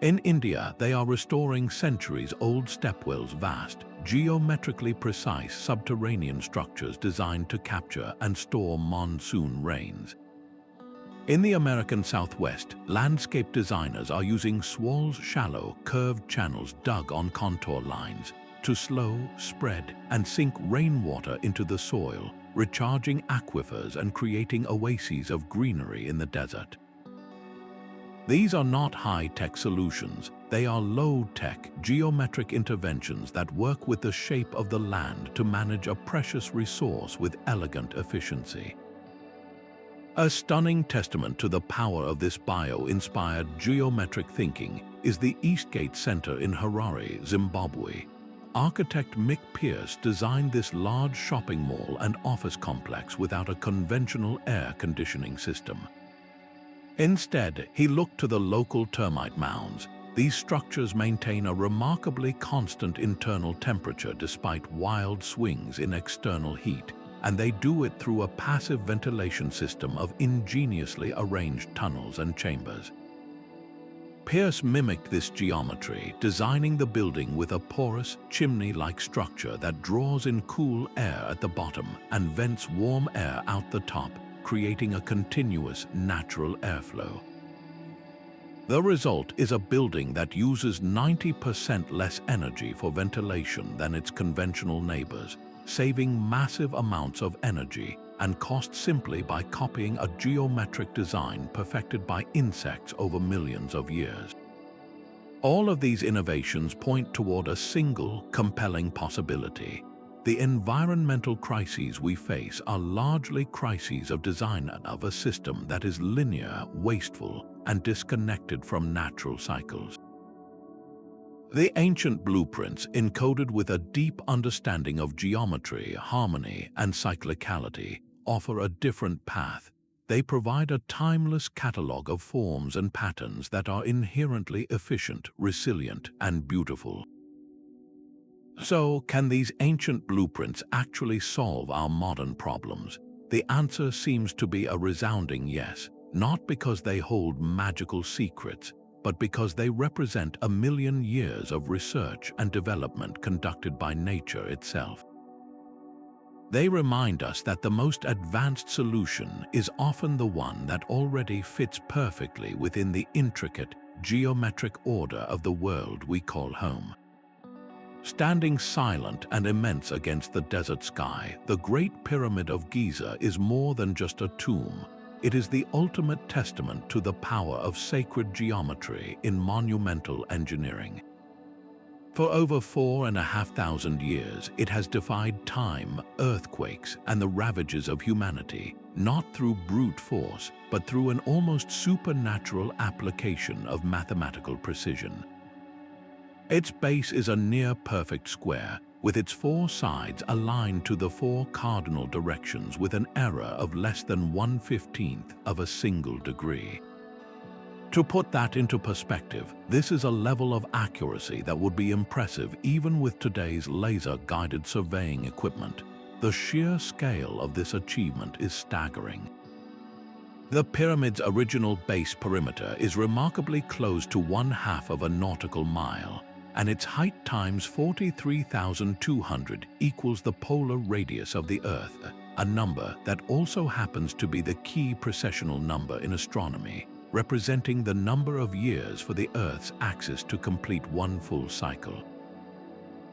In India, they are restoring centuries-old stepwells, vast, geometrically precise subterranean structures designed to capture and store monsoon rains. In the American Southwest, landscape designers are using Swall's shallow, curved channels dug on contour lines to slow, spread, and sink rainwater into the soil, recharging aquifers and creating oases of greenery in the desert. These are not high-tech solutions, they are low-tech, geometric interventions that work with the shape of the land to manage a precious resource with elegant efficiency. A stunning testament to the power of this bio-inspired geometric thinking is the Eastgate Center in Harare, Zimbabwe. Architect Mick Pierce designed this large shopping mall and office complex without a conventional air conditioning system. Instead, he looked to the local termite mounds. These structures maintain a remarkably constant internal temperature despite wild swings in external heat, and they do it through a passive ventilation system of ingeniously arranged tunnels and chambers. Pierce mimicked this geometry, designing the building with a porous, chimney-like structure that draws in cool air at the bottom and vents warm air out the top, creating a continuous, natural airflow. The result is a building that uses 90% less energy for ventilation than its conventional neighbors, saving massive amounts of energy and cost simply by copying a geometric design perfected by insects over millions of years. All of these innovations point toward a single, compelling possibility. The environmental crises we face are largely crises of design of a system that is linear, wasteful, and disconnected from natural cycles. The ancient blueprints, encoded with a deep understanding of geometry, harmony, and cyclicality, offer a different path. They provide a timeless catalog of forms and patterns that are inherently efficient, resilient, and beautiful. So, can these ancient blueprints actually solve our modern problems? The answer seems to be a resounding yes, not because they hold magical secrets, but because they represent 1,000,000 years of research and development conducted by nature itself. They remind us that the most advanced solution is often the one that already fits perfectly within the intricate, geometric order of the world we call home. Standing silent and immense against the desert sky, the Great Pyramid of Giza is more than just a tomb. It is the ultimate testament to the power of sacred geometry in monumental engineering. For over 4,500 years, it has defied time, earthquakes, and the ravages of humanity, not through brute force, but through an almost supernatural application of mathematical precision. Its base is a near-perfect square, with its 4 sides aligned to the 4 cardinal directions with an error of less than 1/15 of a single degree. To put that into perspective, this is a level of accuracy that would be impressive even with today's laser-guided surveying equipment. The sheer scale of this achievement is staggering. The pyramid's original base perimeter is remarkably close to 1/2 of a nautical mile, and its height times 43,200 equals the polar radius of the Earth, a number that also happens to be the key precessional number in astronomy, representing the number of years for the Earth's axis to complete one full cycle.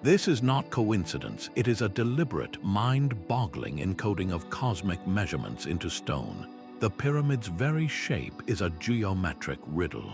This is not coincidence, it is a deliberate, mind-boggling encoding of cosmic measurements into stone. The pyramid's very shape is a geometric riddle.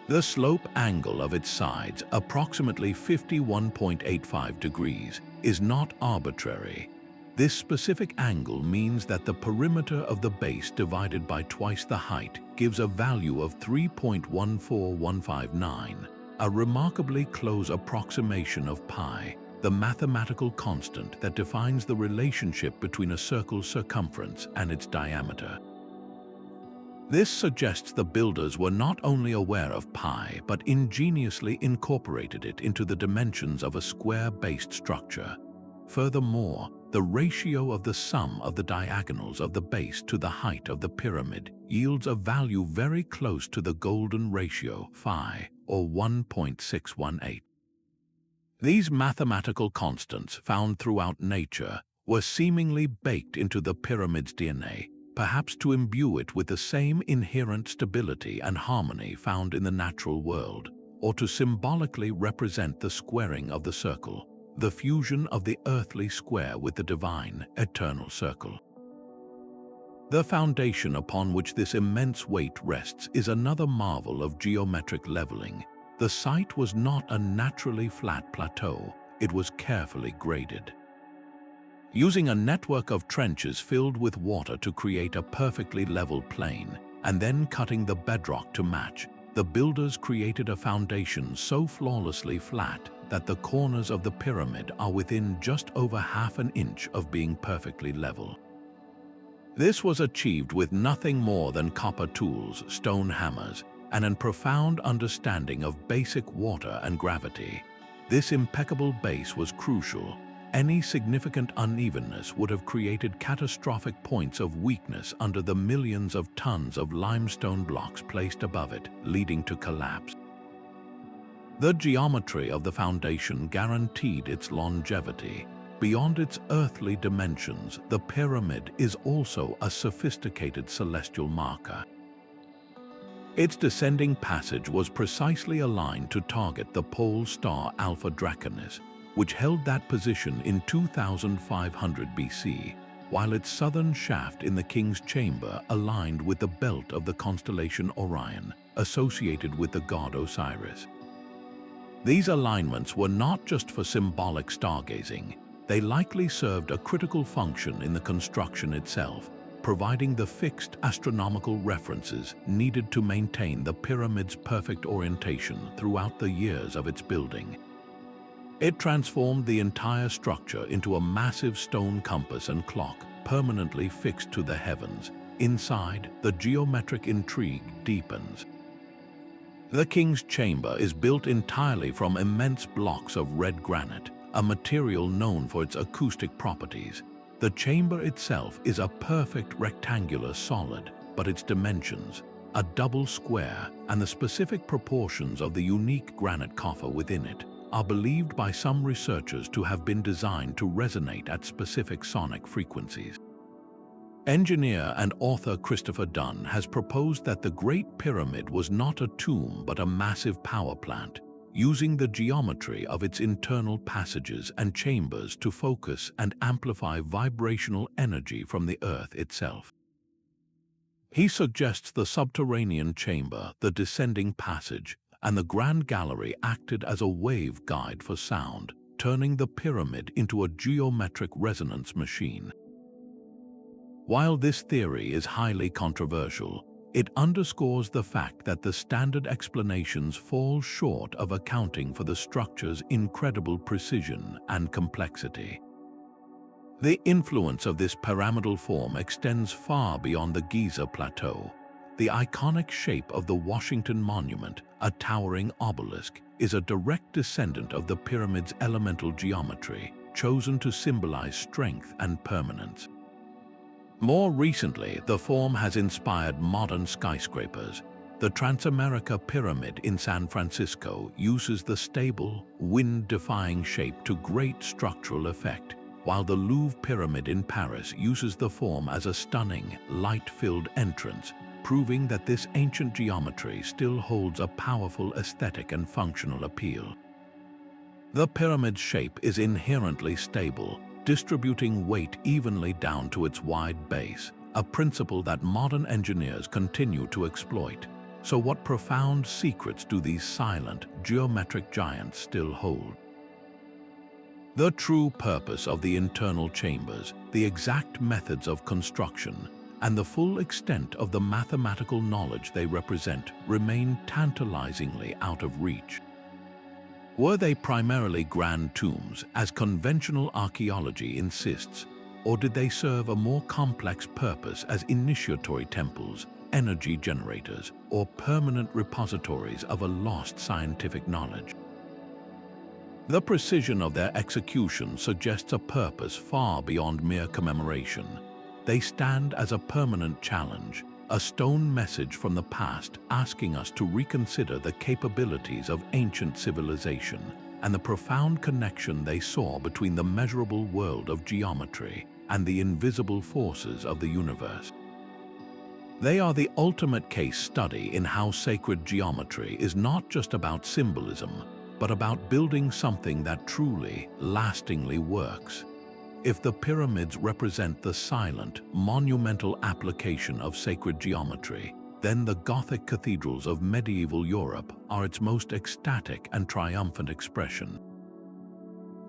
The slope angle of its sides, approximately 51.85 degrees, is not arbitrary. This specific angle means that the perimeter of the base divided by twice the height gives a value of 3.14159, a remarkably close approximation of pi, the mathematical constant that defines the relationship between a circle's circumference and its diameter. This suggests the builders were not only aware of pi, but ingeniously incorporated it into the dimensions of a square-based structure. Furthermore, the ratio of the sum of the diagonals of the base to the height of the pyramid yields a value very close to the golden ratio, phi, or 1.618. These mathematical constants, found throughout nature, were seemingly baked into the pyramid's DNA, perhaps to imbue it with the same inherent stability and harmony found in the natural world, or to symbolically represent the squaring of the circle, the fusion of the earthly square with the divine, eternal circle. The foundation upon which this immense weight rests is another marvel of geometric leveling. The site was not a naturally flat plateau, it was carefully graded. Using a network of trenches filled with water to create a perfectly level plain, and then cutting the bedrock to match, the builders created a foundation so flawlessly flat that the corners of the pyramid are within just over half an inch of being perfectly level. This was achieved with nothing more than copper tools, stone hammers, and a profound understanding of basic water and gravity. This impeccable base was crucial. Any significant unevenness would have created catastrophic points of weakness under the millions of tons of limestone blocks placed above it, leading to collapse. The geometry of the foundation guaranteed its longevity. Beyond its earthly dimensions, the pyramid is also a sophisticated celestial marker. Its descending passage was precisely aligned to target the pole star Alpha Draconis, which held that position in 2500 BC, while its southern shaft in the king's chamber aligned with the belt of the constellation Orion, associated with the god Osiris. These alignments were not just for symbolic stargazing, they likely served a critical function in the construction itself, providing the fixed astronomical references needed to maintain the pyramid's perfect orientation throughout the years of its building. It transformed the entire structure into a massive stone compass and clock permanently fixed to the heavens. Inside, the geometric intrigue deepens. The king's chamber is built entirely from immense blocks of red granite, a material known for its acoustic properties. The chamber itself is a perfect rectangular solid, but its dimensions, a double square, and the specific proportions of the unique granite coffer within it, are believed by some researchers to have been designed to resonate at specific sonic frequencies. Engineer and author Christopher Dunn has proposed that the Great Pyramid was not a tomb but a massive power plant, using the geometry of its internal passages and chambers to focus and amplify vibrational energy from the Earth itself. He suggests the subterranean chamber, the descending passage, and the Grand Gallery acted as a wave guide for sound, turning the pyramid into a geometric resonance machine. While this theory is highly controversial, it underscores the fact that the standard explanations fall short of accounting for the structure's incredible precision and complexity. The influence of this pyramidal form extends far beyond the Giza Plateau. The iconic shape of the Washington Monument, a towering obelisk, is a direct descendant of the pyramid's elemental geometry, chosen to symbolize strength and permanence. More recently, the form has inspired modern skyscrapers. The Transamerica Pyramid in San Francisco uses the stable, wind-defying shape to great structural effect, while the Louvre Pyramid in Paris uses the form as a stunning, light-filled entrance, proving that this ancient geometry still holds a powerful aesthetic and functional appeal. The pyramid's shape is inherently stable, distributing weight evenly down to its wide base, a principle that modern engineers continue to exploit. So what profound secrets do these silent, geometric giants still hold? The true purpose of the internal chambers, the exact methods of construction, and the full extent of the mathematical knowledge they represent remain tantalizingly out of reach. Were they primarily grand tombs, as conventional archaeology insists, or did they serve a more complex purpose as initiatory temples, energy generators, or permanent repositories of a lost scientific knowledge? The precision of their execution suggests a purpose far beyond mere commemoration. They stand as a permanent challenge, a stone message from the past asking us to reconsider the capabilities of ancient civilization and the profound connection they saw between the measurable world of geometry and the invisible forces of the universe. They are the ultimate case study in how sacred geometry is not just about symbolism, but about building something that truly, lastingly works. If the pyramids represent the silent, monumental application of sacred geometry, then the Gothic cathedrals of medieval Europe are its most ecstatic and triumphant expression.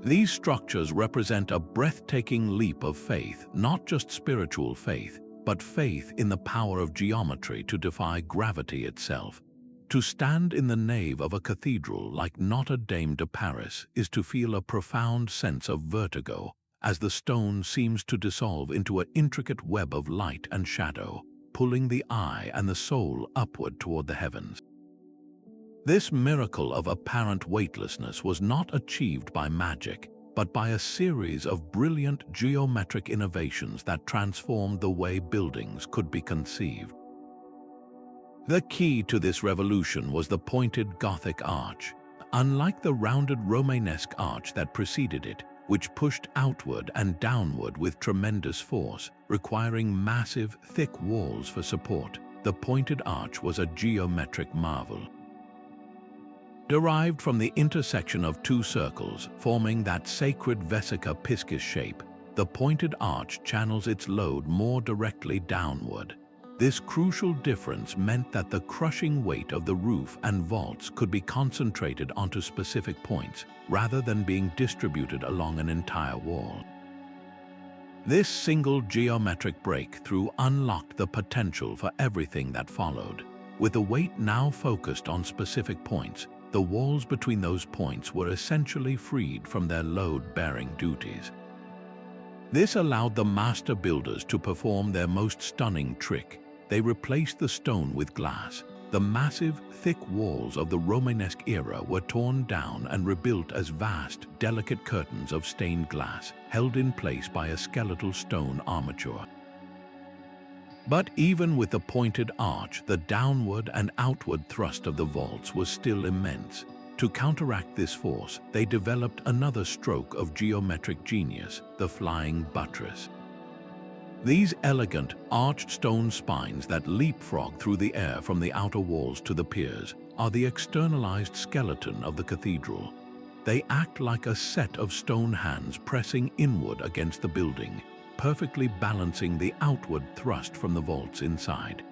These structures represent a breathtaking leap of faith, not just spiritual faith, but faith in the power of geometry to defy gravity itself. To stand in the nave of a cathedral like Notre Dame de Paris is to feel a profound sense of vertigo, as the stone seems to dissolve into an intricate web of light and shadow, pulling the eye and the soul upward toward the heavens. This miracle of apparent weightlessness was not achieved by magic, but by a series of brilliant geometric innovations that transformed the way buildings could be conceived. The key to this revolution was the pointed Gothic arch. Unlike the rounded Romanesque arch that preceded it, which pushed outward and downward with tremendous force, requiring massive, thick walls for support, the pointed arch was a geometric marvel. Derived from the intersection of two circles, forming that sacred vesica piscis shape, the pointed arch channels its load more directly downward. This crucial difference meant that the crushing weight of the roof and vaults could be concentrated onto specific points, rather than being distributed along an entire wall. This single geometric breakthrough unlocked the potential for everything that followed. With the weight now focused on specific points, the walls between those points were essentially freed from their load-bearing duties. This allowed the master builders to perform their most stunning trick. They replaced the stone with glass. The massive, thick walls of the Romanesque era were torn down and rebuilt as vast, delicate curtains of stained glass, held in place by a skeletal stone armature. But even with the pointed arch, the downward and outward thrust of the vaults was still immense. To counteract this force, they developed another stroke of geometric genius, the flying buttress. These elegant, arched stone spines that leapfrog through the air from the outer walls to the piers are the externalized skeleton of the cathedral. They act like a set of stone hands pressing inward against the building, perfectly balancing the outward thrust from the vaults inside.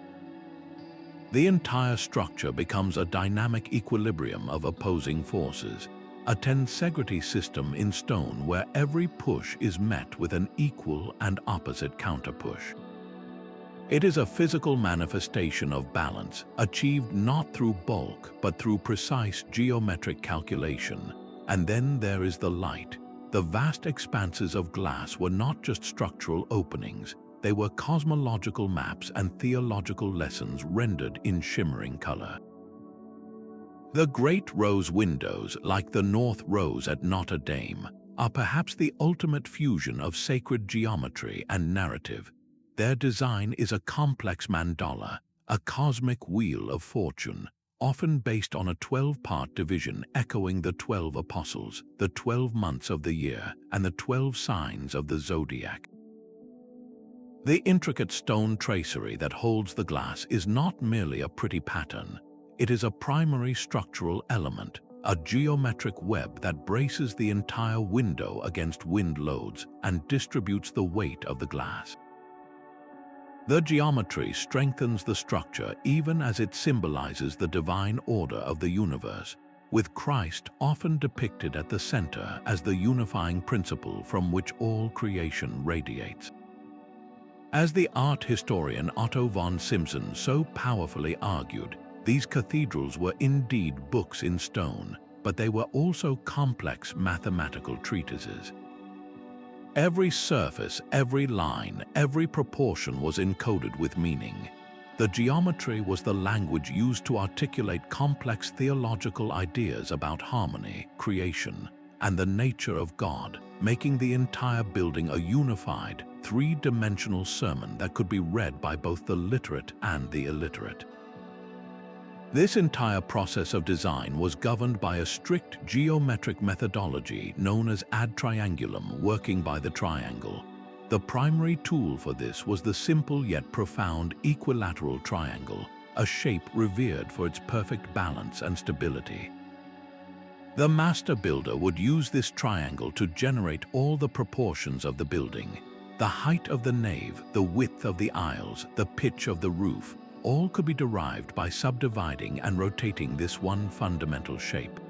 The entire structure becomes a dynamic equilibrium of opposing forces, a tensegrity system in stone where every push is met with an equal and opposite counterpush. It is a physical manifestation of balance, achieved not through bulk but through precise geometric calculation. And then there is the light. The vast expanses of glass were not just structural openings, they were cosmological maps and theological lessons rendered in shimmering color. The great rose windows, like the North Rose at Notre Dame, are perhaps the ultimate fusion of sacred geometry and narrative. Their design is a complex mandala, a cosmic wheel of fortune, often based on a 12-part division echoing the 12 apostles, the 12 months of the year, and the 12 signs of the zodiac. The intricate stone tracery that holds the glass is not merely a pretty pattern. It is a primary structural element, a geometric web that braces the entire window against wind loads and distributes the weight of the glass. The geometry strengthens the structure even as it symbolizes the divine order of the universe, with Christ often depicted at the center as the unifying principle from which all creation radiates. As the art historian Otto von Simpson so powerfully argued, these cathedrals were indeed books in stone, but they were also complex mathematical treatises. Every surface, every line, every proportion was encoded with meaning. The geometry was the language used to articulate complex theological ideas about harmony, creation, and the nature of God, making the entire building a unified, three-dimensional sermon that could be read by both the literate and the illiterate. This entire process of design was governed by a strict geometric methodology known as ad triangulum, working by the triangle. The primary tool for this was the simple yet profound equilateral triangle, a shape revered for its perfect balance and stability. The master builder would use this triangle to generate all the proportions of the building. The height of the nave, the width of the aisles, the pitch of the roof, all could be derived by subdividing and rotating this one fundamental shape.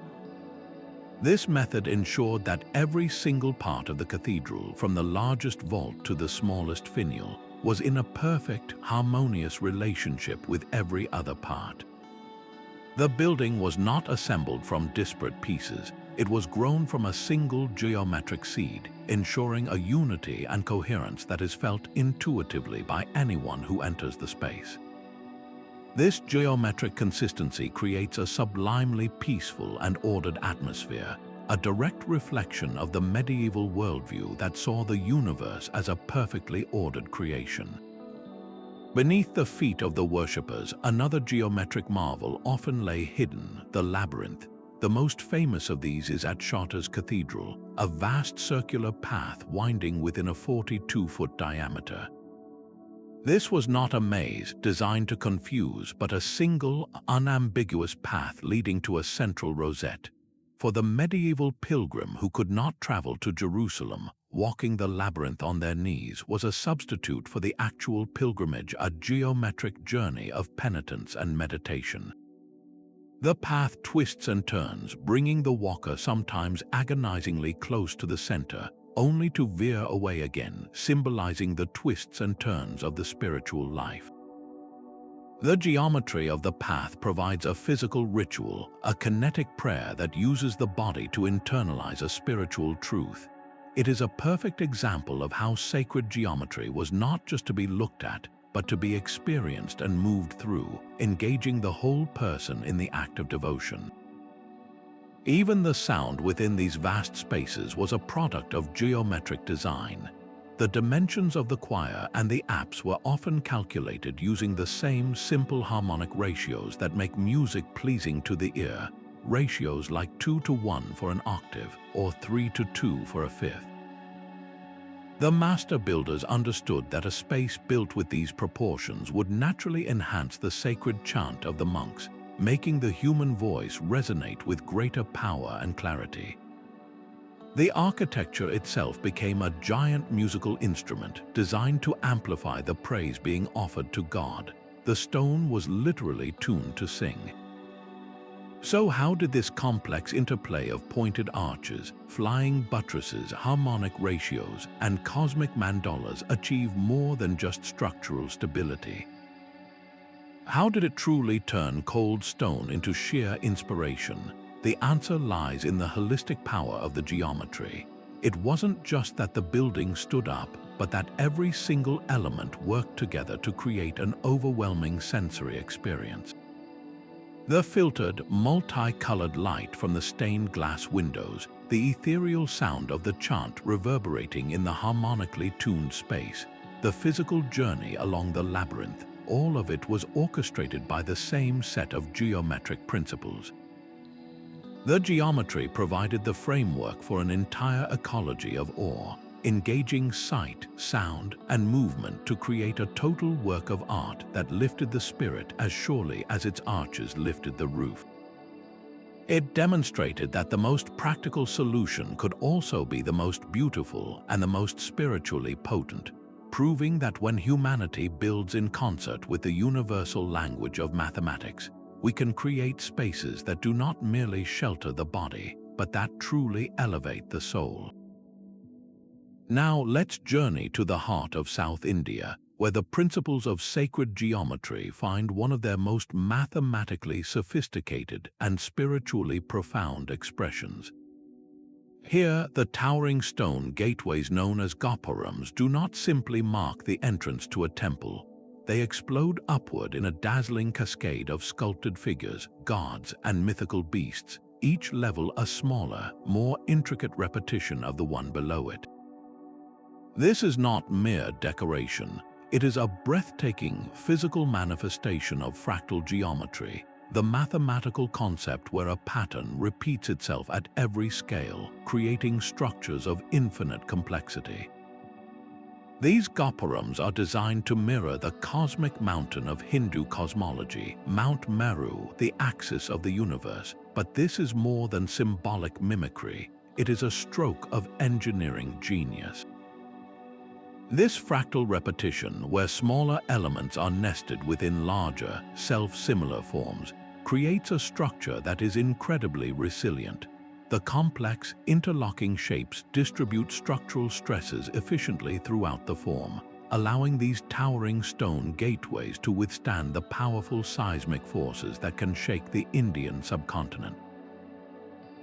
This method ensured that every single part of the cathedral, from the largest vault to the smallest finial, was in a perfect, harmonious relationship with every other part. The building was not assembled from disparate pieces. It was grown from a single geometric seed, ensuring a unity and coherence that is felt intuitively by anyone who enters the space. This geometric consistency creates a sublimely peaceful and ordered atmosphere, a direct reflection of the medieval worldview that saw the universe as a perfectly ordered creation. Beneath the feet of the worshippers, another geometric marvel often lay hidden, the labyrinth. The most famous of these is at Chartres Cathedral, a vast circular path winding within a 42-foot diameter. This was not a maze designed to confuse, but a single, unambiguous path leading to a central rosette. For the medieval pilgrim who could not travel to Jerusalem, walking the labyrinth on their knees was a substitute for the actual pilgrimage, a geometric journey of penitence and meditation. The path twists and turns, bringing the walker sometimes agonizingly close to the center, only to veer away again, symbolizing the twists and turns of the spiritual life. The geometry of the path provides a physical ritual, a kinetic prayer that uses the body to internalize a spiritual truth. It is a perfect example of how sacred geometry was not just to be looked at, but to be experienced and moved through, engaging the whole person in the act of devotion. Even the sound within these vast spaces was a product of geometric design. The dimensions of the choir and the apse were often calculated using the same simple harmonic ratios that make music pleasing to the ear, ratios like 2:1 for an octave or 3:2 for a fifth. The master builders understood that a space built with these proportions would naturally enhance the sacred chant of the monks, making the human voice resonate with greater power and clarity. The architecture itself became a giant musical instrument designed to amplify the praise being offered to God. The stone was literally tuned to sing. So how did this complex interplay of pointed arches, flying buttresses, harmonic ratios, and cosmic mandalas achieve more than just structural stability? How did it truly turn cold stone into sheer inspiration? The answer lies in the holistic power of the geometry. It wasn't just that the building stood up, but that every single element worked together to create an overwhelming sensory experience. The filtered, multicolored light from the stained glass windows, the ethereal sound of the chant reverberating in the harmonically tuned space, the physical journey along the labyrinth, all of it was orchestrated by the same set of geometric principles. The geometry provided the framework for an entire ecology of awe, engaging sight, sound, and movement to create a total work of art that lifted the spirit as surely as its arches lifted the roof. It demonstrated that the most practical solution could also be the most beautiful and the most spiritually potent, proving that when humanity builds in concert with the universal language of mathematics, we can create spaces that do not merely shelter the body, but that truly elevate the soul. Now let's journey to the heart of South India, where the principles of sacred geometry find one of their most mathematically sophisticated and spiritually profound expressions. Here, the towering stone gateways known as gopurams do not simply mark the entrance to a temple. They explode upward in a dazzling cascade of sculpted figures, gods, and mythical beasts, each level a smaller, more intricate repetition of the one below it. This is not mere decoration. It is a breathtaking physical manifestation of fractal geometry, the mathematical concept where a pattern repeats itself at every scale, creating structures of infinite complexity. These gopurams are designed to mirror the cosmic mountain of Hindu cosmology, Mount Meru, the axis of the universe. But this is more than symbolic mimicry. It is a stroke of engineering genius. This fractal repetition, where smaller elements are nested within larger, self-similar forms, creates a structure that is incredibly resilient. The complex, interlocking shapes distribute structural stresses efficiently throughout the form, allowing these towering stone gateways to withstand the powerful seismic forces that can shake the Indian subcontinent.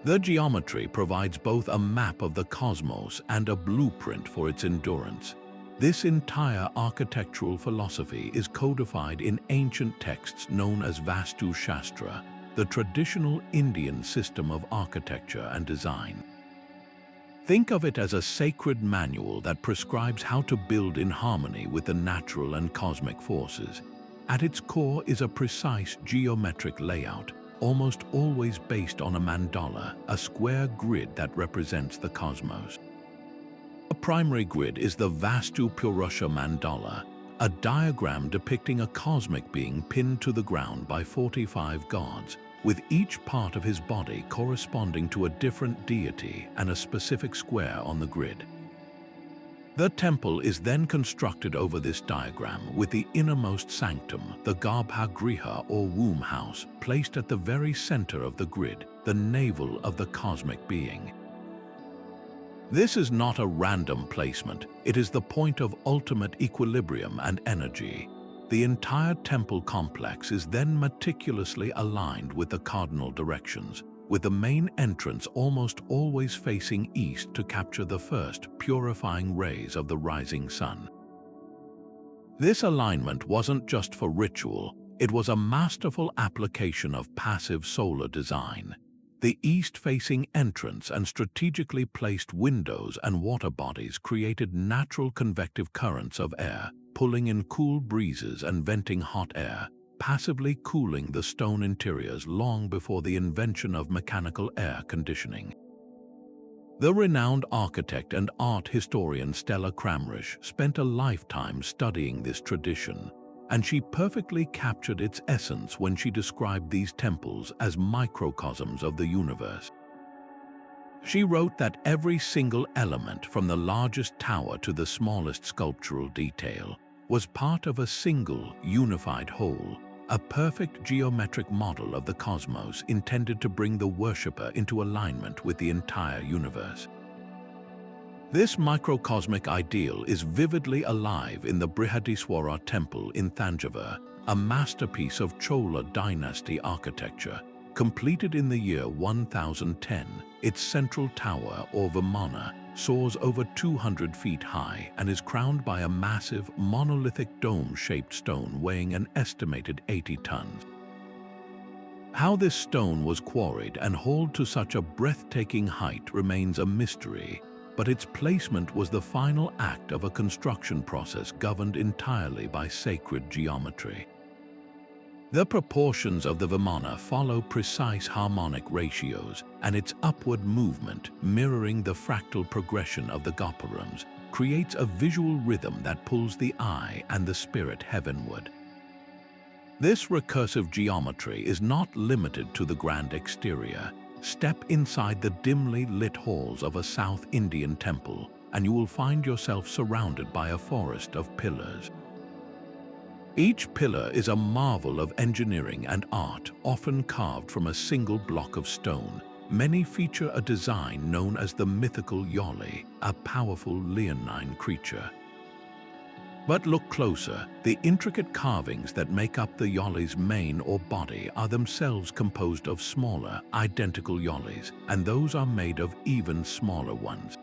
The geometry provides both a map of the cosmos and a blueprint for its endurance. This entire architectural philosophy is codified in ancient texts known as Vastu Shastra, the traditional Indian system of architecture and design. Think of it as a sacred manual that prescribes how to build in harmony with the natural and cosmic forces. At its core is a precise geometric layout, almost always based on a mandala, a square grid that represents the cosmos. A primary grid is the Vastu Purusha mandala, a diagram depicting a cosmic being pinned to the ground by 45 gods, with each part of his body corresponding to a different deity and a specific square on the grid. The temple is then constructed over this diagram, with the innermost sanctum, the Garbhagriha or womb house, placed at the very center of the grid, the navel of the cosmic being. This is not a random placement, it is the point of ultimate equilibrium and energy. The entire temple complex is then meticulously aligned with the cardinal directions, with the main entrance almost always facing east to capture the first purifying rays of the rising sun. This alignment wasn't just for ritual, it was a masterful application of passive solar design. The east-facing entrance and strategically placed windows and water bodies created natural convective currents of air, pulling in cool breezes and venting hot air, passively cooling the stone interiors long before the invention of mechanical air conditioning. The renowned architect and art historian Stella Kramrisch spent a lifetime studying this tradition, and she perfectly captured its essence when she described these temples as microcosms of the universe. She wrote that every single element, from the largest tower to the smallest sculptural detail, was part of a single, unified whole, a perfect geometric model of the cosmos intended to bring the worshipper into alignment with the entire universe. This microcosmic ideal is vividly alive in the Brihadiswara temple in Thanjavur, a masterpiece of Chola dynasty architecture. Completed in the year 1010, its central tower, or Vimana, soars over 200 feet high and is crowned by a massive, monolithic dome-shaped stone weighing an estimated 80 tons. How this stone was quarried and hauled to such a breathtaking height remains a mystery, but its placement was the final act of a construction process governed entirely by sacred geometry. The proportions of the Vimana follow precise harmonic ratios, and its upward movement, mirroring the fractal progression of the gopurams, creates a visual rhythm that pulls the eye and the spirit heavenward. This recursive geometry is not limited to the grand exterior. Step inside the dimly lit halls of a South Indian temple, and you will find yourself surrounded by a forest of pillars. Each pillar is a marvel of engineering and art, often carved from a single block of stone. Many feature a design known as the mythical yoli, a powerful leonine creature. But look closer. The intricate carvings that make up the yoli's mane or body are themselves composed of smaller, identical yolis, and those are made of even smaller ones.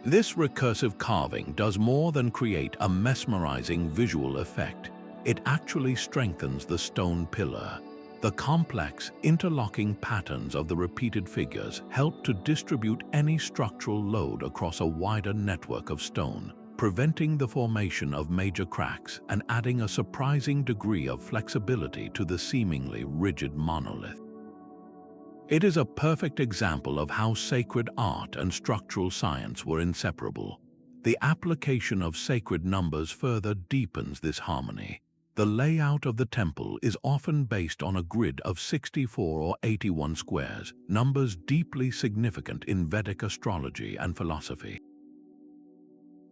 This recursive carving does more than create a mesmerizing visual effect. It actually strengthens the stone pillar. The complex, interlocking patterns of the repeated figures help to distribute any structural load across a wider network of stone, preventing the formation of major cracks and adding a surprising degree of flexibility to the seemingly rigid monolith. It is a perfect example of how sacred art and structural science were inseparable. The application of sacred numbers further deepens this harmony. The layout of the temple is often based on a grid of 64 or 81 squares, numbers deeply significant in Vedic astrology and philosophy.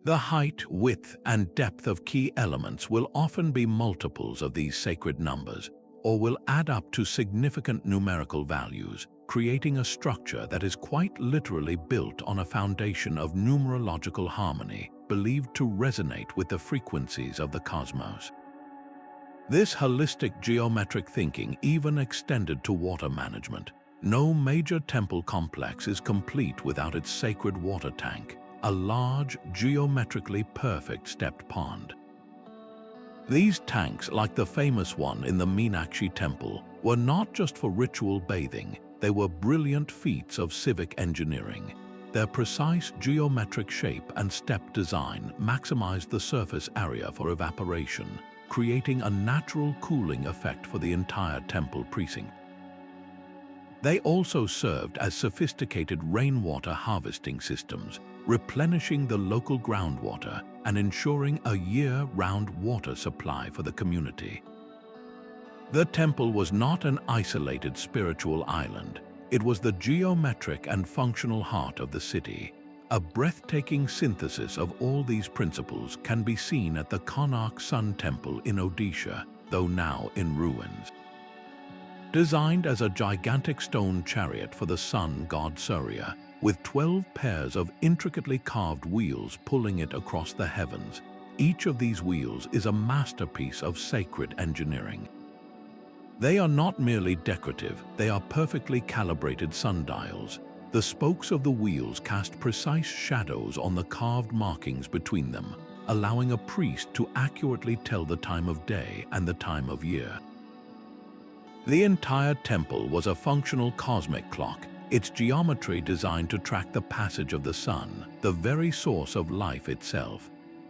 The height, width, and depth of key elements will often be multiples of these sacred numbers, or will add up to significant numerical values, creating a structure that is quite literally built on a foundation of numerological harmony, believed to resonate with the frequencies of the cosmos. This holistic geometric thinking even extended to water management. No major temple complex is complete without its sacred water tank, a large, geometrically perfect stepped pond. These tanks, like the famous one in the Meenakshi temple, were not just for ritual bathing, they were brilliant feats of civic engineering. Their precise geometric shape and step design maximized the surface area for evaporation, creating a natural cooling effect for the entire temple precinct. They also served as sophisticated rainwater harvesting systems, replenishing the local groundwater and ensuring a year-round water supply for the community. The temple was not an isolated spiritual island. It was the geometric and functional heart of the city. A breathtaking synthesis of all these principles can be seen at the Konark Sun Temple in Odisha, though now in ruins. Designed as a gigantic stone chariot for the sun god Surya, with 12 pairs of intricately carved wheels pulling it across the heavens, each of these wheels is a masterpiece of sacred engineering. They are not merely decorative, they are perfectly calibrated sundials. The spokes of the wheels cast precise shadows on the carved markings between them, allowing a priest to accurately tell the time of day and the time of year. The entire temple was a functional cosmic clock, its geometry designed to track the passage of the sun, the very source of life itself.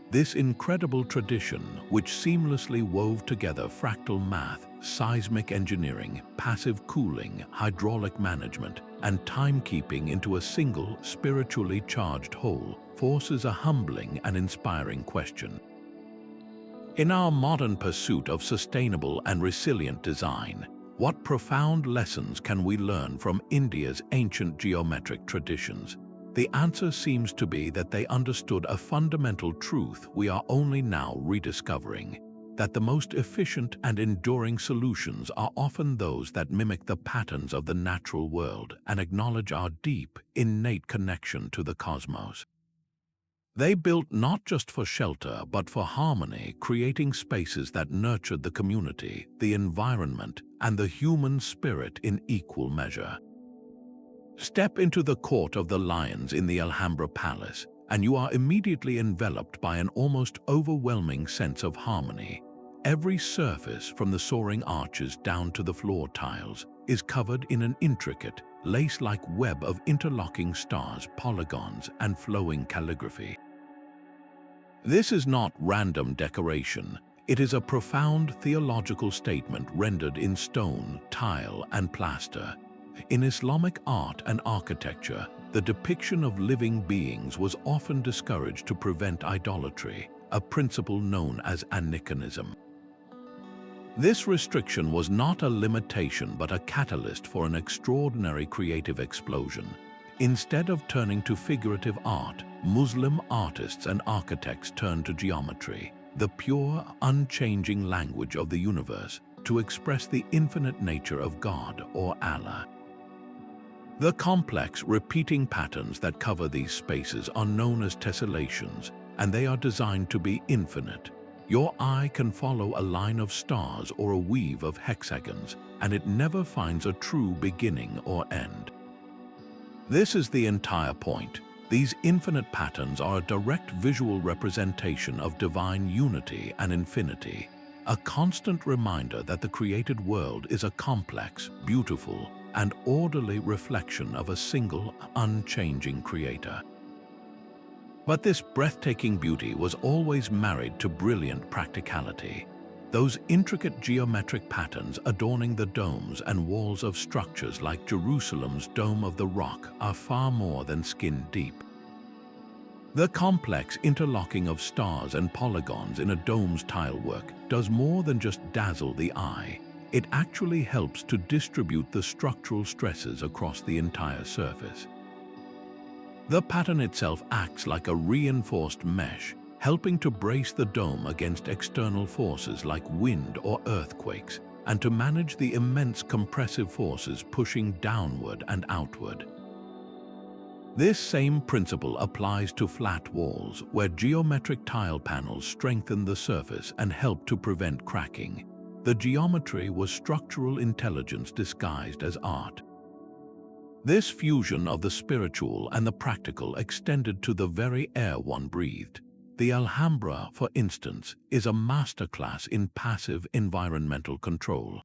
This incredible tradition, which seamlessly wove together fractal math, seismic engineering, passive cooling, hydraulic management, and timekeeping into a single, spiritually charged whole, forces a humbling and inspiring question. In our modern pursuit of sustainable and resilient design, what profound lessons can we learn from India's ancient geometric traditions? The answer seems to be that they understood a fundamental truth we are only now rediscovering, that the most efficient and enduring solutions are often those that mimic the patterns of the natural world and acknowledge our deep, innate connection to the cosmos. They built not just for shelter but for harmony, creating spaces that nurtured the community, the environment, and the human spirit in equal measure. Step into the Court of the Lions in the Alhambra Palace, and you are immediately enveloped by an almost overwhelming sense of harmony. Every surface, from the soaring arches down to the floor tiles, is covered in an intricate, lace-like web of interlocking stars, polygons, and flowing calligraphy. This is not random decoration. It is a profound theological statement rendered in stone, tile, and plaster. In Islamic art and architecture, the depiction of living beings was often discouraged to prevent idolatry, a principle known as aniconism. This restriction was not a limitation but a catalyst for an extraordinary creative explosion. Instead of turning to figurative art, Muslim artists and architects turned to geometry, the pure, unchanging language of the universe, to express the infinite nature of God or Allah. The complex, repeating patterns that cover these spaces are known as tessellations, and they are designed to be infinite. Your eye can follow a line of stars or a weave of hexagons, and it never finds a true beginning or end. This is the entire point. These infinite patterns are a direct visual representation of divine unity and infinity, a constant reminder that the created world is a complex, beautiful, and orderly reflection of a single, unchanging creator. But this breathtaking beauty was always married to brilliant practicality. Those intricate geometric patterns adorning the domes and walls of structures like Jerusalem's Dome of the Rock are far more than skin deep. The complex interlocking of stars and polygons in a dome's tilework does more than just dazzle the eye. It actually helps to distribute the structural stresses across the entire surface. The pattern itself acts like a reinforced mesh, helping to brace the dome against external forces like wind or earthquakes, and to manage the immense compressive forces pushing downward and outward. This same principle applies to flat walls, where geometric tile panels strengthen the surface and help to prevent cracking. The geometry was structural intelligence disguised as art. This fusion of the spiritual and the practical extended to the very air one breathed. The Alhambra, for instance, is a masterclass in passive environmental control.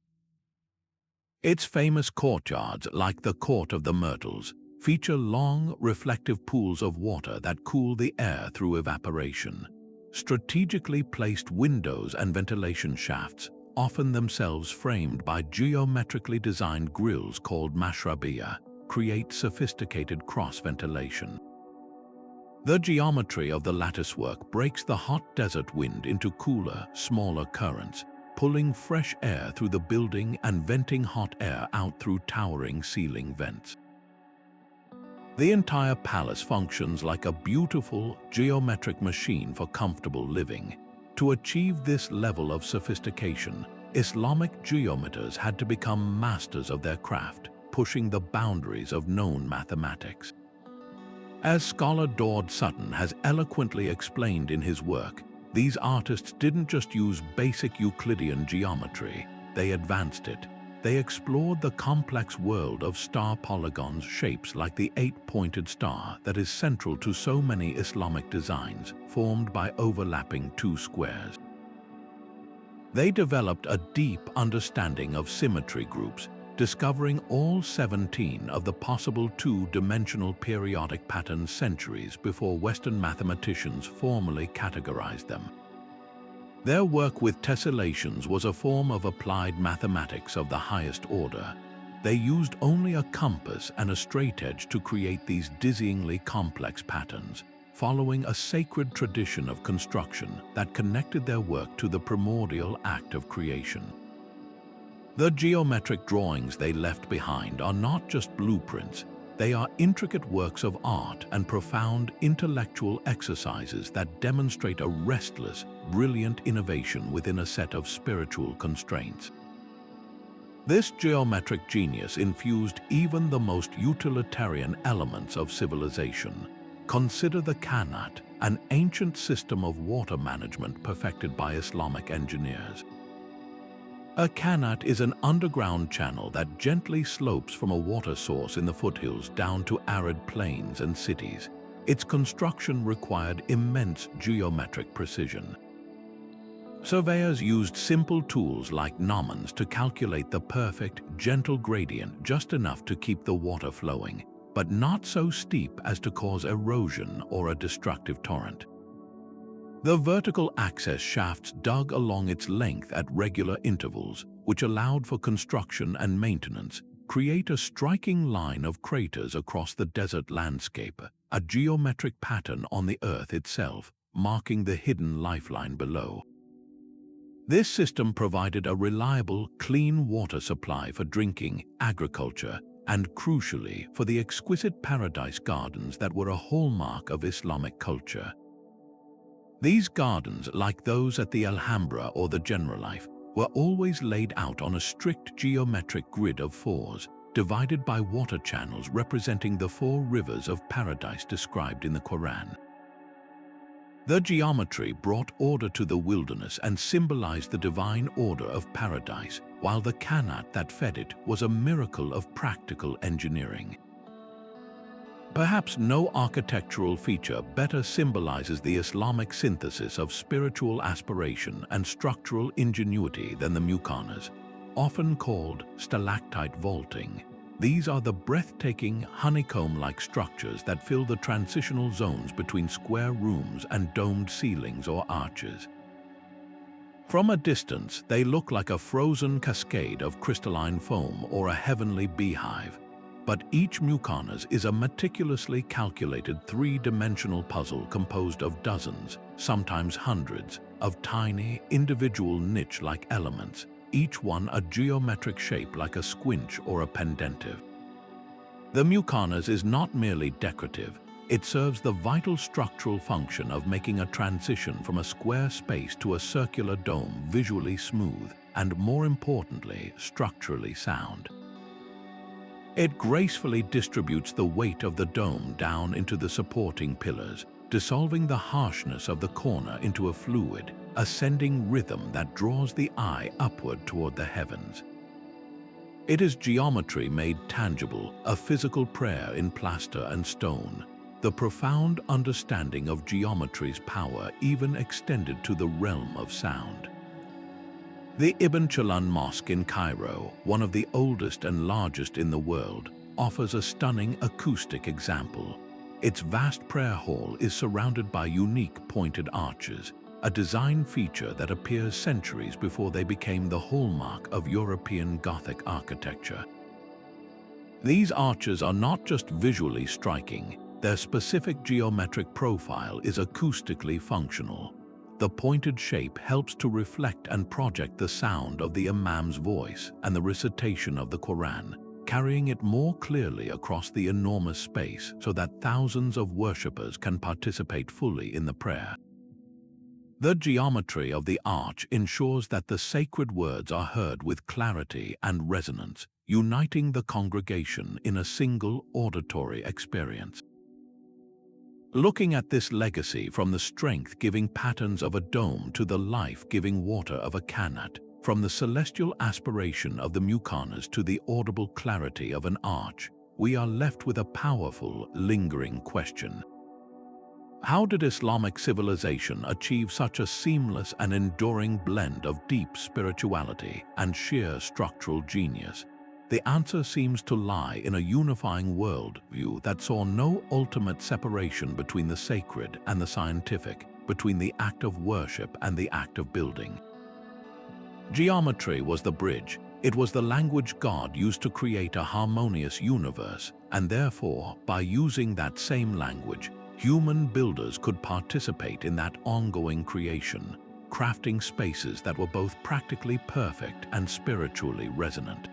Its famous courtyards, like the Court of the Myrtles, feature long, reflective pools of water that cool the air through evaporation. Strategically placed windows and ventilation shafts, often themselves framed by geometrically designed grills called mashrabiyah, create sophisticated cross-ventilation. The geometry of the latticework breaks the hot desert wind into cooler, smaller currents, pulling fresh air through the building and venting hot air out through towering ceiling vents. The entire palace functions like a beautiful, geometric machine for comfortable living. To achieve this level of sophistication, Islamic geometers had to become masters of their craft, pushing the boundaries of known mathematics. As scholar Daud Sutton has eloquently explained in his work, these artists didn't just use basic Euclidean geometry, they advanced it. They explored the complex world of star polygons, shapes like the eight-pointed star that is central to so many Islamic designs, formed by overlapping two squares. They developed a deep understanding of symmetry groups, discovering all 17 of the possible two-dimensional periodic patterns centuries before Western mathematicians formally categorized them. Their work with tessellations was a form of applied mathematics of the highest order. They used only a compass and a straightedge to create these dizzyingly complex patterns, following a sacred tradition of construction that connected their work to the primordial act of creation. The geometric drawings they left behind are not just blueprints, they are intricate works of art and profound intellectual exercises that demonstrate a restless, brilliant innovation within a set of spiritual constraints. This geometric genius infused even the most utilitarian elements of civilization. Consider the Qanat, an ancient system of water management perfected by Islamic engineers. A qanat is an underground channel that gently slopes from a water source in the foothills down to arid plains and cities. Its construction required immense geometric precision. Surveyors used simple tools like gnomons to calculate the perfect, gentle gradient just enough to keep the water flowing, but not so steep as to cause erosion or a destructive torrent. The vertical access shafts dug along its length at regular intervals, which allowed for construction and maintenance, create a striking line of craters across the desert landscape, a geometric pattern on the earth itself, marking the hidden lifeline below. This system provided a reliable, clean water supply for drinking, agriculture, and crucially, for the exquisite paradise gardens that were a hallmark of Islamic culture. These gardens, like those at the Alhambra or the Generalife, were always laid out on a strict geometric grid of fours, divided by water channels representing the 4 rivers of paradise described in the Quran. The geometry brought order to the wilderness and symbolized the divine order of paradise, while the qanat that fed it was a miracle of practical engineering. Perhaps no architectural feature better symbolizes the Islamic synthesis of spiritual aspiration and structural ingenuity than the muqarnas, often called stalactite vaulting. These are the breathtaking, honeycomb-like structures that fill the transitional zones between square rooms and domed ceilings or arches. From a distance, they look like a frozen cascade of crystalline foam or a heavenly beehive, but each muqarnas is a meticulously calculated 3-dimensional puzzle composed of dozens, sometimes hundreds, of tiny, individual niche-like elements, each one a geometric shape like a squinch or a pendentive. The muqarnas is not merely decorative, it serves the vital structural function of making a transition from a square space to a circular dome visually smooth and, more importantly, structurally sound. It gracefully distributes the weight of the dome down into the supporting pillars, dissolving the harshness of the corner into a fluid, ascending rhythm that draws the eye upward toward the heavens. It is geometry made tangible, a physical prayer in plaster and stone, the profound understanding of geometry's power even extended to the realm of sound. The Ibn Chalun Mosque in Cairo, one of the oldest and largest in the world, offers a stunning acoustic example. Its vast prayer hall is surrounded by unique pointed arches, a design feature that appears centuries before they became the hallmark of European Gothic architecture. These arches are not just visually striking, their specific geometric profile is acoustically functional. The pointed shape helps to reflect and project the sound of the Imam's voice and the recitation of the Quran, carrying it more clearly across the enormous space so that thousands of worshippers can participate fully in the prayer. The geometry of the arch ensures that the sacred words are heard with clarity and resonance, uniting the congregation in a single auditory experience. Looking at this legacy from the strength-giving patterns of a dome to the life-giving water of a qanat, from the celestial aspiration of the muqarnas to the audible clarity of an arch, we are left with a powerful, lingering question. How did Islamic civilization achieve such a seamless and enduring blend of deep spirituality and sheer structural genius? The answer seems to lie in a unifying worldview that saw no ultimate separation between the sacred and the scientific, between the act of worship and the act of building. Geometry was the bridge. It was the language God used to create a harmonious universe, and therefore, by using that same language, human builders could participate in that ongoing creation, crafting spaces that were both practically perfect and spiritually resonant.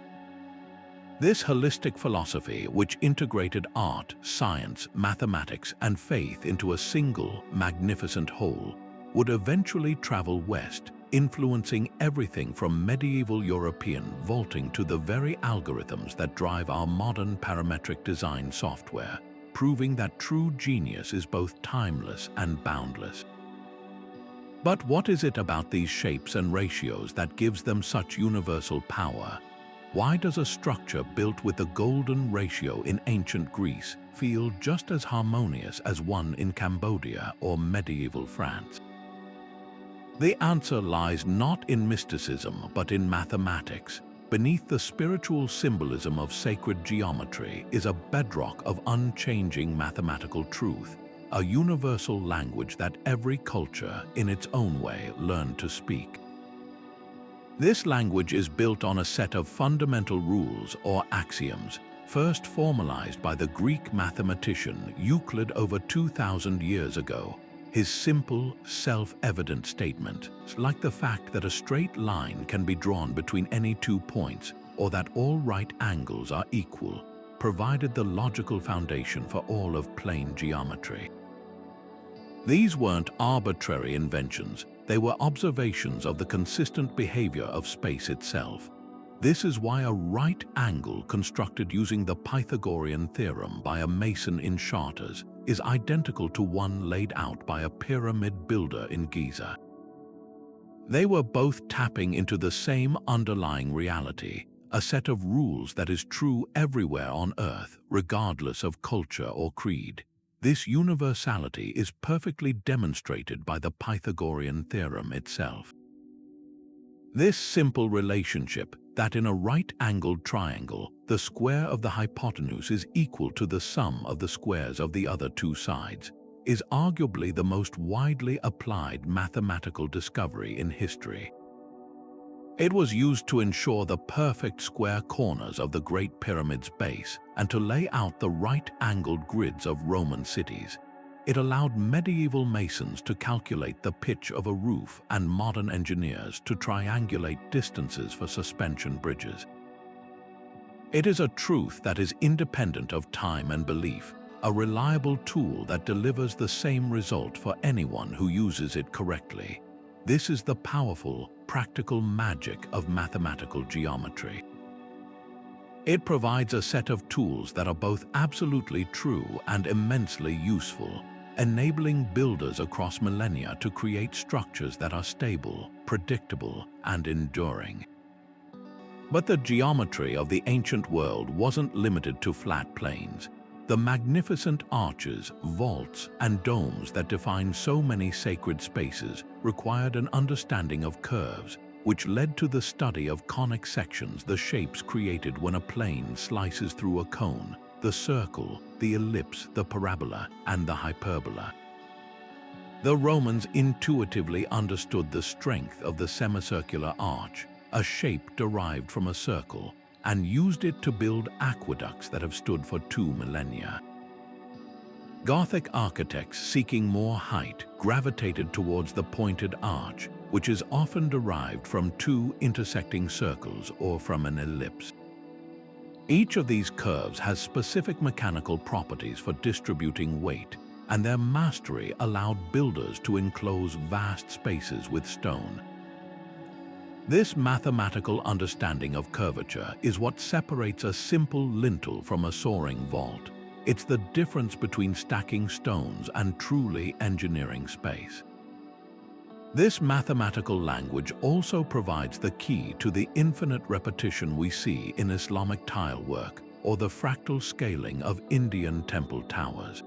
This holistic philosophy, which integrated art, science, mathematics, and faith into a single, magnificent whole, would eventually travel west, influencing everything from medieval European vaulting to the very algorithms that drive our modern parametric design software, proving that true genius is both timeless and boundless. But what is it about these shapes and ratios that gives them such universal power? Why does a structure built with the golden ratio in ancient Greece feel just as harmonious as one in Cambodia or medieval France? The answer lies not in mysticism but in mathematics. Beneath the spiritual symbolism of sacred geometry is a bedrock of unchanging mathematical truth, a universal language that every culture, in its own way, learned to speak. This language is built on a set of fundamental rules or axioms, first formalized by the Greek mathematician Euclid over 2,000 years ago. His simple, self-evident statement, like the fact that a straight line can be drawn between any 2 points or that all right angles are equal, provided the logical foundation for all of plane geometry. These weren't arbitrary inventions, they were observations of the consistent behavior of space itself. This is why a right angle constructed using the Pythagorean theorem by a mason in Chartres is identical to one laid out by a pyramid builder in Giza. They were both tapping into the same underlying reality, a set of rules that is true everywhere on Earth, regardless of culture or creed. This universality is perfectly demonstrated by the Pythagorean theorem itself. This simple relationship, that in a right-angled triangle, the square of the hypotenuse is equal to the sum of the squares of the other 2 sides, is arguably the most widely applied mathematical discovery in history. It was used to ensure the perfect square corners of the Great Pyramid's base and to lay out the right-angled grids of Roman cities. It allowed medieval masons to calculate the pitch of a roof and modern engineers to triangulate distances for suspension bridges. It is a truth that is independent of time and belief, a reliable tool that delivers the same result for anyone who uses it correctly. This is the powerful, practical magic of mathematical geometry. It provides a set of tools that are both absolutely true and immensely useful, enabling builders across millennia to create structures that are stable, predictable, and enduring. But the geometry of the ancient world wasn't limited to flat plains. The magnificent arches, vaults, and domes that define so many sacred spaces required an understanding of curves, which led to the study of conic sections, the shapes created when a plane slices through a cone, the circle, the ellipse, the parabola, and the hyperbola. The Romans intuitively understood the strength of the semicircular arch, a shape derived from a circle, and used it to build aqueducts that have stood for 2 millennia. Gothic architects seeking more height gravitated towards the pointed arch, which is often derived from 2 intersecting circles or from an ellipse. Each of these curves has specific mechanical properties for distributing weight, and their mastery allowed builders to enclose vast spaces with stone. This mathematical understanding of curvature is what separates a simple lintel from a soaring vault. It's the difference between stacking stones and truly engineering space. This mathematical language also provides the key to the infinite repetition we see in Islamic tile work or the fractal scaling of Indian temple towers.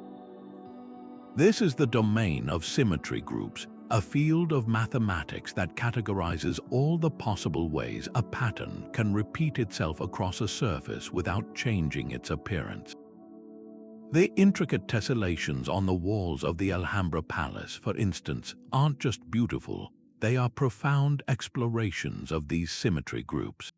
This is the domain of symmetry groups, a field of mathematics that categorizes all the possible ways a pattern can repeat itself across a surface without changing its appearance. The intricate tessellations on the walls of the Alhambra Palace, for instance, aren't just beautiful, they are profound explorations of these symmetry groups.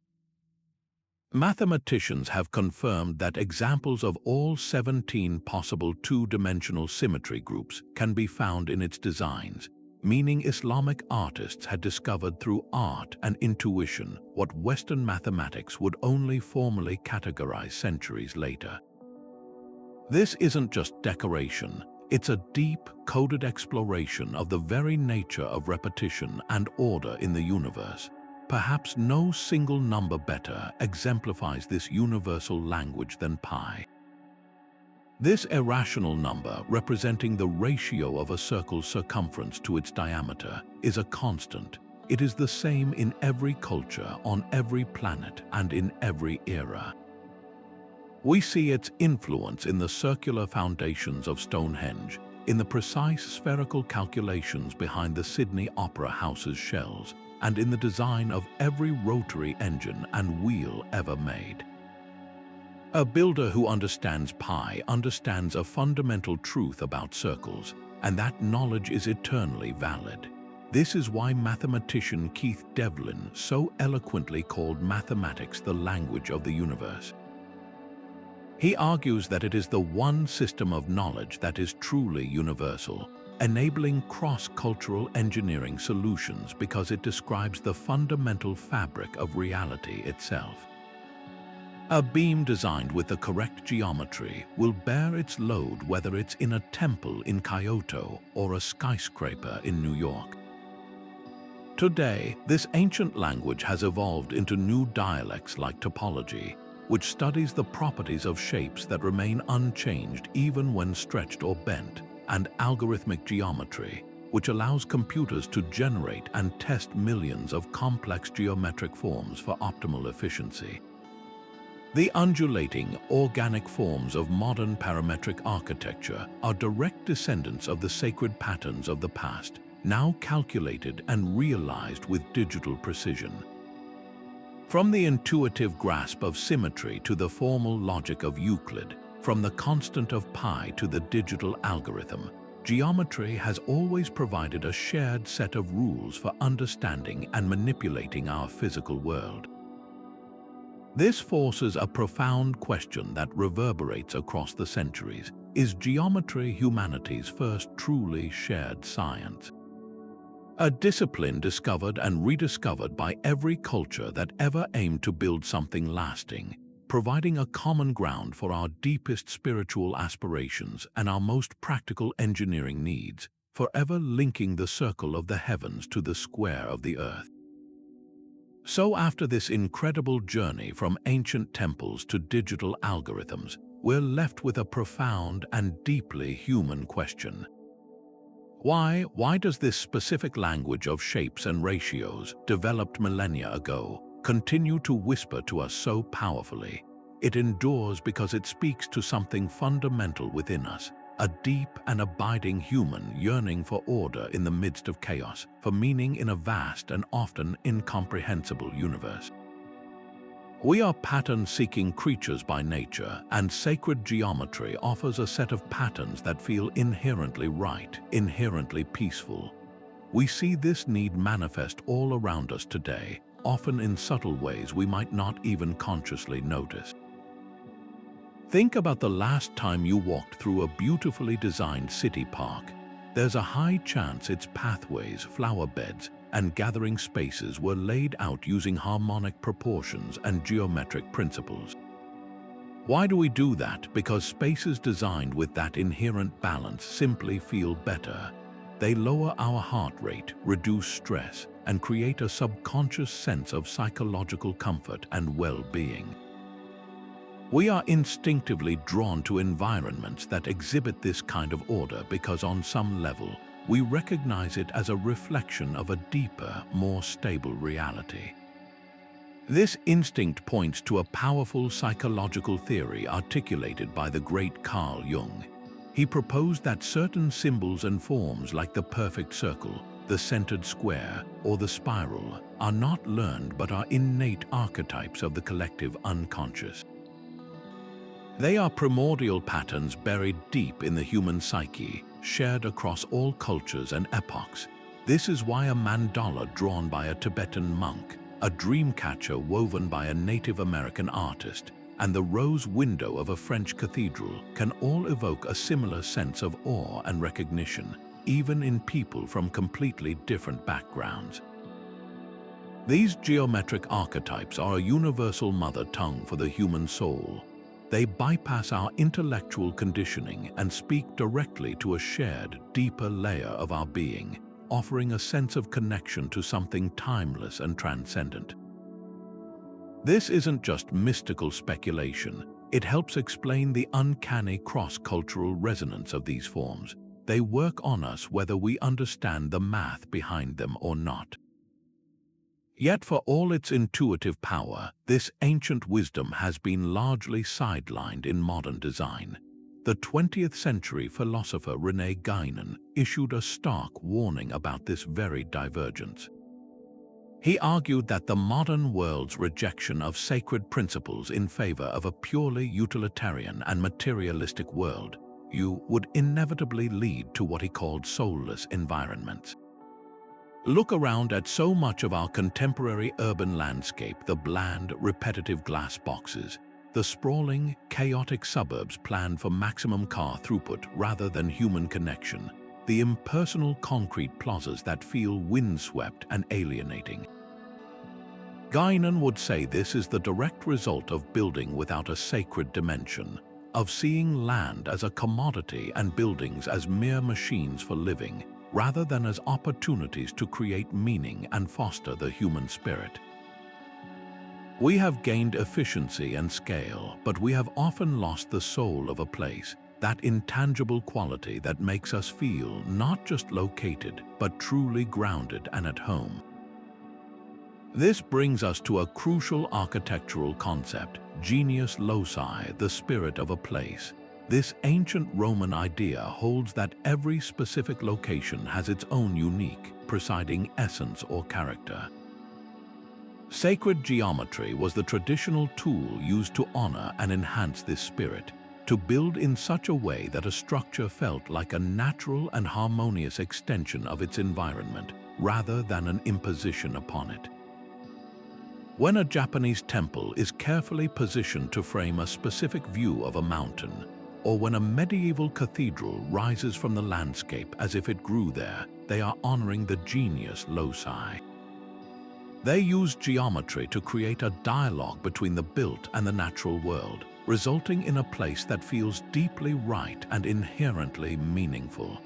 Mathematicians have confirmed that examples of all 17 possible 2-dimensional symmetry groups can be found in its designs, meaning Islamic artists had discovered through art and intuition what Western mathematics would only formally categorize centuries later. This isn't just decoration, it's a deep, coded exploration of the very nature of repetition and order in the universe. Perhaps no single number better exemplifies this universal language than pi. This irrational number, representing the ratio of a circle's circumference to its diameter, is a constant. It is the same in every culture, on every planet, and in every era. We see its influence in the circular foundations of Stonehenge, in the precise spherical calculations behind the Sydney Opera House's shells, and in the design of every rotary engine and wheel ever made. A builder who understands pi understands a fundamental truth about circles, and that knowledge is eternally valid. This is why mathematician Keith Devlin so eloquently called mathematics the language of the universe. He argues that it is the one system of knowledge that is truly universal, enabling cross-cultural engineering solutions because it describes the fundamental fabric of reality itself. A beam designed with the correct geometry will bear its load whether it's in a temple in Kyoto or a skyscraper in New York. Today, this ancient language has evolved into new dialects like topology, which studies the properties of shapes that remain unchanged even when stretched or bent, and algorithmic geometry, which allows computers to generate and test millions of complex geometric forms for optimal efficiency. The undulating, organic forms of modern parametric architecture are direct descendants of the sacred patterns of the past, now calculated and realized with digital precision. From the intuitive grasp of symmetry to the formal logic of Euclid, from the constant of pi to the digital algorithm, geometry has always provided a shared set of rules for understanding and manipulating our physical world. This forces a profound question that reverberates across the centuries. Is geometry humanity's first truly shared science? A discipline discovered and rediscovered by every culture that ever aimed to build something lasting, providing a common ground for our deepest spiritual aspirations and our most practical engineering needs, forever linking the circle of the heavens to the square of the earth. So after this incredible journey from ancient temples to digital algorithms, we're left with a profound and deeply human question. Why does this specific language of shapes and ratios, developed millennia ago, continue to whisper to us so powerfully? It endures because it speaks to something fundamental within us, a deep and abiding human yearning for order in the midst of chaos, for meaning in a vast and often incomprehensible universe. We are pattern-seeking creatures by nature, and sacred geometry offers a set of patterns that feel inherently right, inherently peaceful. We see this need manifest all around us today, often in subtle ways we might not even consciously notice. Think about the last time you walked through a beautifully designed city park. There's a high chance its pathways, flower beds, and gathering spaces were laid out using harmonic proportions and geometric principles. Why do we do that? Because spaces designed with that inherent balance simply feel better. They lower our heart rate, reduce stress, and create a subconscious sense of psychological comfort and well-being. We are instinctively drawn to environments that exhibit this kind of order because on some level, we recognize it as a reflection of a deeper, more stable reality. This instinct points to a powerful psychological theory articulated by the great Carl Jung. He proposed that certain symbols and forms like the perfect circle, the centered square, or the spiral are not learned but are innate archetypes of the collective unconscious. They are primordial patterns buried deep in the human psyche, shared across all cultures and epochs. This is why a mandala drawn by a Tibetan monk, a dream catcher woven by a Native American artist, and the rose window of a French cathedral can all evoke a similar sense of awe and recognition, even in people from completely different backgrounds. These geometric archetypes are a universal mother tongue for the human soul. They bypass our intellectual conditioning and speak directly to a shared, deeper layer of our being, offering a sense of connection to something timeless and transcendent. This isn't just mystical speculation. It helps explain the uncanny cross-cultural resonance of these forms. They work on us whether we understand the math behind them or not. Yet for all its intuitive power, this ancient wisdom has been largely sidelined in modern design. The 20th century philosopher René Guénon issued a stark warning about this very divergence. He argued that the modern world's rejection of sacred principles in favor of a purely utilitarian and materialistic world would inevitably lead to what he called soulless environments. Look around at so much of our contemporary urban landscape: the bland, repetitive glass boxes, the sprawling, chaotic suburbs planned for maximum car throughput rather than human connection, the impersonal concrete plazas that feel windswept and alienating. Guénon would say this is the direct result of building without a sacred dimension, of seeing land as a commodity and buildings as mere machines for living, rather than as opportunities to create meaning and foster the human spirit. We have gained efficiency and scale, but we have often lost the soul of a place, that intangible quality that makes us feel not just located, but truly grounded and at home. This brings us to a crucial architectural concept: genius loci, the spirit of a place. This ancient Roman idea holds that every specific location has its own unique, presiding essence or character. Sacred geometry was the traditional tool used to honor and enhance this spirit, to build in such a way that a structure felt like a natural and harmonious extension of its environment, rather than an imposition upon it. When a Japanese temple is carefully positioned to frame a specific view of a mountain, or when a medieval cathedral rises from the landscape as if it grew there, they are honoring the genius loci. They use geometry to create a dialogue between the built and the natural world, resulting in a place that feels deeply right and inherently meaningful.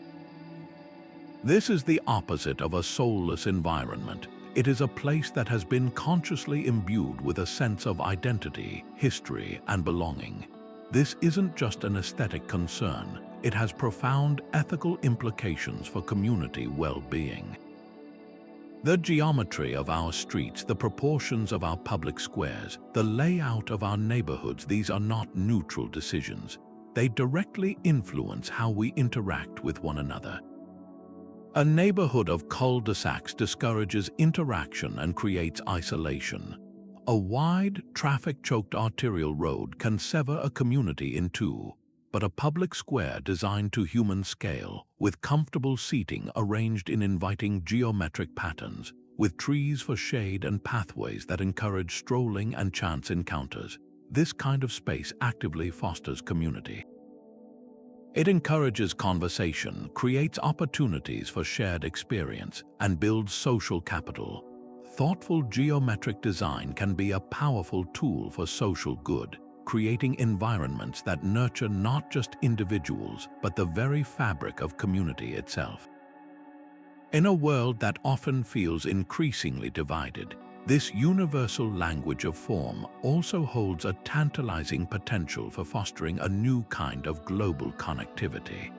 This is the opposite of a soulless environment. It is a place that has been consciously imbued with a sense of identity, history, and belonging. This isn't just an aesthetic concern. It has profound ethical implications for community well-being. The geometry of our streets, the proportions of our public squares, the layout of our neighborhoods, these are not neutral decisions. They directly influence how we interact with one another. A neighborhood of cul-de-sacs discourages interaction and creates isolation. A wide, traffic-choked arterial road can sever a community in two, but a public square designed to human scale, with comfortable seating arranged in inviting geometric patterns, with trees for shade and pathways that encourage strolling and chance encounters, this kind of space actively fosters community. It encourages conversation, creates opportunities for shared experience, and builds social capital. Thoughtful geometric design can be a powerful tool for social good, creating environments that nurture not just individuals, but the very fabric of community itself. In a world that often feels increasingly divided, this universal language of form also holds a tantalizing potential for fostering a new kind of global connectivity.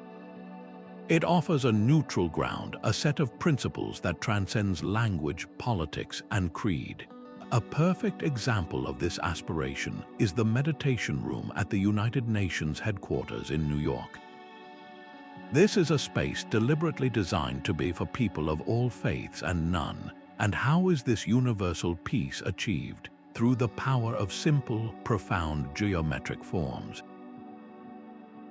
It offers a neutral ground, a set of principles that transcends language, politics, and creed. A perfect example of this aspiration is the meditation room at the United Nations headquarters in New York. This is a space deliberately designed to be for people of all faiths and none. And how is this universal peace achieved? Through the power of simple, profound geometric forms.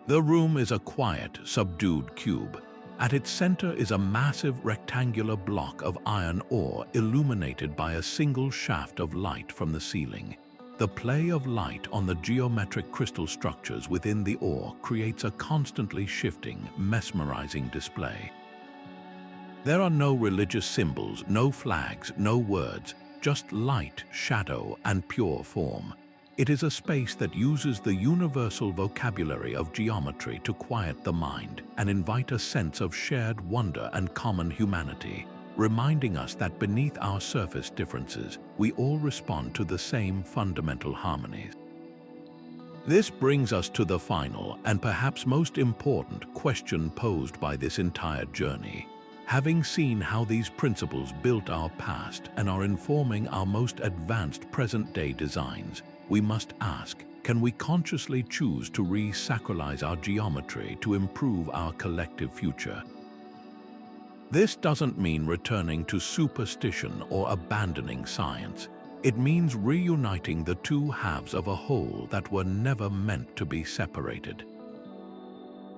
The room is a quiet, subdued cube. At its center is a massive rectangular block of iron ore illuminated by a single shaft of light from the ceiling. The play of light on the geometric crystal structures within the ore creates a constantly shifting, mesmerizing display. There are no religious symbols, no flags, no words, just light, shadow, and pure form. It is a space that uses the universal vocabulary of geometry to quiet the mind and invite a sense of shared wonder and common humanity, reminding us that beneath our surface differences, we all respond to the same fundamental harmonies. This brings us to the final and perhaps most important question posed by this entire journey. Having seen how these principles built our past and are informing our most advanced present-day designs, we must ask, can we consciously choose to re-sacralize our geometry to improve our collective future? This doesn't mean returning to superstition or abandoning science. It means reuniting the two halves of a whole that were never meant to be separated.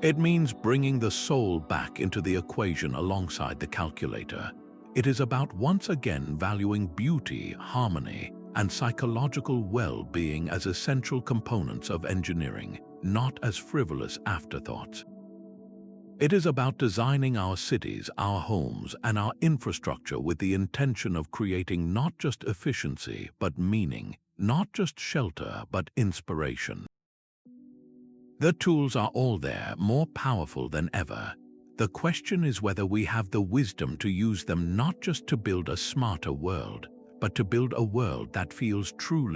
It means bringing the soul back into the equation alongside the calculator. It is about once again valuing beauty, harmony, and psychological well-being as essential components of engineering, not as frivolous afterthoughts. It is about designing our cities, our homes, and our infrastructure with the intention of creating not just efficiency, but meaning, not just shelter, but inspiration. The tools are all there, more powerful than ever. The question is whether we have the wisdom to use them not just to build a smarter world, but to build a world that feels truly